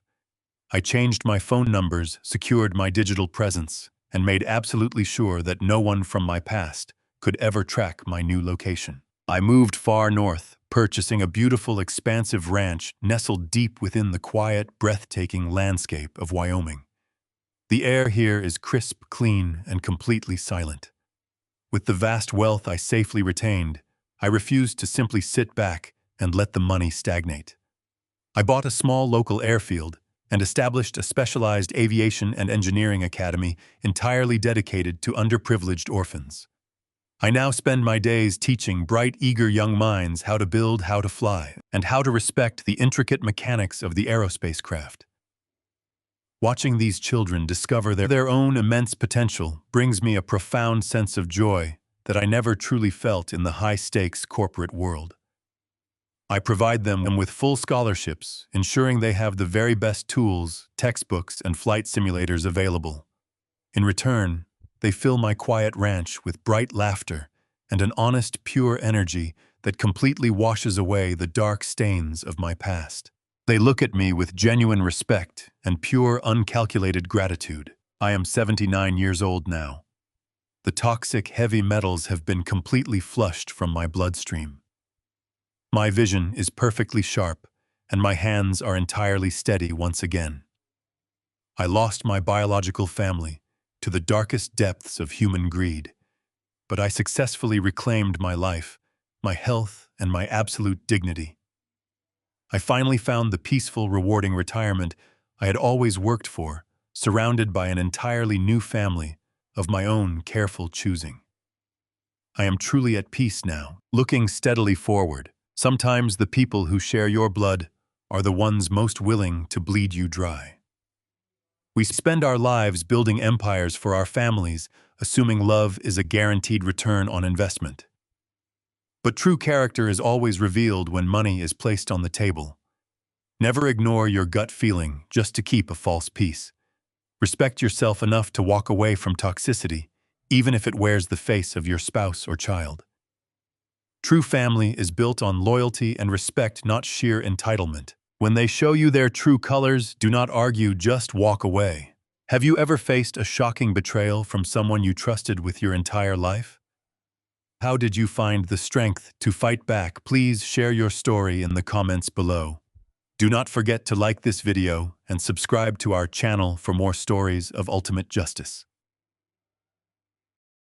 I changed my phone numbers, secured my digital presence, and made absolutely sure that no one from my past could ever track my new location. I moved far north, purchasing a beautiful, expansive ranch nestled deep within the quiet, breathtaking landscape of Wyoming. The air here is crisp, clean, and completely silent. With the vast wealth I safely retained, I refused to simply sit back and let the money stagnate. I bought a small local airfield and established a specialized aviation and engineering academy entirely dedicated to underprivileged orphans. I now spend my days teaching bright, eager young minds how to build, how to fly, and how to respect the intricate mechanics of the aerospace craft. Watching these children discover their own immense potential brings me a profound sense of joy that I never truly felt in the high-stakes corporate world. I provide them with full scholarships, ensuring they have the very best tools, textbooks, and flight simulators available. In return, they fill my quiet ranch with bright laughter and an honest, pure energy that completely washes away the dark stains of my past. They look at me with genuine respect and pure, uncalculated gratitude. I am 79 years old now. The toxic heavy metals have been completely flushed from my bloodstream. My vision is perfectly sharp, and my hands are entirely steady once again. I lost my biological family to the darkest depths of human greed, but I successfully reclaimed my life, my health, and my absolute dignity. I finally found the peaceful, rewarding retirement I had always worked for, surrounded by an entirely new family of my own careful choosing. I am truly at peace now, looking steadily forward. Sometimes the people who share your blood are the ones most willing to bleed you dry. We spend our lives building empires for our families, assuming love is a guaranteed return on investment. But true character is always revealed when money is placed on the table. Never ignore your gut feeling just to keep a false peace. Respect yourself enough to walk away from toxicity, even if it wears the face of your spouse or child. True family is built on loyalty and respect, not sheer entitlement. When they show you their true colors, do not argue, just walk away. Have you ever faced a shocking betrayal from someone you trusted with your entire life? How did you find the strength to fight back? Please share your story in the comments below. Do not forget to like this video and subscribe to our channel for more stories of ultimate justice.